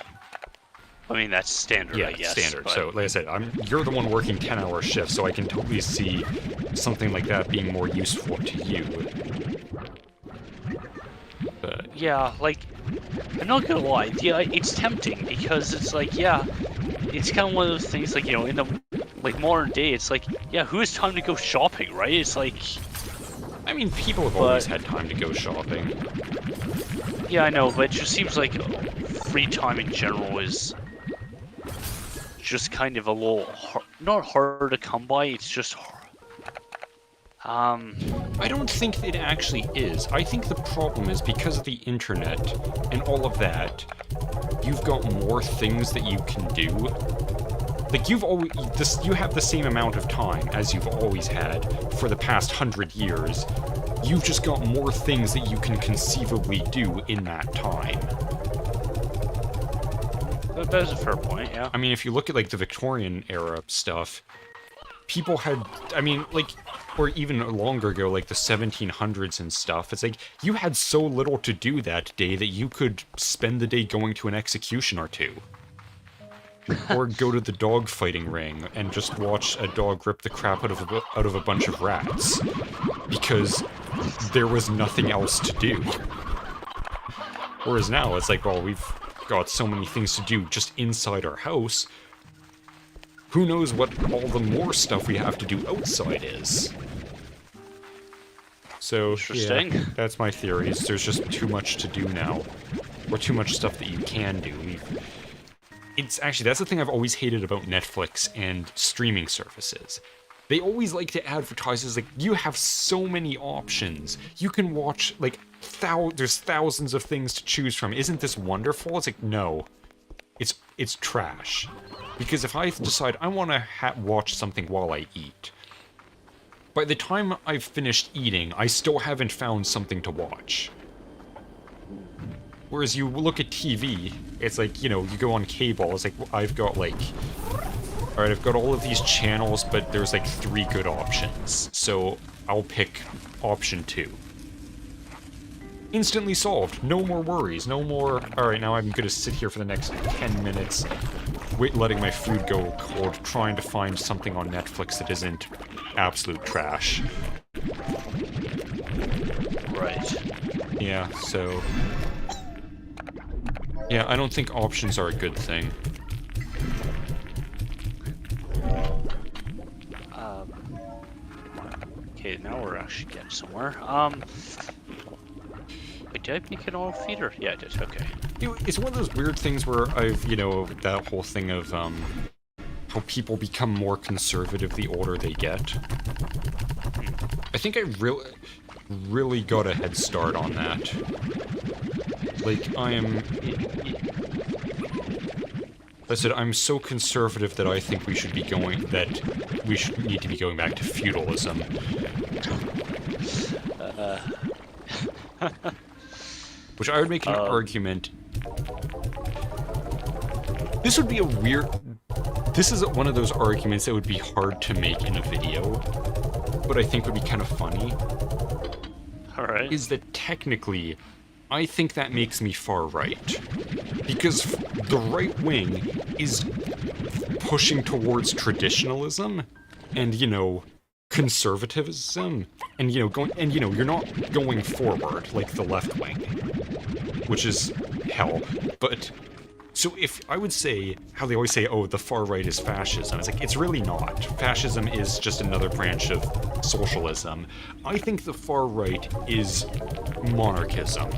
I mean, that's standard, Yeah, I guess. standard. But... So, like I said, you're the one working 10-hour shifts, so I can totally see something like that being more useful to you. But yeah, like, I'm not gonna lie, yeah, it's tempting because it's like, yeah, it's kind of one of those things, like, you know, in the like modern day, it's like, yeah, who has time to go shopping, right? It's like, I mean, people have always had time to go shopping. yeah, I know, but it just seems like free time in general is just kind of a little not harder to come by. It's just I don't think it actually is. I think the problem is because of the internet and all of that, you've got more things that you can do. Like, you have the same amount of time as you've always had for the past 100 years. You've just got more things that you can conceivably do in that time. that is a fair point, yeah. I mean, if you look at, like, the Victorian era stuff, people had, I mean, like, or even longer ago, like the 1700s and stuff, it's like, you had so little to do that day that you could spend the day going to an execution or two. Or go to the dog fighting ring and just watch a dog rip the crap out of a bunch of rats. Because there was nothing else to do. Whereas now, it's like, well, we've got so many things to do just inside our house. Who knows what all the more stuff we have to do outside is. So, Interesting. yeah, that's my theory, is there's just too much to do now. Or too much stuff that you can do. It's actually, that's the thing I've always hated about Netflix and streaming services. They always like to advertise as, like, you have so many options. You can watch, like, there's thousands of things to choose from. Isn't this wonderful? It's like, no. It's trash. Because if I decide I want to watch something while I eat, by the time I've finished eating, I still haven't found something to watch. Whereas you look at TV, it's like, you know, you go on cable, it's like, I've got, like... Alright, I've got all of these channels, but there's, like, 3 good options. So, I'll pick option 2. Instantly solved. No more worries. No more... Alright, now I'm gonna sit here for the next 10 minutes, letting my food go cold, trying to find something on Netflix that isn't absolute trash. Right. Yeah, so... Yeah, I don't think options are a good thing. Okay, now we're actually getting somewhere. Wait, did I make an auto feeder? Yeah, I did. Okay. You know, it's one of those weird things where I've, you know, that whole thing of, how people become more conservative the older they get. I think I really got a head start on that. Like, I said, I'm so conservative that I think we should need to be going back to feudalism. Which I would make an argument. This would be a weird... This is one of those arguments that would be hard to make in a video, but I think would be kind of funny. Alright. Is that technically, I think that makes me far right. Because the right wing is pushing towards traditionalism and, you know, conservatism and, you know, you're not going forward like the left wing, which is hell. But so if I would say how they always say, oh, the far right is fascism, it's like, it's really not. Fascism is just another branch of socialism. I think the far right is monarchism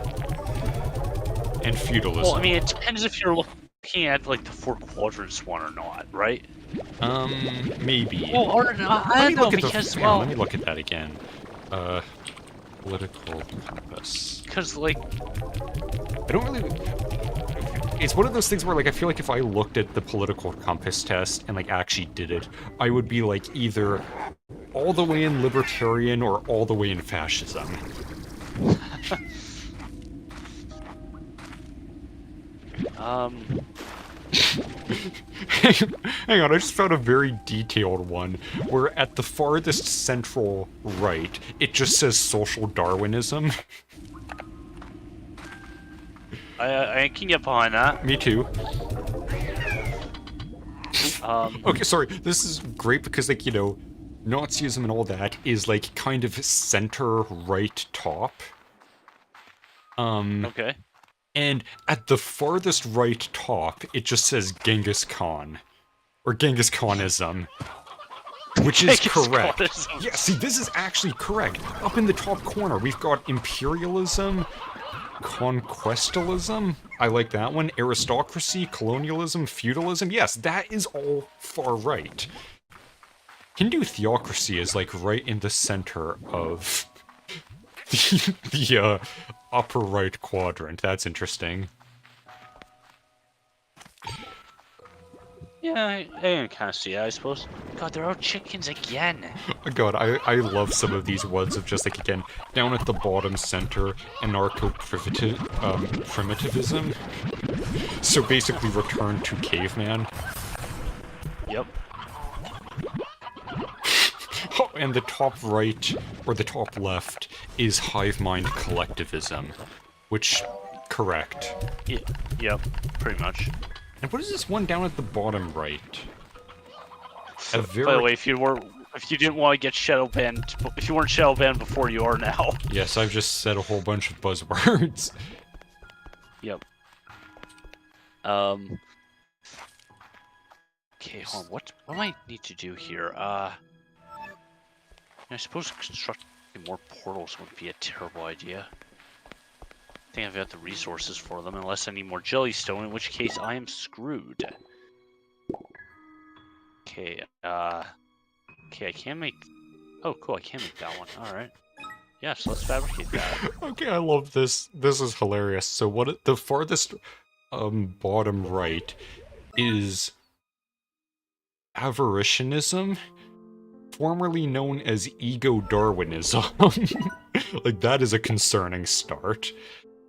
and feudalism. Well, I mean, it depends if you're looking at, like, the 4 quadrants one or not, right? Maybe. Well, or not, I don't know, because, well... Let me look at that again. Political compass. Because, like... I don't really... It's one of those things where, like, I feel like if I looked at the political compass test and, like, actually did it, I would be, like, either all the way in libertarian or all the way in fascism. Hang on, I just found a very detailed one, where at the farthest central right, it just says social Darwinism. I can get behind that. Me too. Okay, sorry. This is great because, like, you know, Nazism and all that is, like, kind of center right top. Okay. And at the farthest right top, it just says Genghis Khan. Or Genghis Khanism. Which is Genghis correct. Khanism. Yeah, see, this is actually correct. Up in the top corner, we've got imperialism, conquestalism. I like that one. Aristocracy, colonialism, feudalism. Yes, that is all far right. Hindu theocracy is like right in the center of the upper right quadrant. That's interesting. Yeah, I can kind of see that, I suppose. God, they're out chickens again. Oh God, I love some of these ones of just like, again, down at the bottom center, anarcho-primitivism. So basically return to caveman. Yep. Oh, and the top right, or the top left, is hive mind collectivism. Which, correct. Yep, pretty much. And what is this one down at the bottom right? By the way, if you didn't want to get shadow banned, if you weren't shadow banned before, you are now. Yes, I've just said a whole bunch of buzzwords. Yep. Okay, hold on. What do I need to do here? I suppose constructing more portals wouldn't be a terrible idea. I think I've got the resources for them, unless I need more jellystone, in which case I am screwed. Okay, okay, I can make... Oh, cool, I can make that one. Alright. Yeah, so let's fabricate that. Okay, I love this. This is hilarious. So the farthest bottom right is avaricianism, formerly known as ego-Darwinism. Like, that is a concerning start.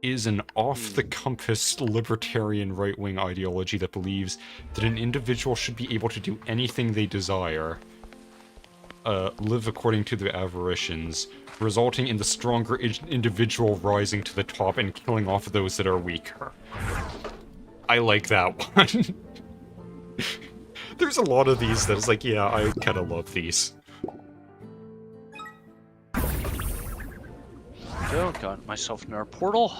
Is an off-the-compass libertarian right-wing ideology that believes that an individual should be able to do anything they desire, live according to the avaricians, resulting in the stronger individual rising to the top and killing off those that are weaker. I like that one. There's a lot of these that is like, yeah, I kind of love these. Go, got myself in our portal.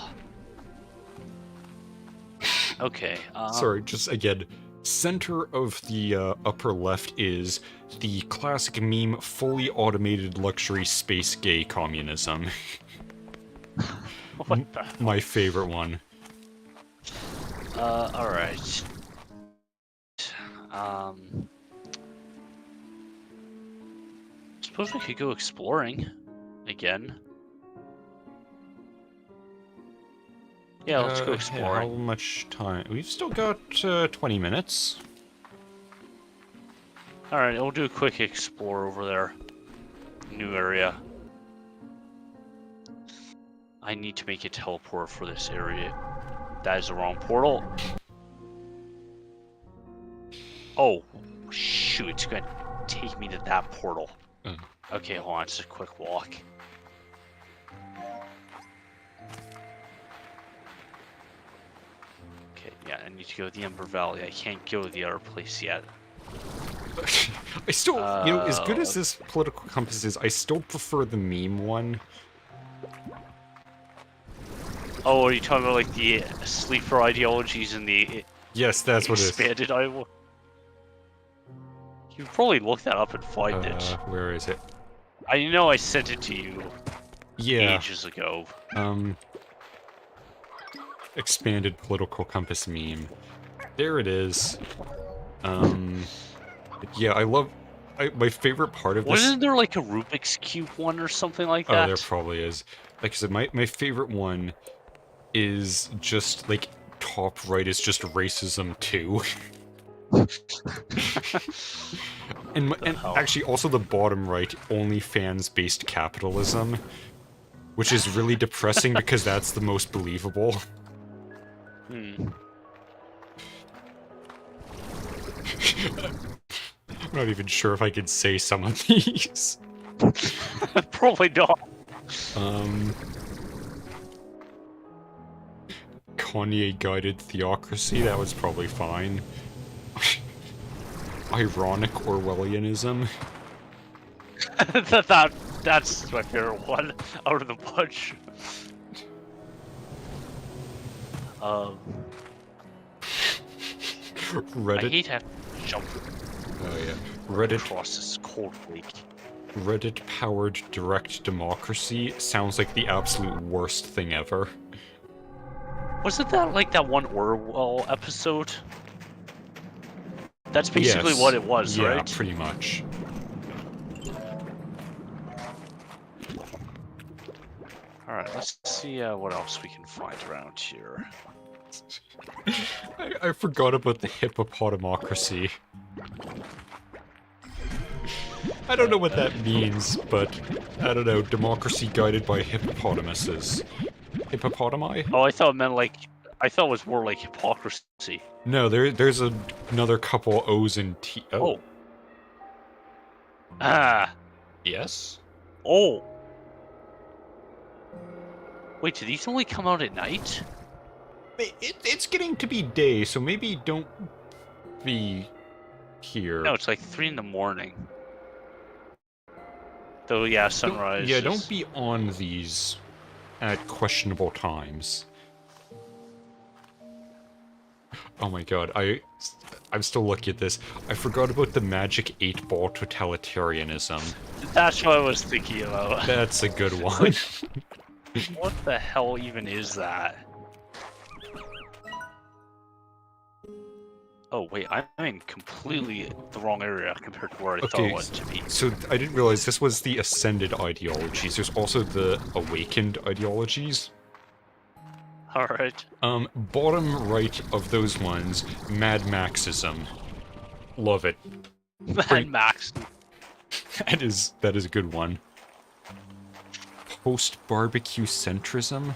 Okay. Sorry, just again, center of the upper left is the classic meme, fully automated luxury space gay communism. What the? My favorite one. Alright. Suppose we could go exploring again. Yeah, let's go exploring. How much time? We've still got 20 minutes. Alright, we'll do a quick explore over there. New area. I need to make a teleport for this area. That is the wrong portal. Oh, shoot, it's gonna take me to that portal. Okay, hold on, it's a quick walk. Okay, yeah, I need to go to the Ember Valley. I can't go to the other place yet. I still, you know, as good as this political compass is, I still prefer the meme one. Oh, are you talking about like the sleeper ideologies and the Yes, that's what it is. expanded ideology? You probably look that up and find it. Where is it? I know I sent it to you ages ago. Expanded political compass meme. There it is. Yeah, I love... my favorite part of this... Wasn't there like a Rubik's Cube one or something like Oh, that? there probably is. Like I said, my favorite one is just, like, top right is just racism 2. and actually also the bottom right, OnlyFans-based capitalism. Which is really depressing because that's the most believable. Hmm. I'm not even sure if I could say some of these. Probably not. Kanye guided theocracy, that was probably fine. ironic Orwellianism. That's my favorite one out of the bunch. I Reddit. hate having to jump Oh yeah. Reddit. across this cold lake. Reddit-powered direct democracy sounds like the absolute worst thing ever. Wasn't that like that one Orwell episode? That's basically Yes. what it was, Yeah, right? pretty much. Alright, let's see what else we can find around here. I forgot about the hippopotami. I don't know what that means, but I don't know. Democracy guided by hippopotamuses. Hippopotami? Oh, I thought it meant like... I thought it was more like hypocrisy. No, there's another couple O's and T. Oh. Ah. Yes? Oh. Wait, do these only come out at night? It's getting to be day, so maybe don't be here. No, it's like 3 in the morning. Though, yeah, sunrise. Yeah, don't be on these at questionable times. Oh my god, I'm still looking at this. I forgot about the magic 8-ball totalitarianism. That's what I was thinking about. That's a good one. What the hell even is that? Oh wait, I'm in completely the wrong area compared to where I thought it was to be. So I didn't realize this was the ascended ideologies. There's also the awakened ideologies. Alright. Bottom right of those ones, Mad Maxism. Love it. Mad Max. That is a good one. Post-barbecue centrism?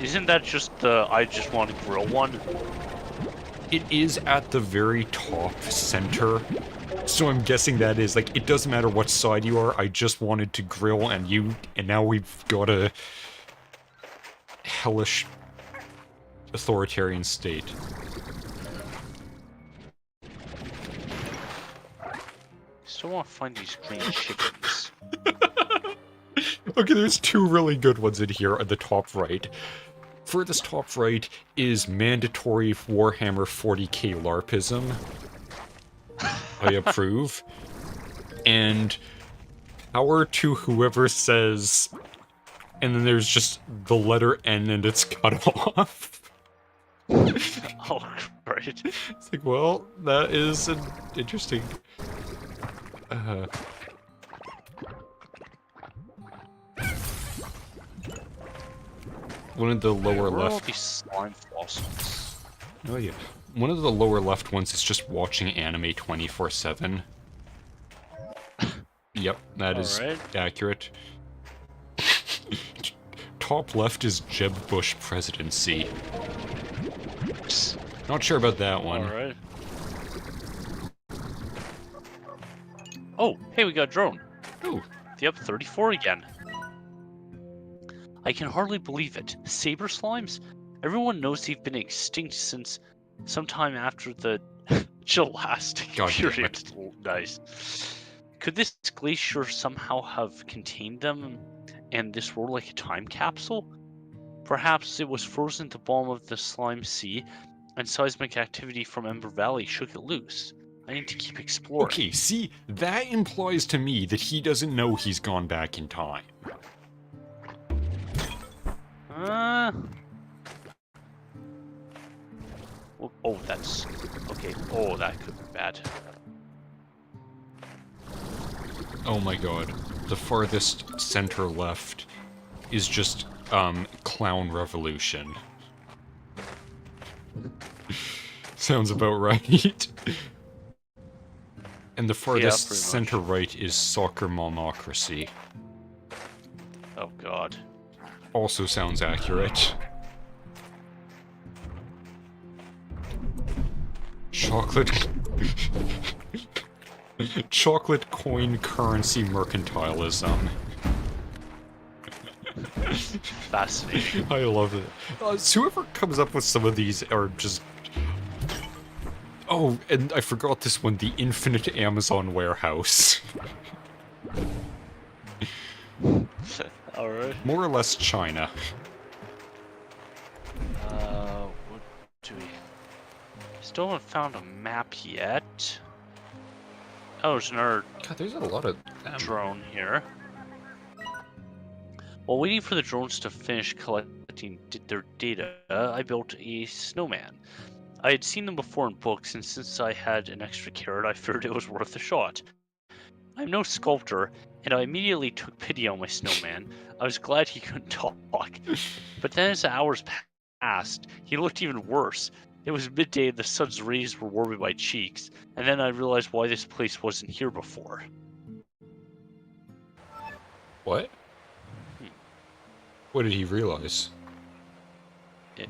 Isn't that just the I just want to grill one? It is at the very top center. So I'm guessing that is, like, it doesn't matter what side you are, I just wanted to grill and now we've got a hellish authoritarian state. Still want to find these green chickens. Okay, there's two really good ones in here at the top right. Furthest top right is mandatory Warhammer 40k LARPism. I approve. And power to whoever says... And then there's just the letter N and it's cut off. Oh, great. It's like, well, that is an interesting... One of the lower Where are all left... these slime fossils? Oh yeah. One of the lower left ones is just watching anime 24/7. Yep, that is accurate. Top left is Jeb Bush presidency. Not sure about that one. Alright. Oh, hey, we got a drone. Ooh. Yep, 34 again. I can hardly believe it. Saber slimes? Everyone knows they've been extinct since sometime after the Gelastic period. Nice. Could this glacier somehow have contained them and this were like a time capsule? Perhaps it was frozen at the bottom of the slime sea and seismic activity from Ember Valley shook it loose. I need to keep exploring. Okay, see, that implies to me that he doesn't know he's gone back in time. Oh, that's... Okay, oh, that could be bad. Oh my god. The farthest center left is just, Clown Revolution. Sounds about right. And the farthest center right is Soccer Monocracy. Oh god. Also sounds accurate. Chocolate... Chocolate coin currency mercantilism. Fascinating. I love it. So whoever comes up with some of these are just Oh, and I forgot this one, the infinite Amazon warehouse. Alright. More or less China. What do we... Still haven't found a map yet. Oh, there's another God, there's a lot of them. drone here. While waiting for the drones to finish collecting their data, I built a snowman. I had seen them before in books, and since I had an extra carrot, I figured it was worth a shot. I'm no sculptor, and I immediately took pity on my snowman. I was glad he couldn't talk. But then as the hours passed, he looked even worse. It was midday and the sun's rays were warming my cheeks, and then I realized why this place wasn't here before. What? What did he realize?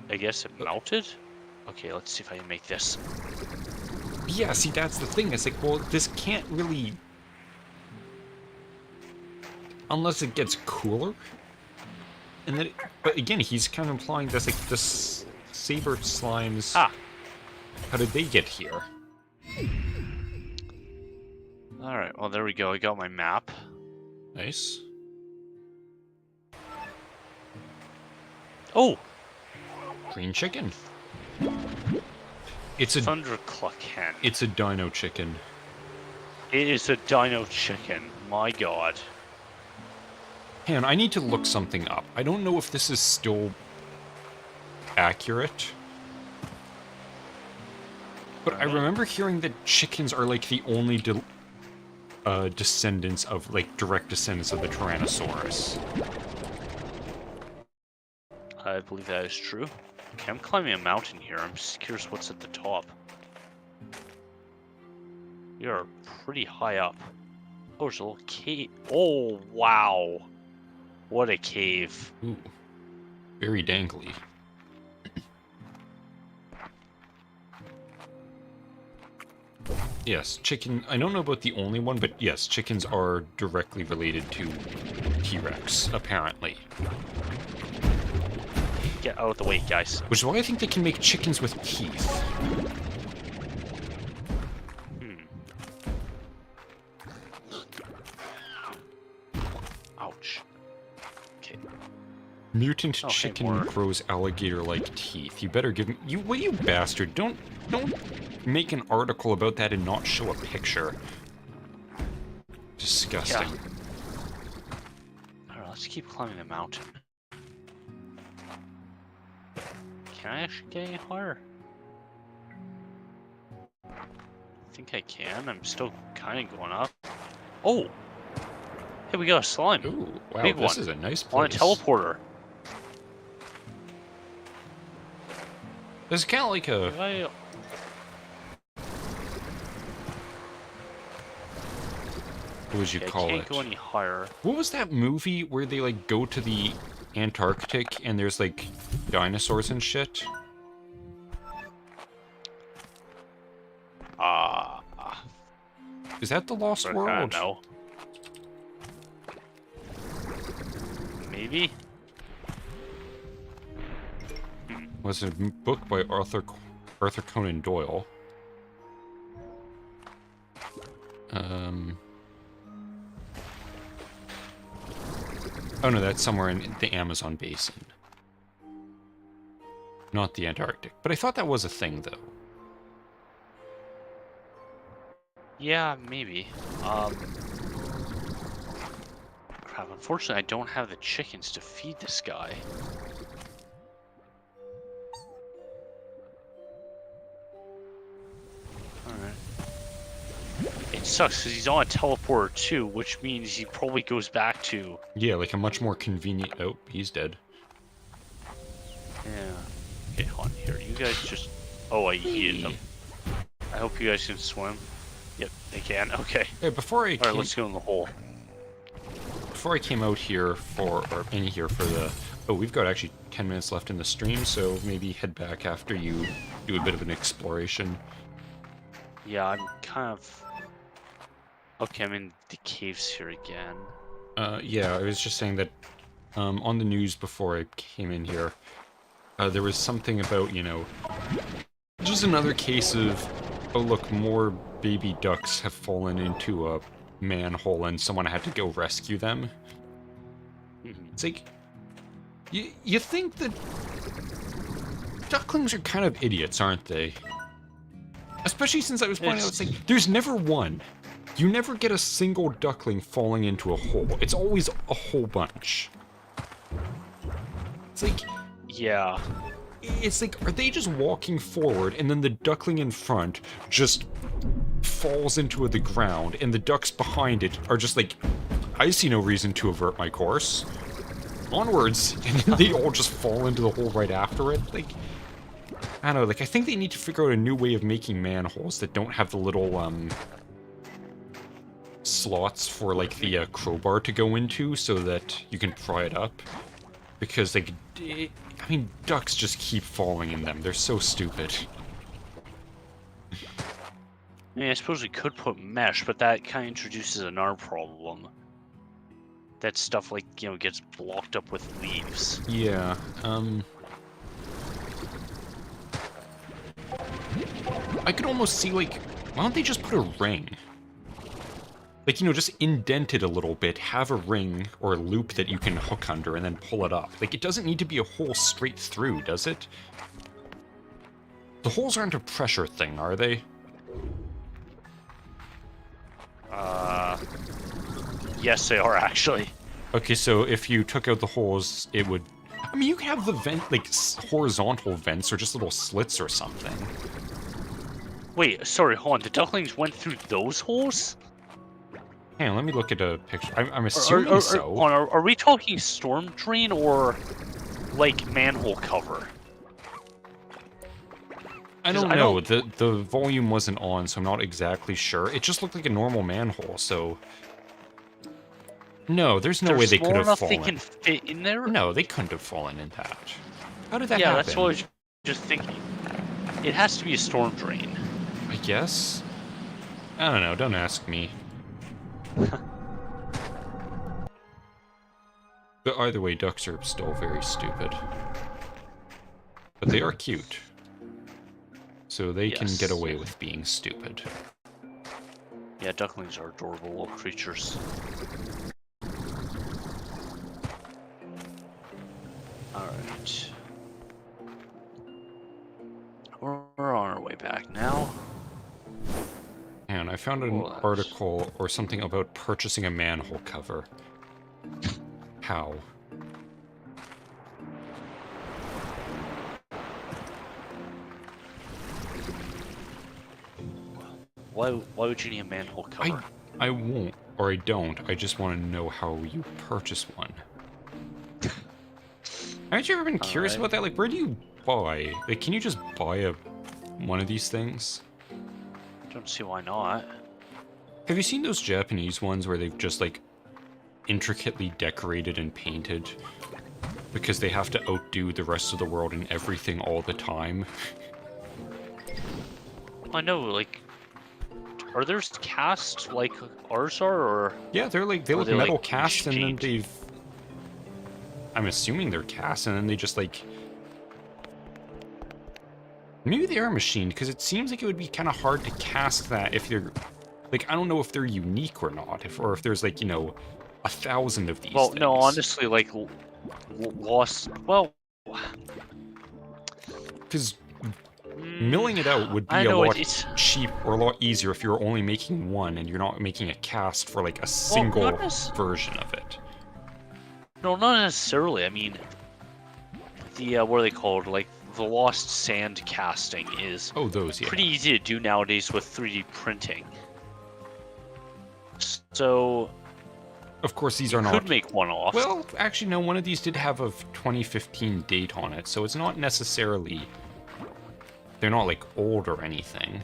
I guess it melted? Okay, let's see if I can make this. Yeah, see, that's the thing. It's like, well, this can't really... Unless it gets cooler. And then, but again, he's kind of implying that's like this saber slimes. Ah! How did they get here? Alright, well there we go, I got my map. Nice. Oh! Green chicken. It's a Thundercluck hen. It's a dino chicken. It is a dino chicken. My god. Hang on, I need to look something up. I don't know if this is still accurate. But I remember hearing that chickens are like the only descendants of, like, direct descendants of the Tyrannosaurus. I believe that is true. Okay, I'm climbing a mountain here. I'm just curious what's at the top. You're pretty high up. Oh, there's a little cave. Oh, wow. What a cave. Ooh. Very dangly. Yes, chicken... I don't know about the only one, but yes, chickens are directly related to T-Rex, apparently. Get out of the way, guys. Which is why I think they can make chickens with teeth. Ouch. Okay. Mutant Oh, chicken hey, more. grows alligator-like teeth. You better give me... you bastard. Don't make an article about that and not show a picture. Disgusting. Yeah. Alright, let's keep climbing the mountain. Can I actually get any higher? I think I can. I'm still kind of going up. Oh! Hey, we got a slime. Ooh, wow, Big this one. is a nice place. On a teleporter. This is kind of like a... What would you call I it? can't go any higher. What was that movie where they, like, go to the Antarctic and there's, like, dinosaurs and shit? Is that The Lost I World? don't know. Maybe? Was a book by Arthur Conan Doyle. Oh no, that's somewhere in the Amazon basin. Not the Antarctic. But I thought that was a thing, though. Yeah, maybe. Crap, unfortunately I don't have the chickens to feed this guy. Alright. It sucks because he's on a teleporter too, which means he probably goes back to... Yeah, like a much more convenient... Oh, he's dead. Yeah. Okay, hold on here. You guys just... Oh, I yeeted them. I hope you guys can swim. Yep, they can. Okay. Hey, before I Alright, let's go in the hole. Before I came out here for the... Oh, we've got actually 10 minutes left in the stream, so maybe head back after you do a bit of an exploration. Yeah, I'm kind of... Okay, I'm in the caves here again. Yeah, I was just saying that on the news before I came in here, there was something about, you know, just another case of Oh look, more baby ducks have fallen into a manhole and someone had to go rescue them. It's like, you think that ducklings are kind of idiots, aren't they? Especially since I was pointing out, it's like, there's never one. You never get a single duckling falling into a hole. It's always a whole bunch. It's like... Yeah. It's like, are they just walking forward and then the duckling in front just falls into the ground and the ducks behind it are just like, I see no reason to avert my course. Onwards! And then they all just fall into the hole right after it. Like, I don't know, like, I think they need to figure out a new way of making manholes that don't have the little, slots for, like, the crowbar to go into so that you can pry it up. Because, like, I mean, ducks just keep falling in them. They're so stupid. I suppose we could put mesh, but that kind of introduces another problem. That stuff, like, you know, gets blocked up with leaves. Yeah, I could almost see, like, why don't they just put a ring? Like, you know, just indent it a little bit, have a ring or a loop that you can hook under and then pull it up. Like, it doesn't need to be a hole straight through, does it? The holes aren't a pressure thing, are they? Yes, they are, actually. Okay, so if you took out the holes, it would... I mean, you could have the vent, like, horizontal vents or just little slits or something. Wait, sorry, hold on. The ducklings went through those holes? Hang on, let me look at a picture. I'm assuming so. Are we talking storm drain or, like, manhole cover? I don't know. The volume wasn't on, so I'm not exactly sure. It just looked like a normal manhole, so... No, there's no way they could have fallen. They can fit in there? No, they couldn't have fallen in that. How did that happen? Yeah, that's what I was just thinking. It has to be a storm drain. I guess? I don't know, don't ask me. But either way, ducks are still very stupid. But they are cute. So they can get away with being stupid. Yeah, ducklings are adorable little creatures. Alright. We're on our way back now. And I found an article or something about purchasing a manhole cover. How? Why would you need a manhole cover? I won't, or I don't. I just want to know how you purchase one. Haven't you ever been curious about that? Like, where do you buy? Like, can you just buy one of these things? I don't see why not. Have you seen those Japanese ones where they've just, like, intricately decorated and painted? Because they have to outdo the rest of the world in everything all the time? I know, like... Are theirs cast like ours are, or...? Yeah, they're like, they look metal like cast, and then paint? they've... I'm assuming they're cast, and then they just, like... Maybe they are machined, because it seems like it would be kind of hard to cast that if they're... Like, I don't know if they're unique or not, or if there's, like, you know, 1,000 of these things. No, honestly, like, lost... Well... Because milling it out would be a lot cheap or a lot easier if you're only making one and you're not making a cast for, like, a single version of it. No, not necessarily. I mean, the, what are they called? Like, the lost sand casting is pretty easy to do nowadays with 3D printing. So... Of course, these are not... could make one off. Well, actually, no, one of these did have a 2015 date on it, so it's not necessarily... They're not, like, old or anything.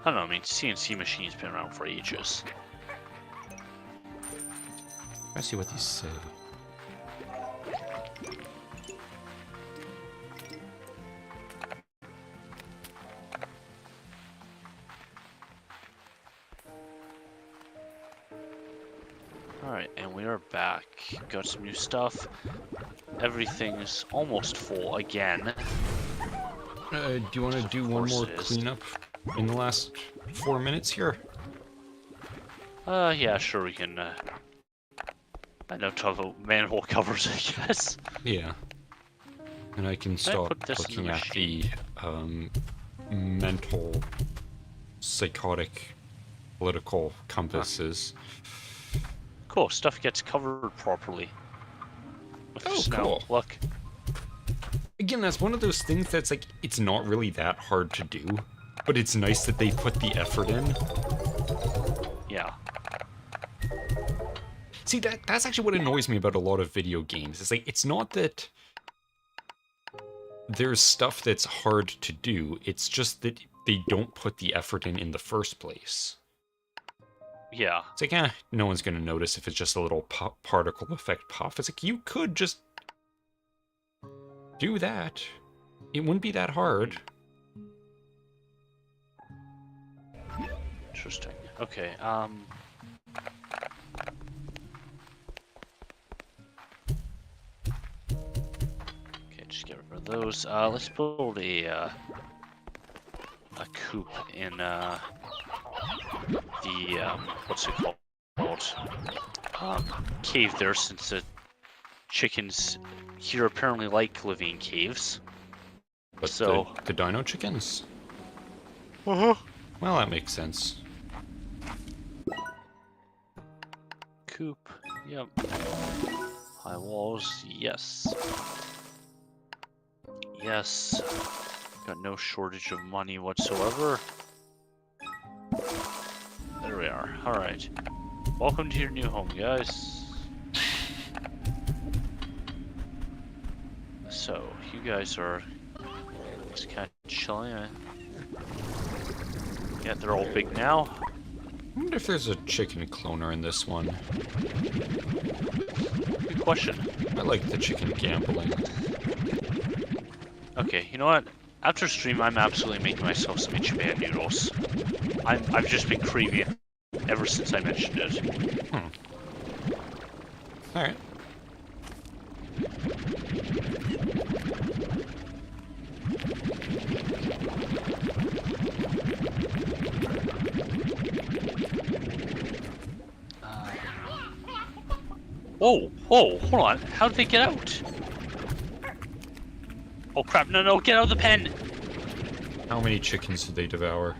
I don't know, I mean, CNC machine's been around for ages. Let's see what these say. Alright, and we are back. Got some new stuff. Everything's almost full again. Do you want to do one more cleanup in the last 4 minutes here? Yeah, sure, we can, I know, talk about manhole covers, I guess. Yeah. And I can stop put this in the looking at the, mental, psychotic, political compasses. Cool, stuff gets covered properly. With snow. Cool. Look. Again, that's one of those things that's like, it's not really that hard to do, but it's nice that they put the effort in. Yeah. See, that's actually what annoys me about a lot of video games. It's like, it's not that there's stuff that's hard to do, it's just that they don't put the effort in the first place. Yeah. It's like, no one's gonna notice if it's just a little particle effect puff. It's like, you could just do that. It wouldn't be that hard. Interesting. Okay, okay, just get rid of those. Let's build a coop in, the, what's it called? Cave there, since the chickens here apparently like living in caves. But so the dino chickens? Uh-huh. Well, that makes sense. Coop, yep. High walls, yes. Yes. Got no shortage of money whatsoever. There we are. Alright. Welcome to your new home, guys. So, you guys are just kind of chilling. Yeah, they're all big now. I wonder if there's a chicken cloner in this one. Good question. I like the chicken gambling. Okay, you know what? After stream, I'm absolutely making myself some Ichiban noodles. I've just been craving it ever since I mentioned it. Alright. Whoa, whoa, hold on. How did they get out? Oh crap, no, get out of the pen! How many chickens did they devour?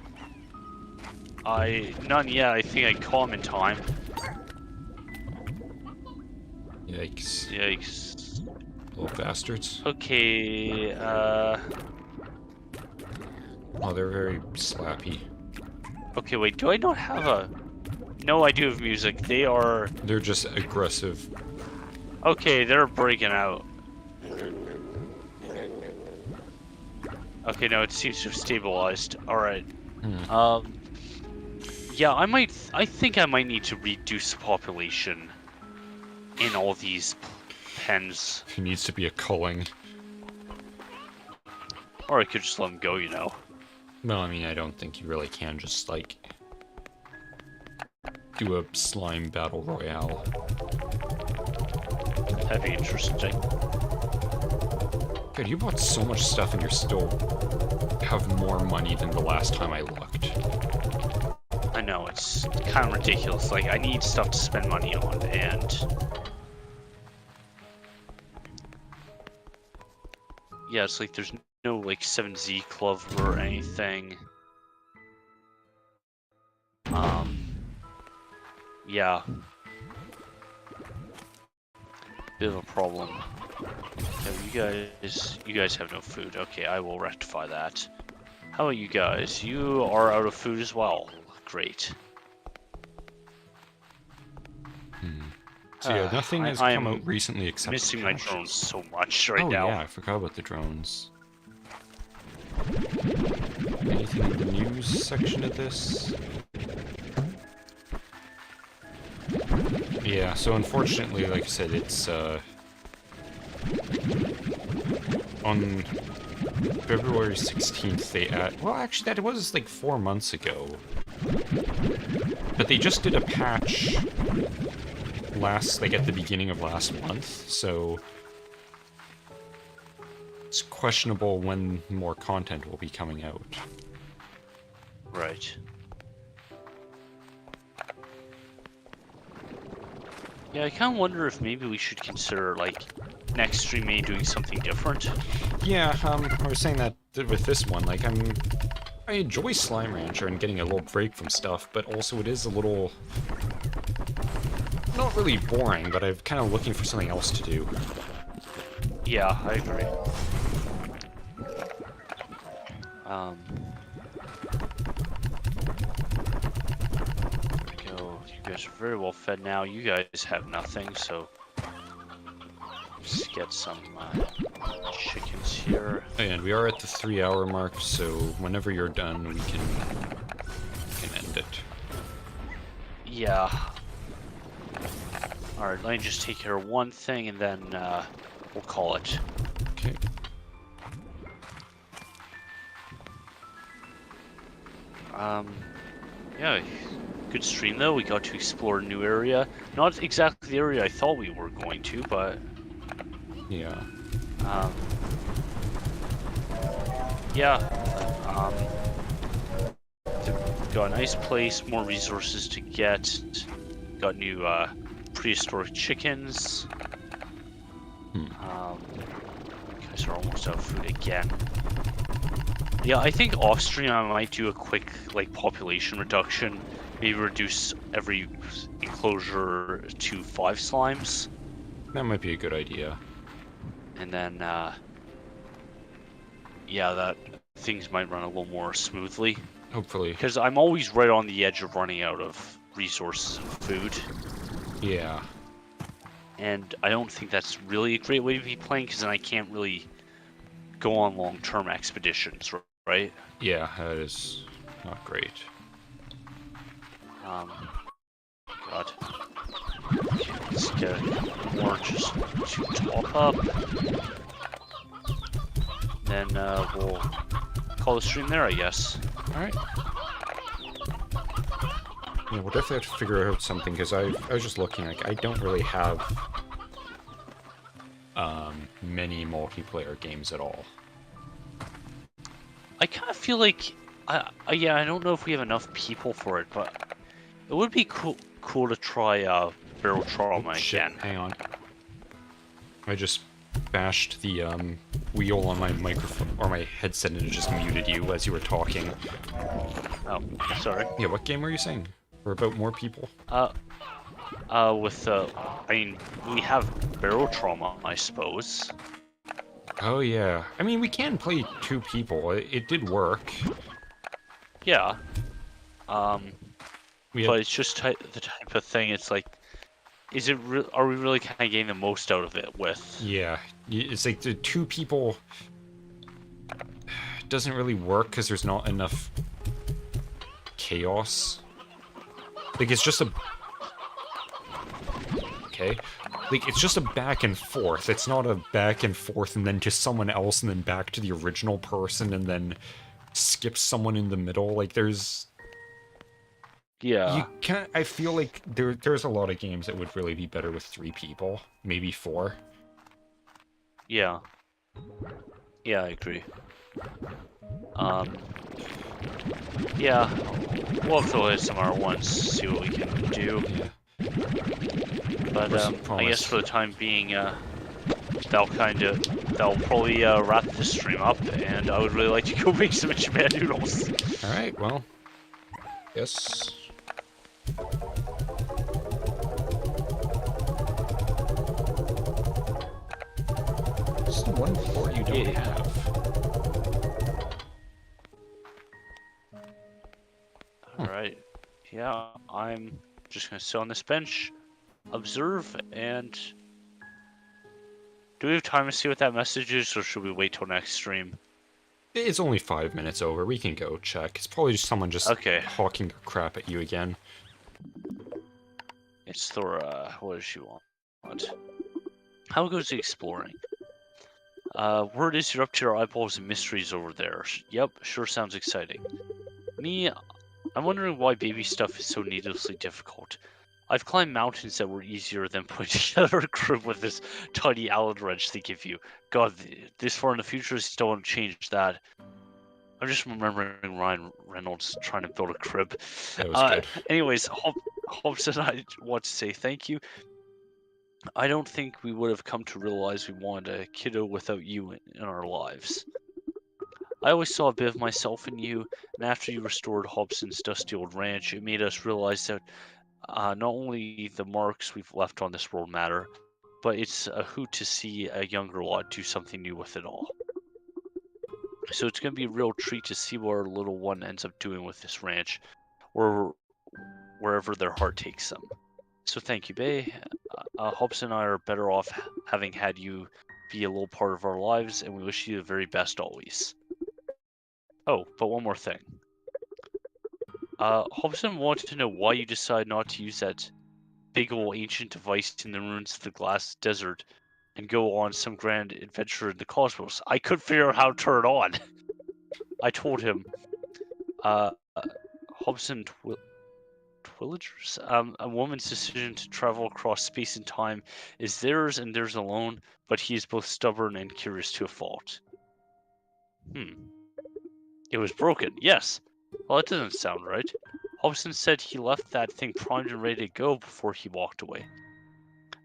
None yet. I think I caught them in time. Yikes. Yikes. Little bastards. Okay, Oh, they're very slappy. okay, wait, do I not have a... No, I do have music. They're just aggressive. Okay, they're breaking out. Okay, no, it seems to have stabilized. Alright. Yeah, I think I might need to reduce the population in all these pens. It needs to be a culling. Or I could just let them go, you know. Well, I mean, I don't think you really can just, like, do a slime battle royale. That'd be interesting. God, you bought so much stuff and you still have more money than the last time I looked. I know, it's kind of ridiculous. Like, I need stuff to spend money on, and... Yeah, it's like there's no, like, 7Z club or anything. Yeah. Bit of a problem. Yeah, you guys have no food. Okay, I will rectify that. How about you guys? You are out of food as well. Great. So yeah, nothing has come out recently except missing my drones so much right now. Oh yeah, I forgot about the drones. Anything in the news section of this? Yeah, so unfortunately, like I said, it's on February 16th they well actually that was like 4 months ago. But they just did a patch like at the beginning of last month, so it's questionable when more content will be coming out. Right. Yeah, I kind of wonder if maybe we should consider, like, next stream maybe doing something different. Yeah, I was saying that with this one, like, I enjoy Slime Rancher and getting a little break from stuff, but also it is a little... not really boring, but I'm kind of looking for something else to do. Yeah, I agree. Go. You guys are very well fed now. You guys have nothing, so just get some chickens here. And we are at the 3-hour mark, so whenever you're done, we can end it. Yeah. Alright, let me just take care of one thing and then we'll call it. Okay. Yeah, good stream though. We got to explore a new area. Not exactly the area I thought we were going to, but Yeah. yeah. Got a nice place, more resources to get. Got new prehistoric chickens. Guys are almost out of food again. Yeah, I think off stream I might do a quick like population reduction. Maybe reduce every enclosure to 5 slimes. That might be a good idea. And then yeah, that things might run a little more smoothly. Hopefully. Because I'm always right on the edge of running out of resources and food. Yeah. And I don't think that's really a great way to be playing, because then I can't really go on long-term expeditions, right? Yeah, that is not great. God. Okay, let's get more just to top up. Then we'll call the stream there, I guess. Alright. Yeah, we'll definitely have to figure out something, because I was just looking, like, I don't really have many multiplayer games at all. I kind of feel like, yeah, I don't know if we have enough people for it, but it would be cool to try Barrel Trauma again. Hang on. I just bashed the wheel on my microphone, or my headset, and it just muted you as you were talking. Oh, sorry. Yeah, what game were you saying? Or about more people? I mean, we have Barrel Trauma, I suppose. Oh yeah. I mean, we can play 2 people. It did work. Yeah. But We had... it's just the type of thing. It's like, are we really kind of getting the most out of it with? Yeah, it's like the 2 people doesn't really work because there's not enough chaos. Like, it's just a... Okay. Like, it's just a back and forth. It's not a back and forth and then to someone else and then back to the original person and then skip someone in the middle. Like, there's... Yeah. You can't... I feel like there's a lot of games that would really be better with 3 people. Maybe 4. Yeah. Yeah, I agree. Yeah. We'll have to look at some R1s, see what we can do. Yeah. But I guess for the time being, that'll probably wrap this stream up, and I would really like to go make some Japan noodles. Alright, well... Yes... This is the one port you don't have. Alright. Yeah, I'm just gonna sit on this bench, observe, and... Do we have time to see what that message is, or should we wait till next stream? It's only 5 minutes over. We can go check. It's probably just someone just hawking their crap at you again. It's Thora. What does she want? How goes the exploring? Word is you're up to your eyeballs in mysteries over there. Yep, sure sounds exciting. Me, I'm wondering why baby stuff is so needlessly difficult. I've climbed mountains that were easier than putting together a crib with this tiny Allen wrench they give you. God, this far in the future, still haven't changed that. I'm just remembering Ryan Reynolds trying to build a crib. That was good. Anyways, Hobbs and I want to say thank you. I don't think we would have come to realize we wanted a kiddo without you in our lives. I always saw a bit of myself in you, and after you restored Hobson's dusty old ranch, it made us realize that not only the marks we've left on this world matter, but it's a hoot to see a younger lot do something new with it all. So it's going to be a real treat to see what our little one ends up doing with this ranch, or wherever their heart takes them. So thank you, Bay. Hobbs and I are better off having had you be a little part of our lives, and we wish you the very best always. Oh, but one more thing. Hobson wanted to know why you decided not to use that big old ancient device in the ruins of the Glass Desert and go on some grand adventure in the cosmos. I couldn't figure out how to turn it on. I told him, Hobson Twillagers? A woman's decision to travel across space and time is theirs and theirs alone, but he is both stubborn and curious to a fault. It was broken, yes. Well, that doesn't sound right. Hobson said he left that thing primed and ready to go before he walked away.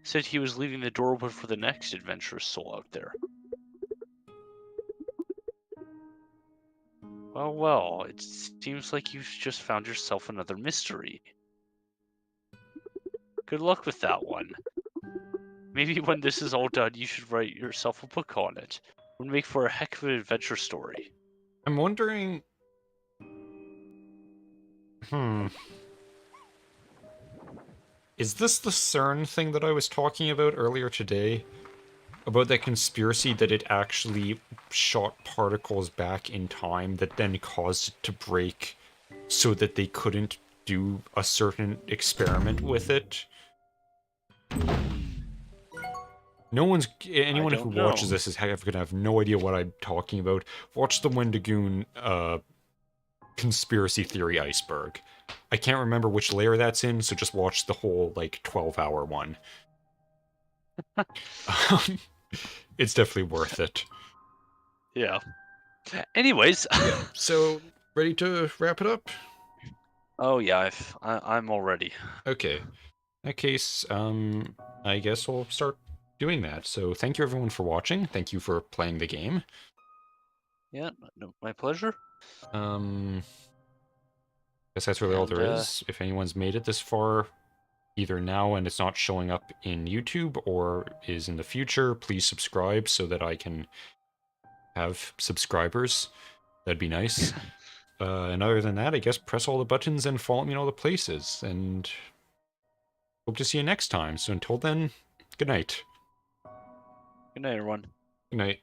Said he was leaving the door open for the next adventurous soul out there. Well, it seems like you've just found yourself another mystery. Good luck with that one. Maybe when this is all done, you should write yourself a book on it. It would make for a heck of an adventure story. I'm wondering... Is this the CERN thing that I was talking about earlier today? About that conspiracy that it actually shot particles back in time that then caused it to break so that they couldn't do a certain experiment with it? Anyone who watches this is gonna have no idea what I'm talking about. Watch the Wendigoon conspiracy theory iceberg. I can't remember which layer that's in, so just watch the whole, like, 12-hour one. It's definitely worth it. Yeah. Anyways. Yeah, so, ready to wrap it up? Oh yeah, I'm all ready. Okay. In that case, I guess we'll start doing that. So thank you everyone for watching. Thank you for playing the game. Yeah, no, my pleasure. Guess that's really all there is. If anyone's made it this far, either now and it's not showing up in YouTube or is in the future, please subscribe so that I can have subscribers. That'd be nice. And other than that, I guess press all the buttons and follow me in all the places. And hope to see you next time. So until then, good night. Good night, everyone. Good night.